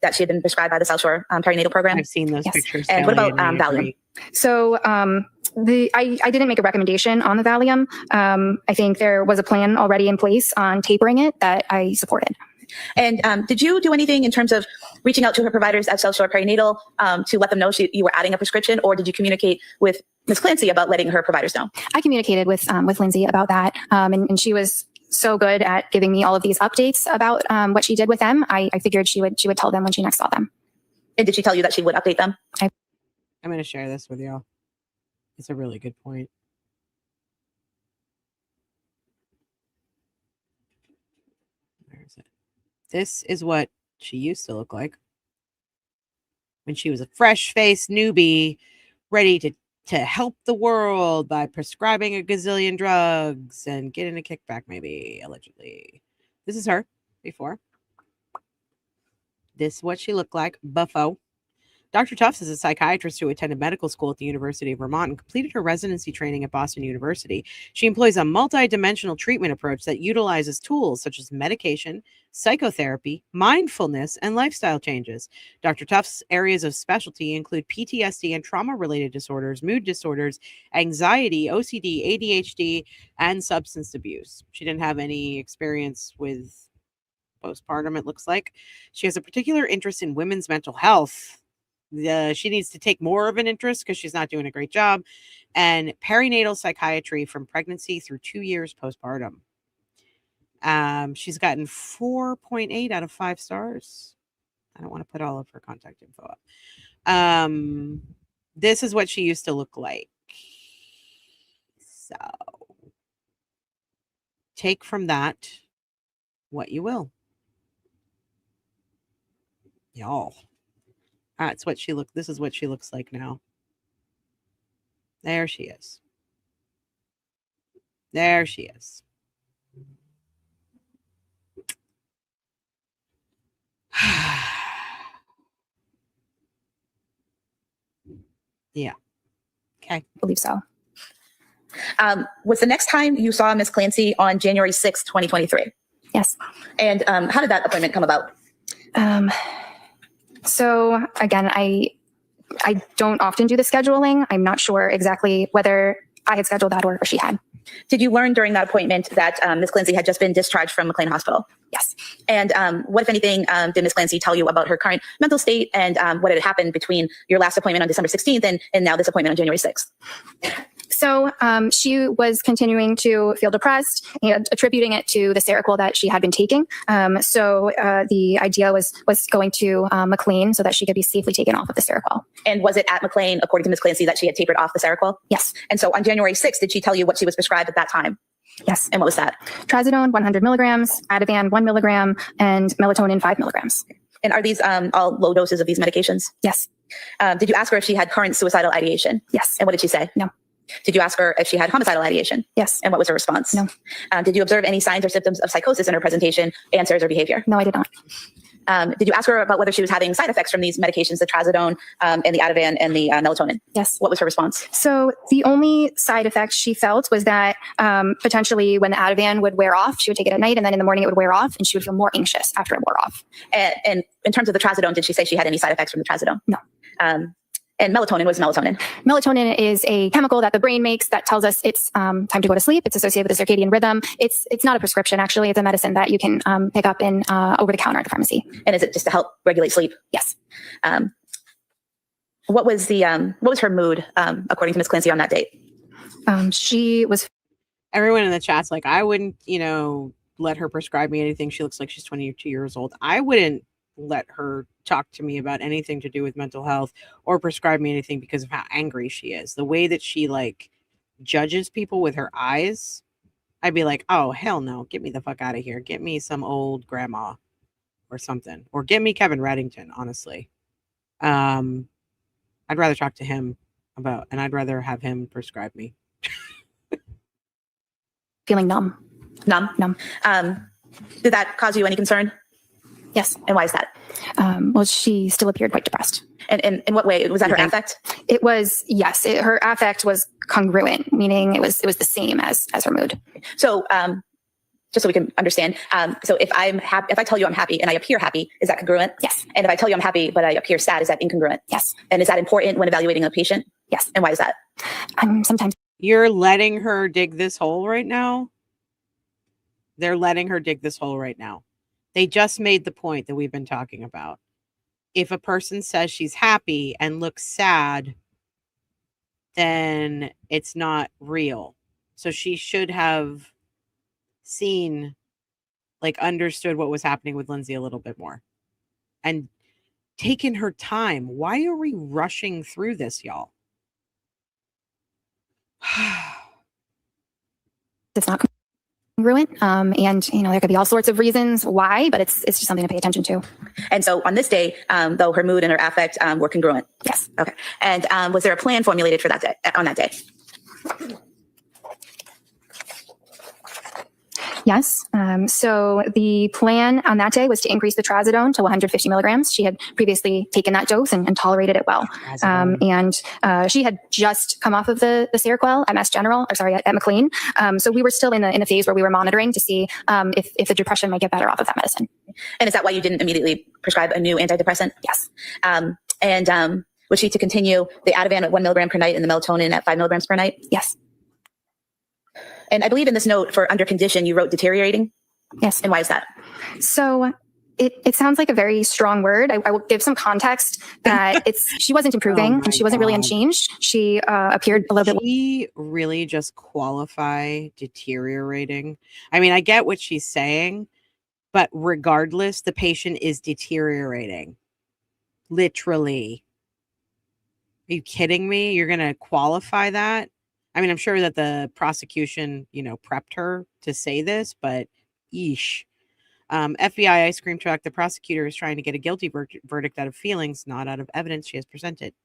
that she had been prescribed by the South Shore perinatal program? I've seen those Yes. pictures. And what about Kelly, and I Valium? agree. So I didn't make a recommendation on the Valium. I think there was a plan already in place on tapering it that I supported. And did you do anything in terms of reaching out to her providers at South Shore Perinatal to let them know you were adding a prescription, or did you communicate with Ms. Clancy about letting her providers know? I communicated with Lindsay about that, and she was so good at giving me all of these updates about what she did with them. I figured she would tell them when she next saw them. And did she tell you that she would update them? I'm going to share this with y'all. It's a really good point. Where is it? This is what she used to look like when she was a fresh-faced newbie, ready to help the world by prescribing a gazillion drugs and getting a kickback, maybe, allegedly. This is her before. This is what she looked like, buffo. Dr. Tufts is a psychiatrist who attended medical school at the University of Vermont and completed her residency training at Boston University. She employs a multidimensional treatment approach that utilizes tools such as medication, psychotherapy, mindfulness, and lifestyle changes. Dr. Tufts' areas of specialty include PTSD and trauma-related disorders, mood disorders, anxiety, OCD, ADHD, and substance abuse. She didn't have any experience with postpartum, it looks like. She has a particular interest in women's mental health. She needs to take more of an interest because she's not doing a great job. And perinatal psychiatry from pregnancy through 2 years postpartum. She's gotten 4.8 out of 5 stars. I don't want to put all of her contact info up. This is what she used to look like. So take from that what you will. Y'all. That's what she looked. This is what she looks like now. There she is. There she is. Yeah. Okay. I believe so. Was the next time you saw Ms. Clancy on January 6th, 2023? Yes. And how did that appointment come about? So again, I don't often do the scheduling. I'm not sure exactly whether I had scheduled that or she had. Did you learn during that appointment that Ms. Clancy had just been discharged from McLean Hospital? Yes. And what, if anything, did Ms. Clancy tell you about her current mental state and what had happened between your last appointment on December 16th and now this appointment on January 6th? So she was continuing to feel depressed and attributing it to the Seroquel that she had been taking. So the idea was going to McLean so that she could be safely taken off of the Seroquel. And was it at McLean, according to Ms. Clancy, that she had tapered off the Seroquel? Yes. And so on January 6th, did she tell you what she was prescribed at that time? Yes. And what was that? Trazodone 100 milligrams, Ativan 1 milligram, and melatonin 5 milligrams. And are these all low doses of these medications? Yes. Did you ask her if she had current suicidal ideation? Yes. And what did she say? No. Did you ask her if she had homicidal ideation? Yes. And what was her response? No. Did you observe any signs or symptoms of psychosis in her presentation, answers, or behavior? No, I did not. Did you ask her about whether she was having side effects from these medications, the Trazodone and the Ativan and the melatonin? Yes. What was her response? So the only side effect she felt was that potentially when the Ativan would wear off, she would take it at night, and then in the morning it would wear off, and she would feel more anxious after it wore off. And in terms of the Trazodone, did she say she had any side effects from the Trazodone? No. And melatonin, was melatonin? Melatonin is a chemical that the brain makes that tells us it's time to go to sleep. It's associated with the circadian rhythm. It's not a prescription, actually. It's a medicine that you can pick up in over the counter at the pharmacy. And is it just to help regulate sleep? Yes. What was her mood, according to Ms. Clancy, on that date? She was. Everyone in the chat's like, I wouldn't, let her prescribe me anything. She looks like she's 22 years old. I wouldn't let her talk to me about anything to do with mental health or prescribe me anything because of how angry she is. The way that she judges people with her eyes, I'd be like, oh, hell no, get me the fuck out of here. Get me some old grandma or something, or get me Kevin Reddington, honestly. I'd rather talk to him and I'd rather have him prescribe me. Feeling numb. Numb. Did that cause you any concern? Yes. And why is that? Well, she still appeared quite depressed. And in what way? Was that her affect? It was, yes. Her affect was congruent, meaning it was the same as her mood. So, just so we can understand. So if I tell you I'm happy and I appear happy, is that congruent? Yes. And if I tell you I'm happy but I appear sad, is that incongruent? Yes. And is that important when evaluating a patient? Yes. And why is that? Sometimes. You're letting her dig this hole right now? They're letting her dig this hole right now. They just made the point that we've been talking about. If a person says she's happy and looks sad, then it's not real. So she should have seen, understood what was happening with Lindsay a little bit more and taken her time. Why are we rushing through this, y'all? It's not congruent. And, there could be all sorts of reasons why, but it's just something to pay attention to. And so on this day, though her mood and her affect were congruent. Yes. Okay. And was there a plan formulated for that day, on that day? Yes. So the plan on that day was to increase the trazodone to 150 milligrams. She had previously taken that dose and tolerated it well. And she had just come off of the Seroquel at Mass General, at McLean. So we were still in a phase where we were monitoring to see if the depression might get better off of that medicine. And is that why you didn't immediately prescribe a new antidepressant? Yes. And was she to continue the Ativan at 1 milligram per night and the melatonin at 5 milligrams per night? Yes. And I believe in this note for under condition, you wrote deteriorating. Yes. And why is that? So it sounds like a very strong word. I will give some context that she wasn't improving and she wasn't really unchanged. She appeared a little bit. She really just qualify deteriorating. I mean, I get what she's saying, but regardless, the patient is deteriorating. Literally. Are you kidding me? You're going to qualify that? I mean, I'm sure that the prosecution, prepped her to say this, but yeesh. FBI ice cream truck. The prosecutor is trying to get a guilty verdict out of feelings, not out of evidence she has presented.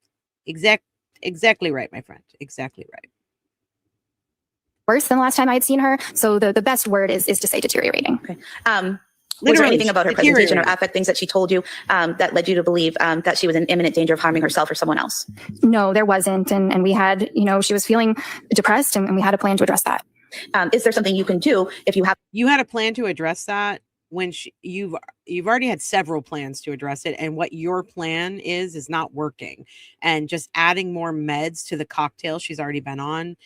Exactly right, my friend. Exactly right. Worse than the last time I had seen her. So the best word is to say deteriorating. Okay. Was there anything about her presentation or affect, things that she told you that led you to believe that she was in imminent danger of harming herself or someone else? No, there wasn't. And we had, she was feeling depressed and we had a plan to address that. Is there something you can do if you have? You had a plan to address that when you've already had several plans to address it. And what your plan is not working. And just adding more meds to the cocktail she's already been on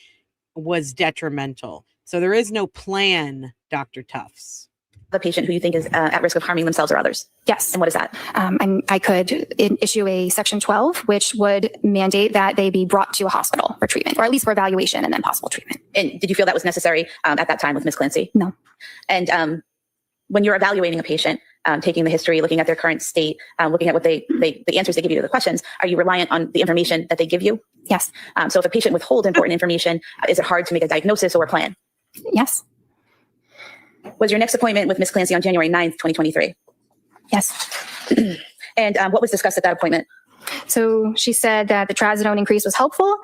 was detrimental. So there is no plan, Dr. Tufts. The patient who you think is at risk of harming themselves or others? Yes. And what is that? I could issue a Section 12, which would mandate that they be brought to a hospital for treatment, or at least for evaluation and then possible treatment. And did you feel that was necessary at that time with Ms. Clancy? No. And when you're evaluating a patient, taking the history, looking at their current state, looking at what the answers they give you to the questions, are you reliant on the information that they give you? Yes. So if a patient withholds important information, is it hard to make a diagnosis or a plan? Yes. Was your next appointment with Ms. Clancy on January 9th, 2023? Yes. And what was discussed at that appointment? So she said that the trazodone increase was helpful.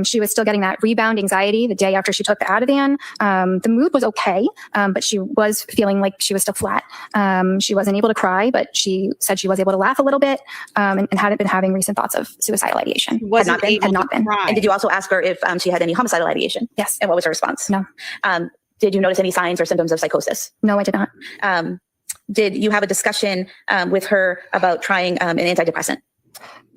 She was still getting that rebound anxiety the day after she took the Ativan. The mood was okay, but she was feeling like she was still flat. She wasn't able to cry, but she said she was able to laugh a little bit and hadn't been having recent thoughts of suicidal ideation. Had not been. And did you also ask her if she had any homicidal ideation? Yes. And what was her response? No. Did you notice any signs or symptoms of psychosis? No, I did not. Did you have a discussion with her about trying an antidepressant?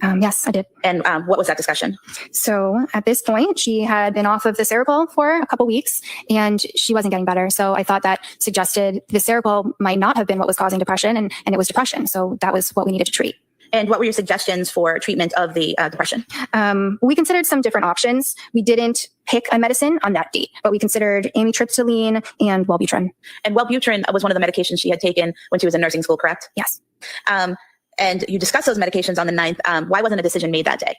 Yes, I did. And what was that discussion? So at this point, she had been off of the Seroquel for a couple weeks and she wasn't getting better. So I thought that suggested the Seroquel might not have been what was causing depression and it was depression. So that was what we needed to treat. And what were your suggestions for treatment of the depression? We considered some different options. We didn't pick a medicine on that date, but we considered amitriptyline and Wellbutrin. And Wellbutrin was one of the medications she had taken when she was in nursing school, correct? Yes. And you discussed those medications on the 9th. Why wasn't a decision made that day?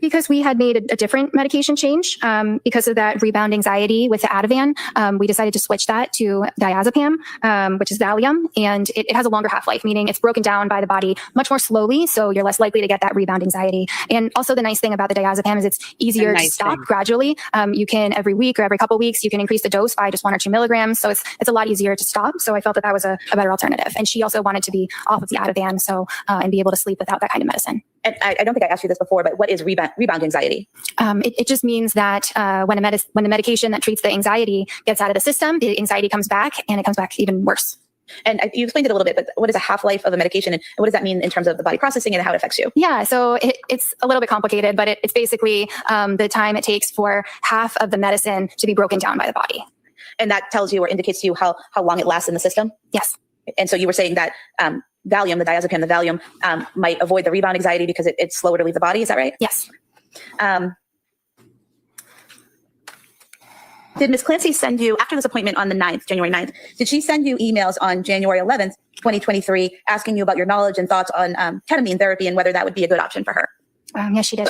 Because we had made a different medication change because of that rebound anxiety with the Ativan. We decided to switch that to diazepam, which is Valium, and it has a longer half-life, meaning it's broken down by the body much more slowly, so you're less likely to get that rebound anxiety. And also the nice thing about the diazepam is it's easier to stop gradually. You can every week or every couple of weeks, you can increase the dose by just 1 or 2 milligrams, so it's a lot easier to stop. So I felt that was a better alternative. And she also wanted to be off of the Ativan, so and be able to sleep without that kind of medicine. And I don't think I asked you this before, but what is rebound anxiety? It just means that when the medication that treats the anxiety gets out of the system, the anxiety comes back and it comes back even worse. And you explained it a little bit, but what is a half-life of a medication and what does that mean in terms of the body processing and how it affects you? Yeah, so it's a little bit complicated, but it's basically the time it takes for half of the medicine to be broken down by the body. And that tells you or indicates to you how long it lasts in the system? Yes. And so you were saying that Valium, the diazepam, the Valium might avoid the rebound anxiety because it's slower to leave the body. Is that right? Yes. Did Ms. Clancy send you, after this appointment on the 9th, January 9th, did she send you emails on January 11th, 2023, asking you about your knowledge and thoughts on ketamine therapy and whether that would be a good option for her? Yes, she did.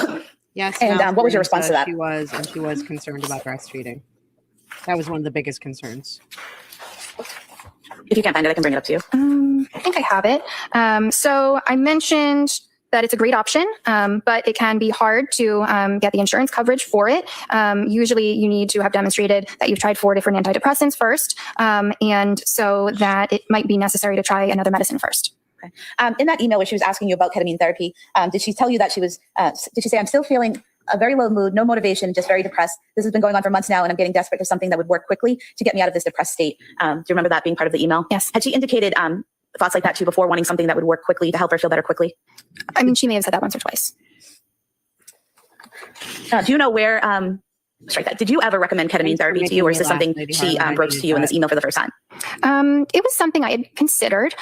Yes. And what was your response to that? She was concerned about breastfeeding. That was one of the biggest concerns. If you can't find it, I can bring it up to you. I think I have it. So I mentioned that it's a great option, but it can be hard to get the insurance coverage for it. Usually you need to have demonstrated that you've tried 4 different antidepressants first, and so that it might be necessary to try another medicine first. Okay. In that email where she was asking you about ketamine therapy, did she tell you that did she say, I'm still feeling a very low mood, no motivation, just very depressed. This has been going on for months now, and I'm getting desperate for something that would work quickly to get me out of this depressed state. Do you remember that being part of the email? Yes. Had she indicated thoughts like that to you before, wanting something that would work quickly to help her feel better quickly? I mean, she may have said that once or twice. Do you know where, did you ever recommend ketamine therapy to you, or is this something she broached to you in this email for the first time? It was something I had considered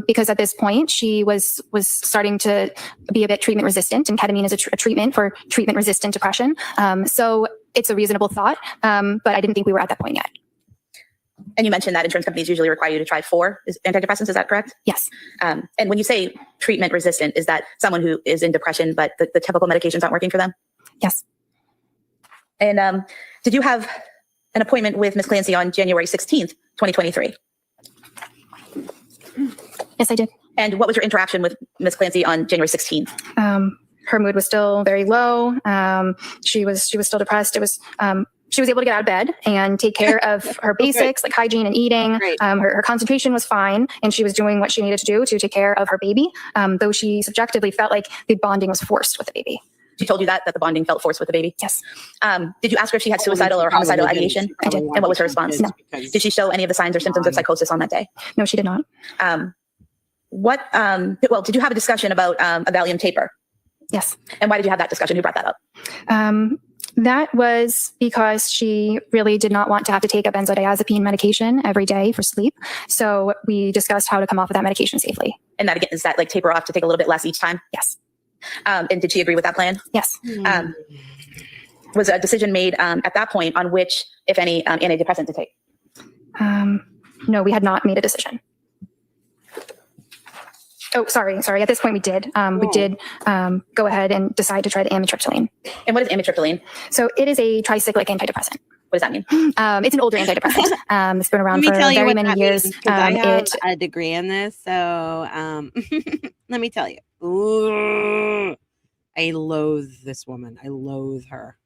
because at this point she was starting to be a bit treatment resistant, and ketamine is a treatment for treatment resistant depression. So it's a reasonable thought, but I didn't think we were at that point yet. And you mentioned that insurance companies usually require you to try 4 antidepressants. Is that correct? Yes. And when you say treatment resistant, is that someone who is in depression, but the typical medications aren't working for them? Yes. And did you have an appointment with Ms. Clancy on January 16th, 2023? Yes, I did. And what was your interaction with Ms. Clancy on January 16th? Her mood was still very low. She was still depressed. It was she was able to get out of bed and take care of her basics like hygiene and eating. Her concentration was fine, and she was doing what she needed to do to take care of her baby, though she subjectively felt like the bonding was forced with the baby. She told you that the bonding felt forced with the baby? Yes. Did you ask her if she had suicidal or homicidal ideation? I did. And what was her response? No. Did she show any of the signs or symptoms of psychosis on that day? No, she did not. Did you have a discussion about a Valium taper? Yes. And why did you have that discussion? Who brought that up? That was because she really did not want to have to take a benzodiazepine medication every day for sleep. So we discussed how to come off of that medication safely. And that again, is that like taper off to take a little bit less each time? Yes. And did she agree with that plan? Yes. Was a decision made at that point on which, if any, antidepressant to take? No, we had not made a decision. Oh, sorry. At this point, we did. We did go ahead and decide to try the amitriptyline. And what is amitriptyline? So it is a tricyclic antidepressant. What does that mean? It's an older antidepressant. It's been around for very many years. I have a degree in this, so let me tell you. Ooh, I loathe this woman. I loathe her.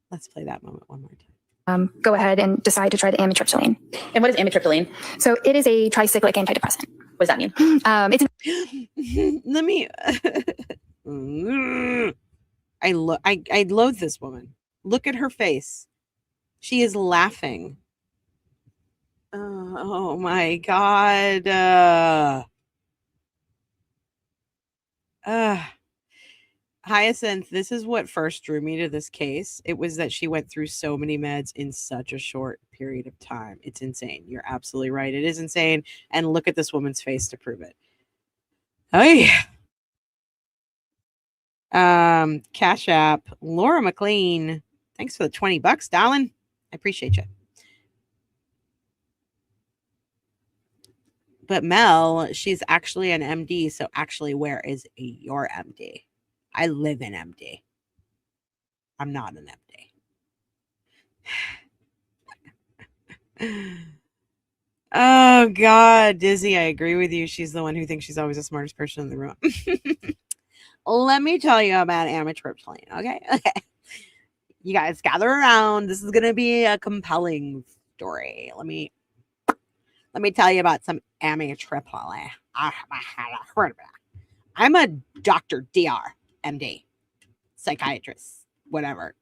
Let's play that moment one more time. Go ahead and decide to try the amitriptyline. And what is amitriptyline? So it is a tricyclic antidepressant. What does that mean? Let me. I loathe this woman. Look at her face. She is laughing. Oh my God. Hyacinth, this is what first drew me to this case. It was that she went through so many meds in such a short period of time. It's insane. You're absolutely right. It is insane. And look at this woman's face to prove it. Oh yeah. Cash App, Laura McLean. Thanks for the $20, darling. I appreciate you. But Mel, she's actually an MD. So actually, where is your MD? I live in MD. I'm not an MD. Oh God, Dizzy, I agree with you. She's the one who thinks she's always the smartest person in the room. Let me tell you about amitriptyline, okay? Okay. You guys gather around. This is going to be a compelling story. Let me tell you about some amitriptyline. I'm a Dr. DR, MD, psychiatrist, whatever.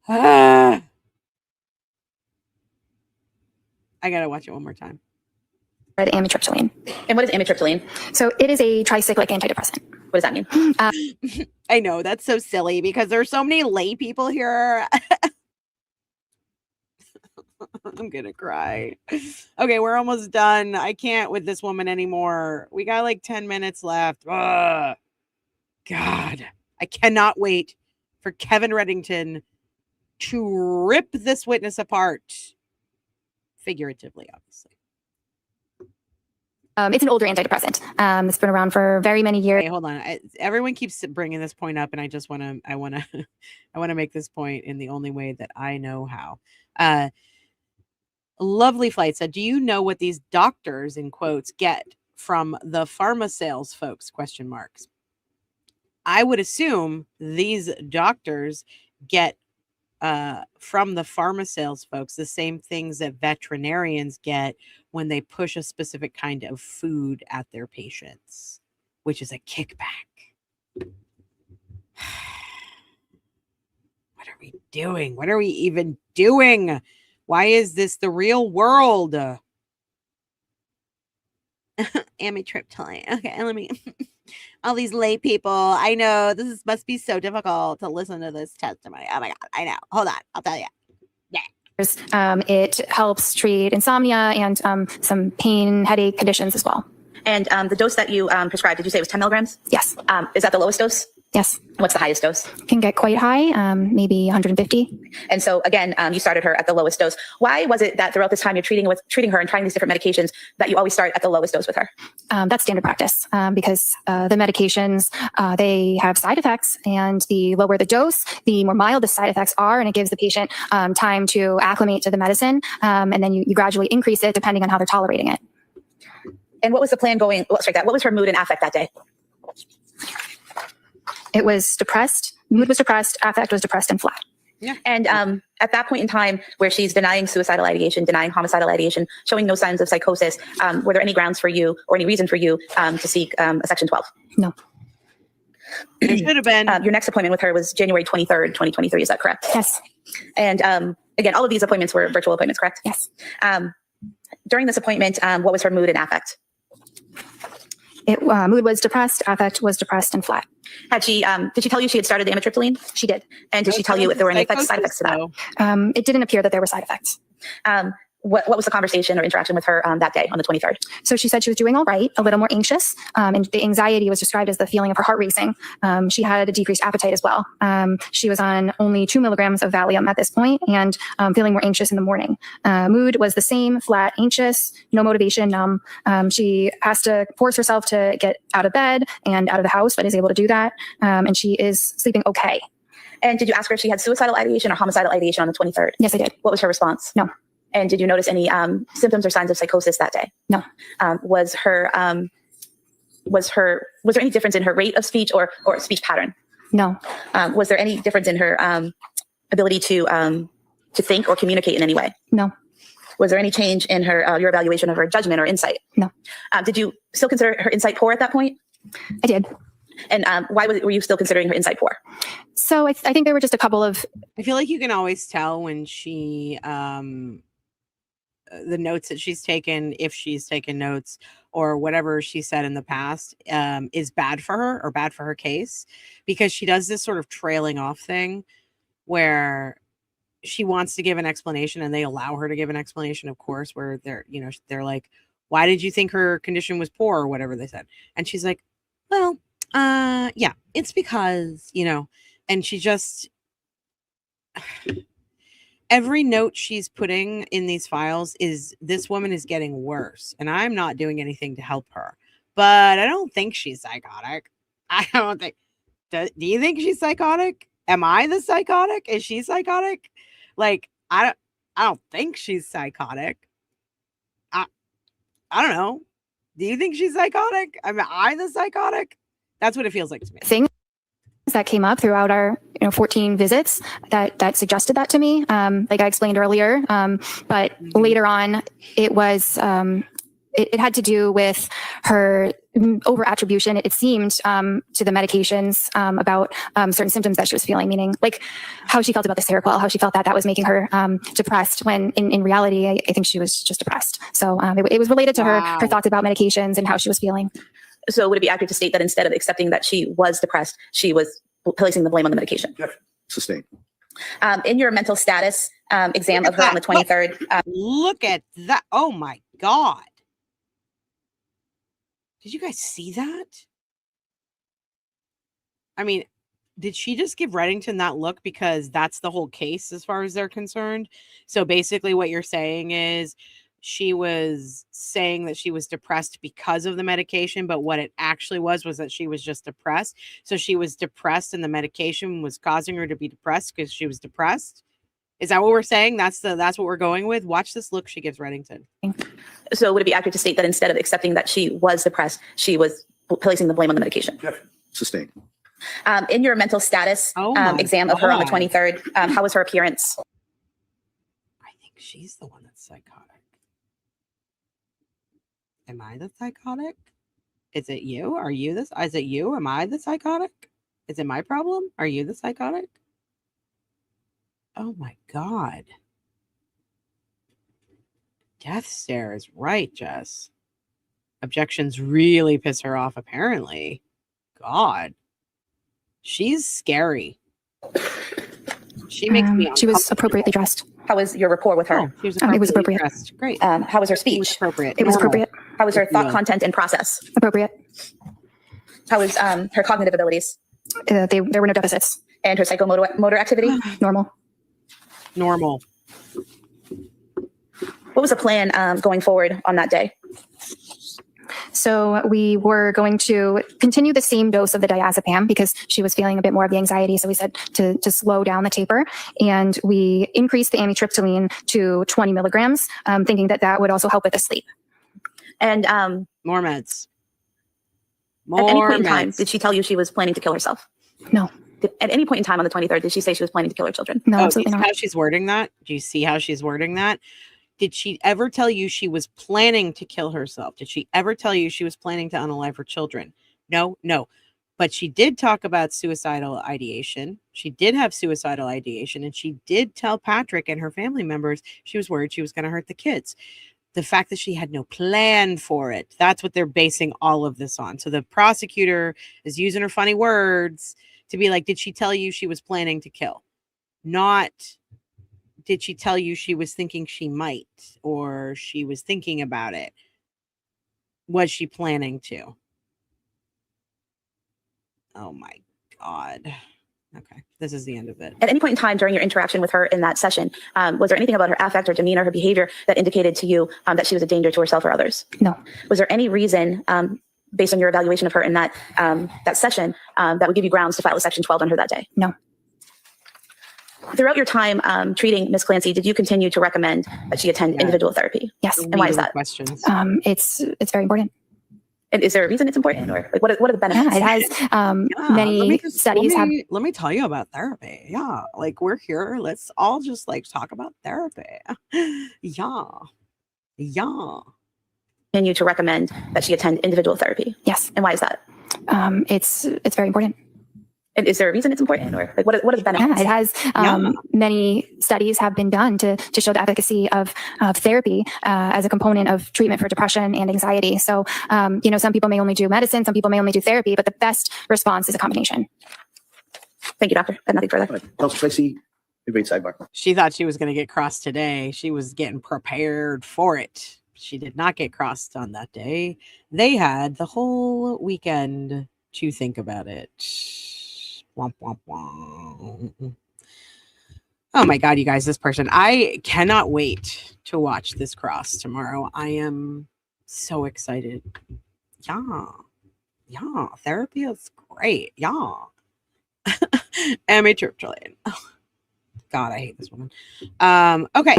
I gotta watch it one more time. Amitriptyline. And what is amitriptyline? So it is a tricyclic antidepressant. What does that mean? I know, that's so silly because there's so many lay people here. I'm gonna cry. Okay, we're almost done. I can't with this woman anymore. We got like 10 minutes left. Ugh. God, I cannot wait for Kevin Reddington to rip this witness apart. Figuratively, obviously. It's an older antidepressant. It's been around for very many years. Hey, hold on. Everyone keeps bringing this point up, and I just want to, I want to make this point in the only way that I know how. Lovely Flight said, "Do you know what these doctors in quotes get from the pharma sales folks? Question marks. I would assume these doctors get from the pharma sales folks the same things that veterinarians get when they push a specific kind of food at their patients, which is a kickback." What are we doing? What are we even doing? Why is this the real world? Amitriptyline. Okay, let me. All these lay people. I know must be so difficult to listen to this testimony. Oh my God, I know. Hold on, I'll tell you. It helps treat insomnia and some pain, headache conditions as well. And the dose that you prescribed, did you say it was 10 milligrams? Yes. Is that the lowest dose? Yes. What's the highest dose? Can get quite high, maybe 150. And so again, you started her at the lowest dose. Why was it that throughout this time you're treating her and trying these different medications that you always start at the lowest dose with her? That's standard practice because the medications, they have side effects, and the lower the dose, the more mild the side effects are, and it gives the patient time to acclimate to the medicine, and then you gradually increase it depending on how they're tolerating it. And what was the plan going? What was her mood and affect that day? It was depressed. Mood was depressed. Affect was depressed and flat. Yeah. And at that point in time where she's denying suicidal ideation, denying homicidal ideation, showing no signs of psychosis, were there any grounds for you or any reason for you to seek a Section 12? No. It should have been. Your next appointment with her was January 23rd, 2023. Is that correct? Yes. And again, all of these appointments were virtual appointments, correct? Yes. During this appointment, what was her mood and affect? Mood was depressed. Affect was depressed and flat. Did she tell you she had started the amitriptyline? She did. And did she tell you if there were any side effects to that? It didn't appear that there were side effects. What was the conversation or interaction with her that day on the 23rd? So she said she was doing all right, a little more anxious, and the anxiety was described as the feeling of her heart racing. She had a decreased appetite as well. She was on only 2 milligrams of Valium at this point and feeling more anxious in the morning. Mood was the same, flat, anxious, no motivation, numb. She has to force herself to get out of bed and out of the house, but is able to do that. And she is sleeping okay. And did you ask her if she had suicidal ideation or homicidal ideation on the 23rd? Yes, I did. What was her response? No. And did you notice any symptoms or signs of psychosis that day? No. Was there any difference in her rate of speech or speech pattern? No. Was there any difference in her ability to think or communicate in any way? No. Was there any change in her your evaluation of her judgment or insight? No. Did you still consider her insight poor at that point? I did. And why were you still considering her insight poor? So I think there were just a couple of. I feel like you can always tell when she the notes that she's taken, if she's taken notes or whatever she said in the past, is bad for her or bad for her case, because she does this sort of trailing off thing where she wants to give an explanation and they allow her to give an explanation, of course, where they're like, why did you think her condition was poor or whatever they said? And she's like, well, yeah, it's because, and she just, every note she's putting in these files is, this woman is getting worse and I'm not doing anything to help her. But I don't think she's psychotic. I don't think, do you think she's psychotic? Am I the psychotic? Is she psychotic? Like, I don't think she's psychotic. I don't know. Do you think she's psychotic? Am I the psychotic? That's what it feels like to me. Things that came up throughout our 14 visits that suggested that to me, like I explained earlier, but later on it was it had to do with her over attribution, it seemed, to the medications, about certain symptoms that she was feeling, meaning like how she felt about the Seroquel, how she felt that was making her depressed, when in reality I think she was just depressed. So it was related to her thoughts about medications and how she was feeling. So would it be accurate to state that instead of accepting that she was depressed, she was placing the blame on the medication? Sustained. In your mental status exam of her on the 23rd. Look at that. Oh my God. Did you guys see that? I mean, did she just give Reddington that look because that's the whole case as far as they're concerned? So basically what you're saying is she was saying that she was depressed because of the medication, but what it actually was that she was just depressed. So she was depressed and the medication was causing her to be depressed because she was depressed. Is that what we're saying? That's what we're going with. Watch this look she gives Reddington. So would it be accurate to state that instead of accepting that she was depressed, she was placing the blame on the medication? Sustained. In your mental status exam of her on the 23rd, how was her appearance? I think she's the one that's psychotic. Am I the psychotic? Is it you? Are you this? Is it you? Am I the psychotic? Is it my problem? Are you the psychotic? Oh my God. Death stare is right, Jess. Objections really piss her off, apparently. God. She's scary. She makes me She was appropriately dressed. How was your rapport with her? Oh, she was It was appropriate. dressed. Great. How was her speech? It was appropriate. It was Normal. appropriate. How was her thought, Yeah. content, and process? Appropriate. How was her cognitive abilities There were no deficits. and her psychomotor activity? Normal. Normal. What was the plan going forward on that day? So we were going to continue the same dose of the diazepam because she was feeling a bit more of the anxiety. So we said to slow down the taper, and we increased the amitriptyline to 20 milligrams, thinking that would also help with the sleep. And More meds. at any More point in time, meds. did she tell you she was planning to kill herself? No, At any point in time on the 23rd, did she say she was planning to kill her children? no, Oh, do you absolutely see not. how she's wording that? Do you see how she's wording that? Did she ever tell you she was planning to kill herself? Did she ever tell you she was planning to unalive her children? No. But she did talk about suicidal ideation. She did have suicidal ideation, and she did tell Patrick and her family members she was worried she was going to hurt the kids. The fact that she had no plan for it, that's what they're basing all of this on. So the prosecutor is using her funny words to be like, did she tell you she was planning to kill? Not, did she tell you she was thinking she might, or she was thinking about it? Was she planning to? Oh my God. Okay, this is the end of it. At any point in time during your interaction with her in that session, was there anything about her affect or demeanor, her behavior that indicated to you that she was a danger to herself or others? No. Was there any reason, based on your evaluation of her in that session, that would give you grounds to file a Section 12 on her that day? No. Throughout your time treating Ms. Clancy, did you continue to recommend that she attend individual therapy? Yes. And why is Legal that? Questions. It's very important. And is there a reason it's important, or like what are the benefits? Yeah, it has Yeah, many studies have. let me tell you about therapy. Yeah, like we're here. Let's all just like talk about therapy. Yeah. Continue to recommend that she attend individual therapy. Yes. And why is that? It's very important. And is there a reason it's important, or like what are the benefits? Yeah, it has many studies. studies have been done to show the efficacy of therapy as a component of treatment for depression and anxiety. So, some people may only do medicine, some people may only do therapy, but the best response is a combination. Thank you, doctor. And nothing further. Counselor Tracy, a great sidebar. She thought she was going to get crossed today. She was getting prepared for it. She did not get crossed on that day. They had the whole weekend to think about it. Womp, womp, womp. Oh my God, you guys, this person. I cannot wait to watch this cross tomorrow. I am so excited. Yeah, therapy is great. Yeah. Amateur trillion. Oh, God, I hate this woman. Okay.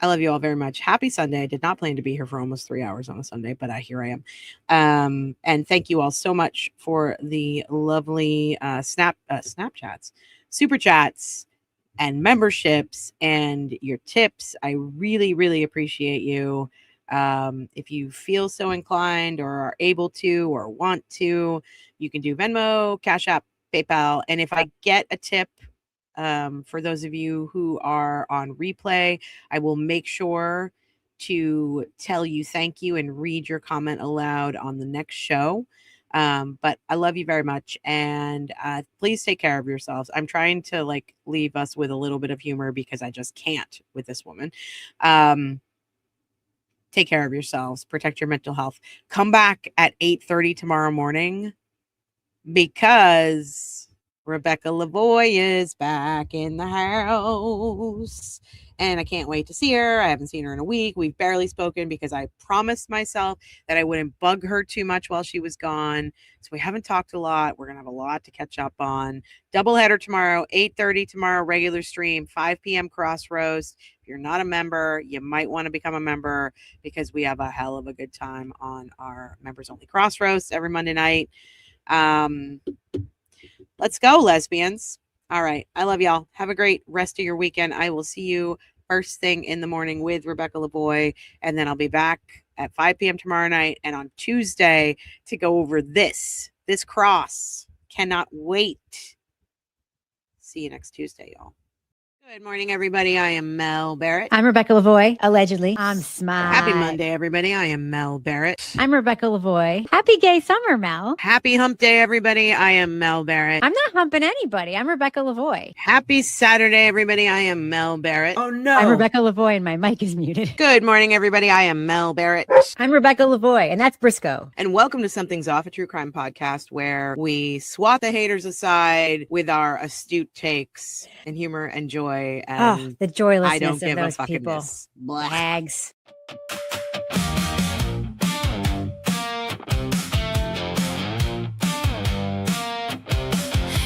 I love you all very much. Happy Sunday. I did not plan to be here for almost 3 hours on a Sunday, but here I am. And thank you all so much for the lovely Snapchats, super chats, and memberships and your tips. I really, really appreciate you. If you feel so inclined or are able to or want to, you can do Venmo, Cash App, PayPal. And if I get a tip, for those of you who are on replay, I will make sure to tell you thank you and read your comment aloud on the next show. But I love you very much. And please take care of yourselves. I'm trying to leave us with a little bit of humor because I just can't with this woman. Take care of yourselves. Protect your mental health. Come back at 8:30 tomorrow morning because Rebecca Lavoie is back in the house. And I can't wait to see her. I haven't seen her in a week. We've barely spoken because I promised myself that I wouldn't bug her too much while she was gone. So we haven't talked a lot. We're going to have a lot to catch up on. Doubleheader tomorrow, 8:30 tomorrow, regular stream, 5 p.m. cross roast. If you're not a member, you might want to become a member because we have a hell of a good time on our members only cross roast every Monday night. Let's go, lesbians. All right. I love y'all. Have a great rest of your weekend. I will see you first thing in the morning with Rebecca Lavoie. And then I'll be back at 5 p.m. tomorrow night and on Tuesday to go over this cross. Cannot wait. See you next Tuesday, y'all. Good morning, everybody. I am Mel Barrett. I'm Rebecca Lavoie, allegedly. I'm Smile. Happy Monday, everybody. I am Mel Barrett. I'm Rebecca Lavoie. Happy gay summer, Mel. Happy hump day, everybody. I am Mel Barrett. I'm not humping anybody. I'm Rebecca Lavoie. Happy Saturday, everybody. I am Mel Barrett. Oh, no. I'm Rebecca Lavoie, and my mic is muted. Good morning, everybody. I am Mel Barrett. I'm Rebecca Lavoie, and that's Briscoe. And welcome to Something's Off, a true crime podcast where we swat the haters aside with our astute takes and humor and joy. And the joylessness I don't of give those a fucking people. Hags.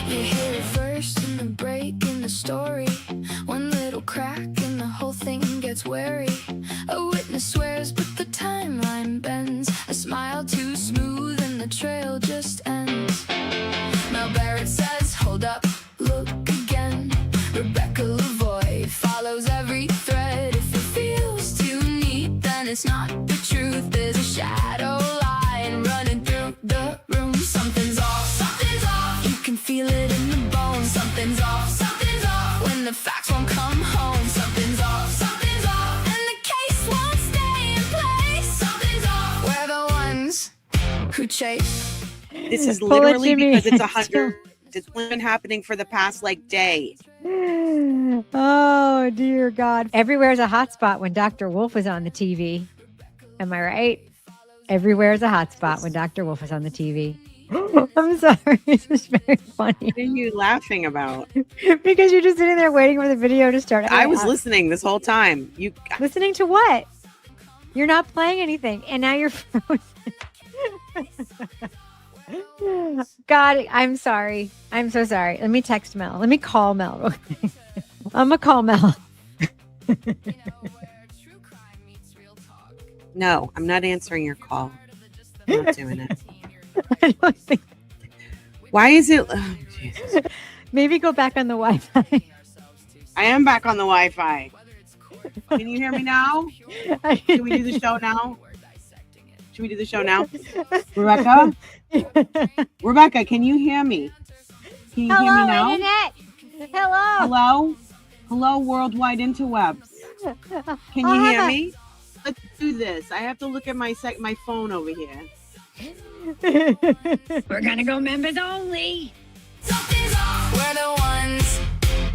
You hear a verse and a break in the story. One little crack and the whole thing gets wary. A witness swears but the timeline bends. A smile too smooth and the trail just ends. Mel Barrett says, hold up, look again. Rebecca Lavoie follows every thread. If it feels too neat, then it's not the truth. There's a shadow line running through the room. Something's off, something's off. You can feel it in the bones. Something's off, something's off. When the facts won't come home. Something's off, something's off. And the case won't stay in place. Something's off. We're the ones who chase. This is Pull it, literally Jimmy. because it's 100. It's been happening for the past day. Oh, dear God. Everywhere's a hotspot when Dr. Wolf is on the TV. Am I right? Everywhere's a hotspot when Dr. Wolf is on the TV. I'm sorry. This is very funny. What are you laughing about? Because you're just sitting there waiting for the video to start. I was listening this whole time. You listening to what? You're not playing anything, and now you're frozen. God, I'm sorry. I'm so sorry. Let me text Mel. Let me call Mel real quick. I'm going to call Mel. No, I'm not answering your call. I'm not doing it. I don't think. Why is it? Oh, Jesus. Maybe go back on the Wi-Fi. I am back on the Wi-Fi. Can you hear me now? Should we do the show now? Should we do the show now? Rebecca? Rebecca, can you hear me? Can you hear me now? Internet. Hello. Hello? Hello, worldwide interwebs. Can you hear me? Let's do this. I have to look at my phone over here. We're gonna go members only. We're the ones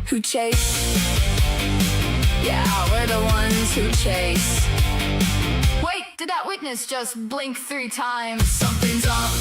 who chase. Yeah, we're the ones who chase. Wait, did that witness just blink 3 times? Something's up.